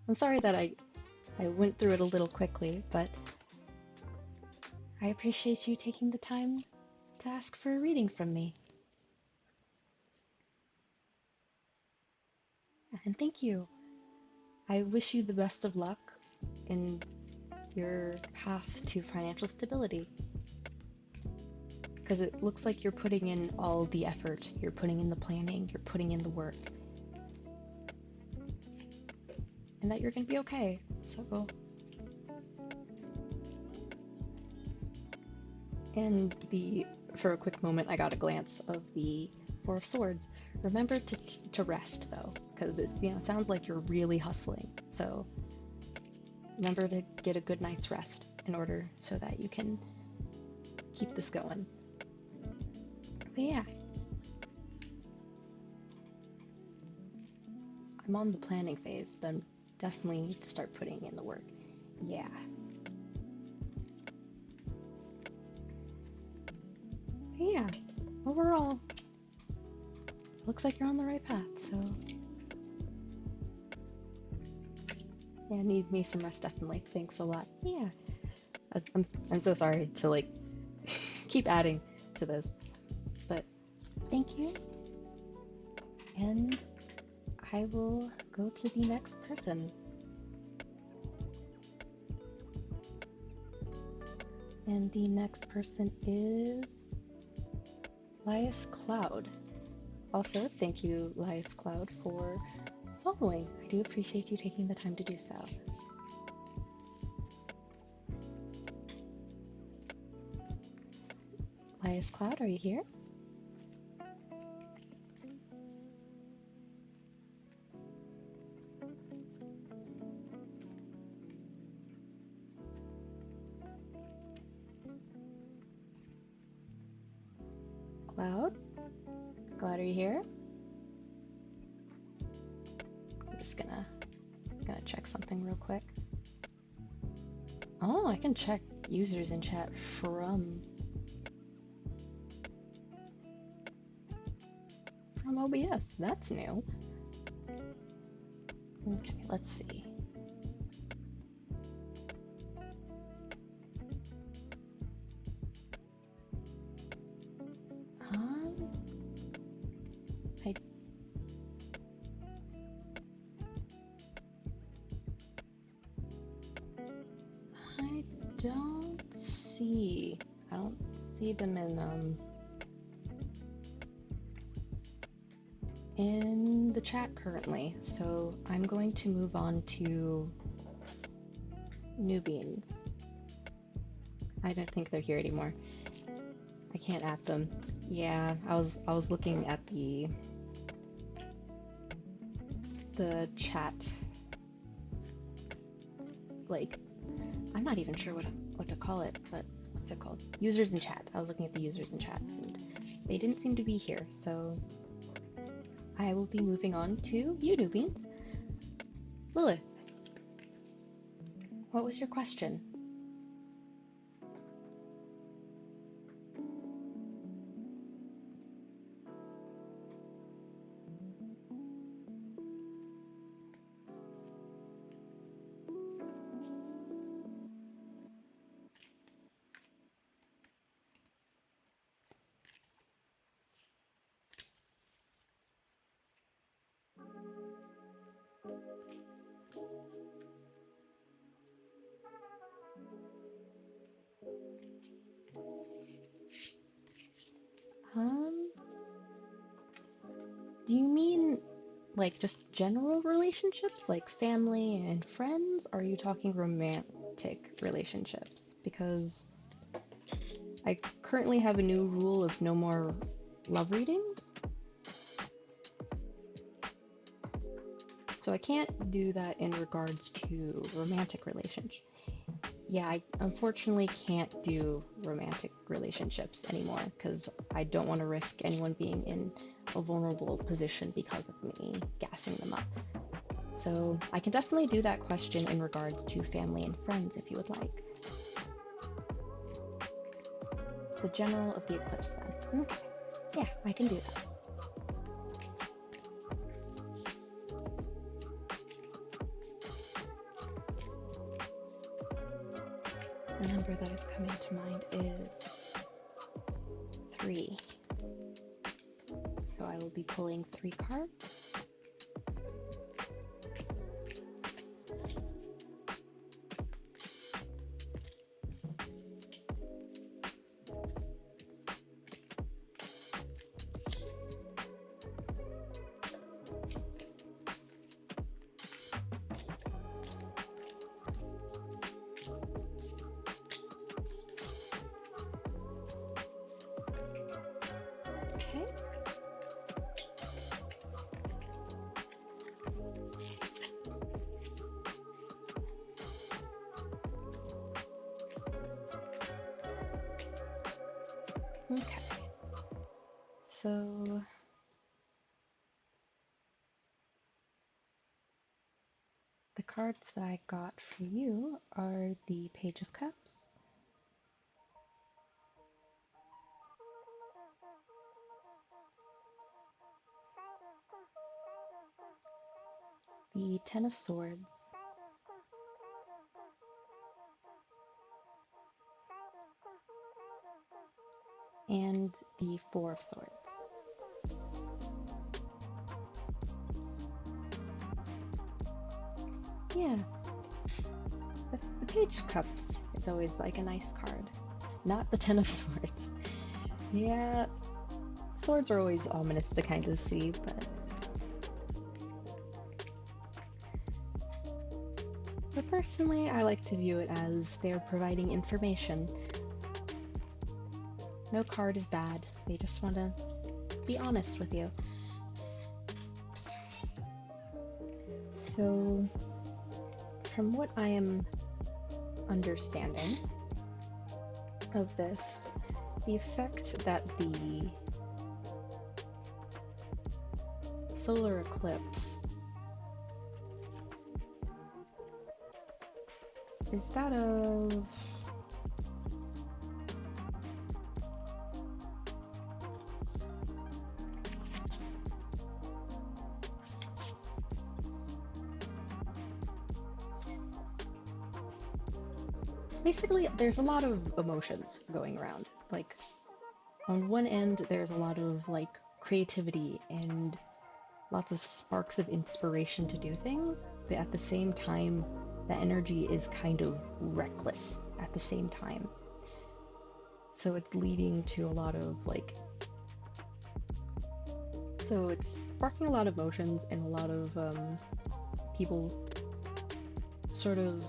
I'm sorry that I went through it a little quickly, but I appreciate you taking the time to ask for a reading from me. And thank you. I wish you the best of luck in your path to financial stability. Because it looks like you're putting in all the effort, you're putting in the planning, you're putting in the work. And that you're going to be okay. So, and for a quick moment, I got a glance of the Four of Swords. Remember to rest though, because it sounds like you're really hustling. So remember to get a good night's rest in order so that you can keep this going. But yeah, I'm on the planning phase, but I'm definitely need to start putting in the work. Yeah. But yeah, overall, looks like you're on the right path, so yeah, need me some rest definitely. Thanks a lot. Yeah. I'm so sorry to like keep adding to this, but thank you. And I will go to the next person. And the next person is Lias Cloud. Also, thank you, Lias Cloud, for following. I do appreciate you taking the time to do so. Lias Cloud, are you here? Cloud? Cloud, are you here? I'm just gonna check something real quick. Oh, I can check users in chat from OBS. That's new. Okay, let's see. I don't see them in the chat currently, so I'm going to move on to Newbeans. I don't think they're here anymore. I can't add them. Yeah, I was looking at the chat. Like, I'm not even sure what what to call it, but what's it called? Users in chat. I was looking at the users in chat, and they didn't seem to be here, so I will be moving on to you, newbies. Lilith, what was your question? Do you mean like just general relationships, like family and friends? Or are you talking romantic relationships? Because I currently have a new rule of no more love readings. So I can't do that in regards to romantic relationships. Yeah, I unfortunately can't do romantic relationships anymore because I don't want to risk anyone being in a vulnerable position because of me gassing them up. So I can definitely do that question in regards to family and friends if you would like. The general of the eclipse then. Okay. Yeah, I can do that. The number that is coming to mind is 3. So I will be pulling 3 cards. Okay, so the cards that I got for you are the Page of Cups, the Ten of Swords, and the Four of Swords. Yeah, the Page of Cups is always like a nice card, not the Ten of Swords. Yeah, swords are always ominous to kind of see, but personally I like to view it as they're providing information. No card is bad, they just want to be honest with you. So, from what I am understanding of this, the effect that the solar eclipse is that of basically there's a lot of emotions going around. Like on one end there's a lot of like creativity and lots of sparks of inspiration to do things, but at the same time that energy is kind of reckless at the same time. So it's leading to a lot of like, so it's sparking a lot of emotions and a lot of people sort of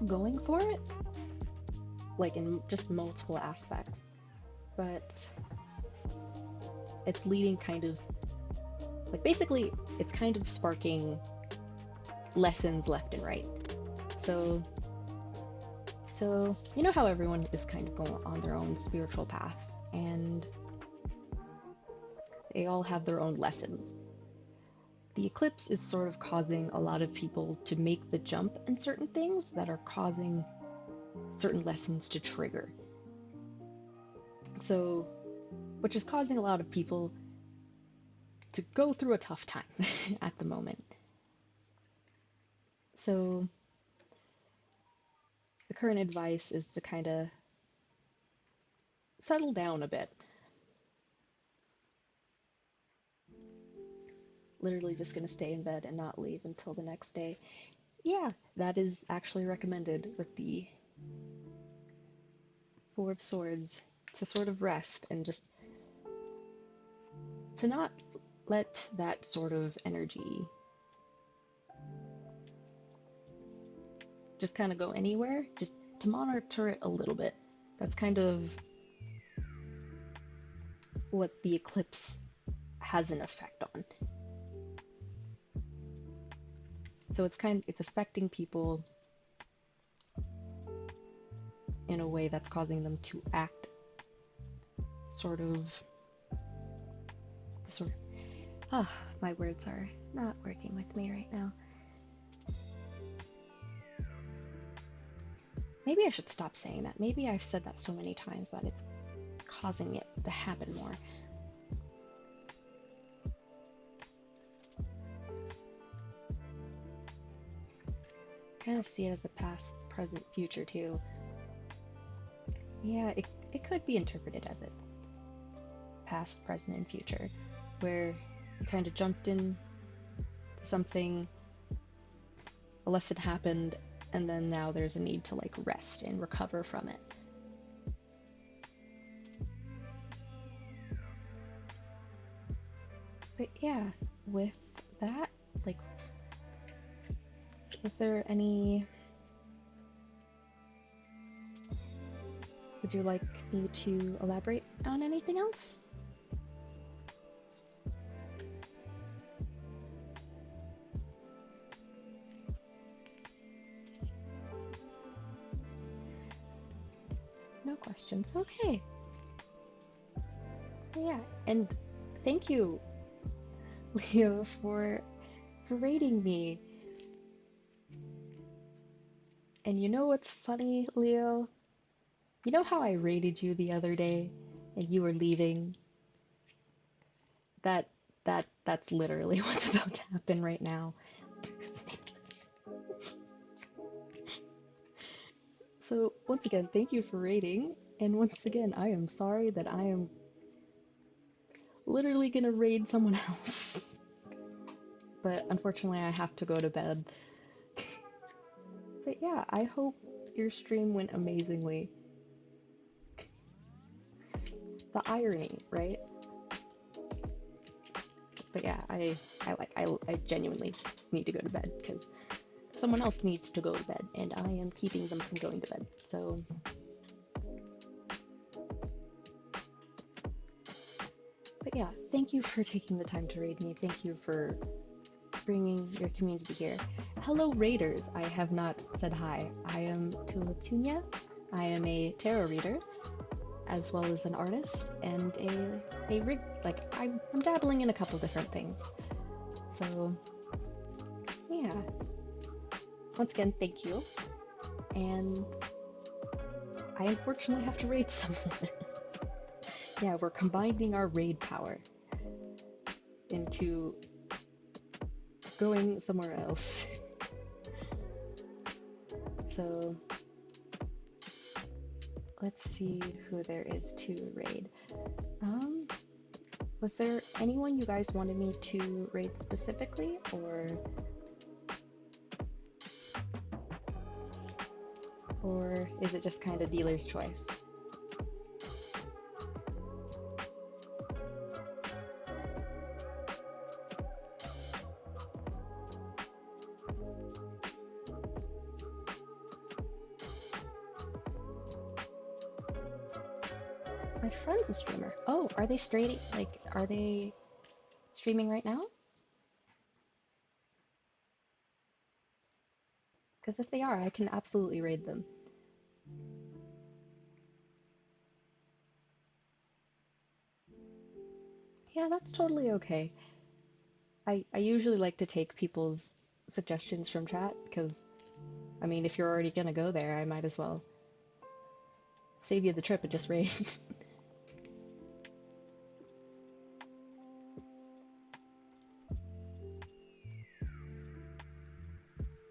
going for it, like in just multiple aspects, but it's leading kind of like, basically it's kind of sparking lessons left and right. So So, you know how everyone is kind of going on their own spiritual path, and they all have their own lessons. The eclipse is sort of causing a lot of people to make the jump in certain things that are causing certain lessons to trigger. So, which is causing a lot of people to go through a tough time at the moment. So, the current advice is to kind of settle down a bit. Literally just going to stay in bed and not leave until the next day. Yeah, that is actually recommended with the Four of Swords, to sort of rest and just to not let that sort of energy just kind of go anywhere, just to monitor it a little bit. That's kind of what the eclipse has an effect on. So it's affecting people in a way that's causing them to act sort of my words are not working with me right now. Maybe I should stop saying that. Maybe I've said that so many times that it's causing it to happen more. Kind of see it as a past, present, future too. Yeah, it could be interpreted as it past, present, and future, where you kind of jumped in to something, a lesson happened, and then now there's a need to like rest and recover from it. But yeah, with that, like, is there any... Would you like me to elaborate on anything else? No questions. Okay. Yeah, and thank you, Leo, for rating me. And you know what's funny, Leo? You know how I rated you the other day and you were leaving? That's literally what's about to happen right now. So once again, thank you for rating, and once again, I am sorry that I am literally gonna raid someone else. But unfortunately, I have to go to bed. But yeah, I hope your stream went amazingly. The irony, right? But yeah, I genuinely need to go to bed because someone else needs to go to bed, and I am keeping them from going to bed. So, but yeah, thank you for taking the time to raid me. Thank you for bringing your community here. Hello, raiders. I have not said hi. I am tuliptunia. I am a tarot reader, as well as an artist and a rig. Like I'm dabbling in a couple different things. So, yeah. Once again, thank you. And I unfortunately have to raid someone. Yeah, we're combining our raid power into going somewhere else. So, let's see who there is to raid. Was there anyone you guys wanted me to raid specifically, or is it just kind of dealer's choice? My friend's a streamer. Oh, are they are they streaming right now? Because if they are, I can absolutely raid them. Yeah, that's totally okay. I usually like to take people's suggestions from chat because, I mean, if you're already gonna go there, I might as well save you the trip and just raid.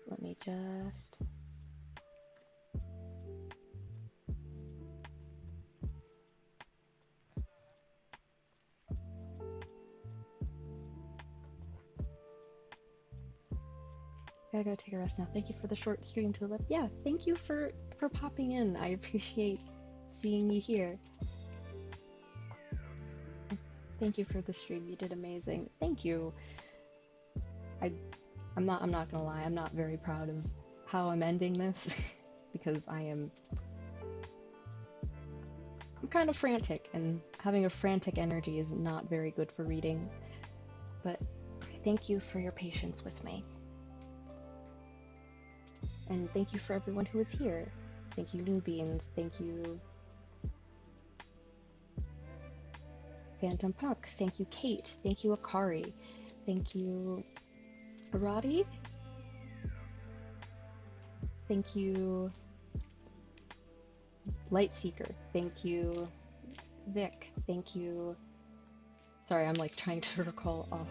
Let me just... Gotta go take a rest now. Thank you for the short stream, Tulip. Yeah, thank you for popping in. I appreciate seeing you here. Thank you for the stream. You did amazing. Thank you. I I'm not gonna lie. I'm not very proud of how I'm ending this because I'm kind of frantic, and having a frantic energy is not very good for readings. But thank you for your patience with me. And thank you for everyone who is here. Thank you, New Beans. Thank you, Phantom Puck. Thank you, Kate. Thank you, Akari. Thank you, Arati. Thank you, Lightseeker. Thank you, Vic. Thank you. Sorry, I'm like trying to recall off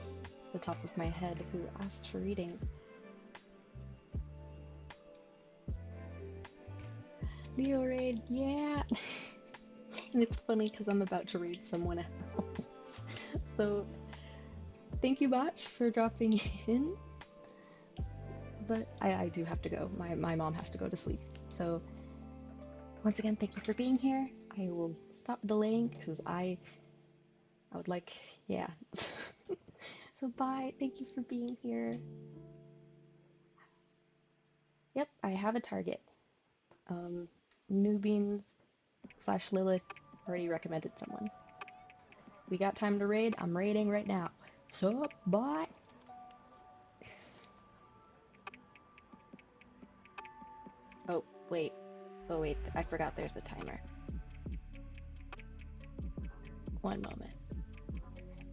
the top of my head who asked for readings. Leo raid, yeah. And it's funny because I'm about to read someone else. So thank you, Botch, for dropping in. But I do have to go. My mom has to go to sleep. So once again, thank you for being here. I will stop delaying because I would like, yeah. So bye. Thank you for being here. Yep, I have a target. Newbeans / Lilith already recommended someone. We got time to raid. I'm raiding right now. So bye. Oh wait. Oh wait. I forgot there's a timer. One moment.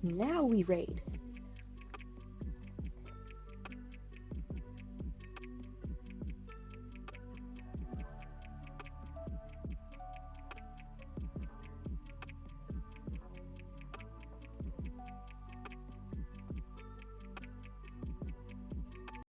Now we raid.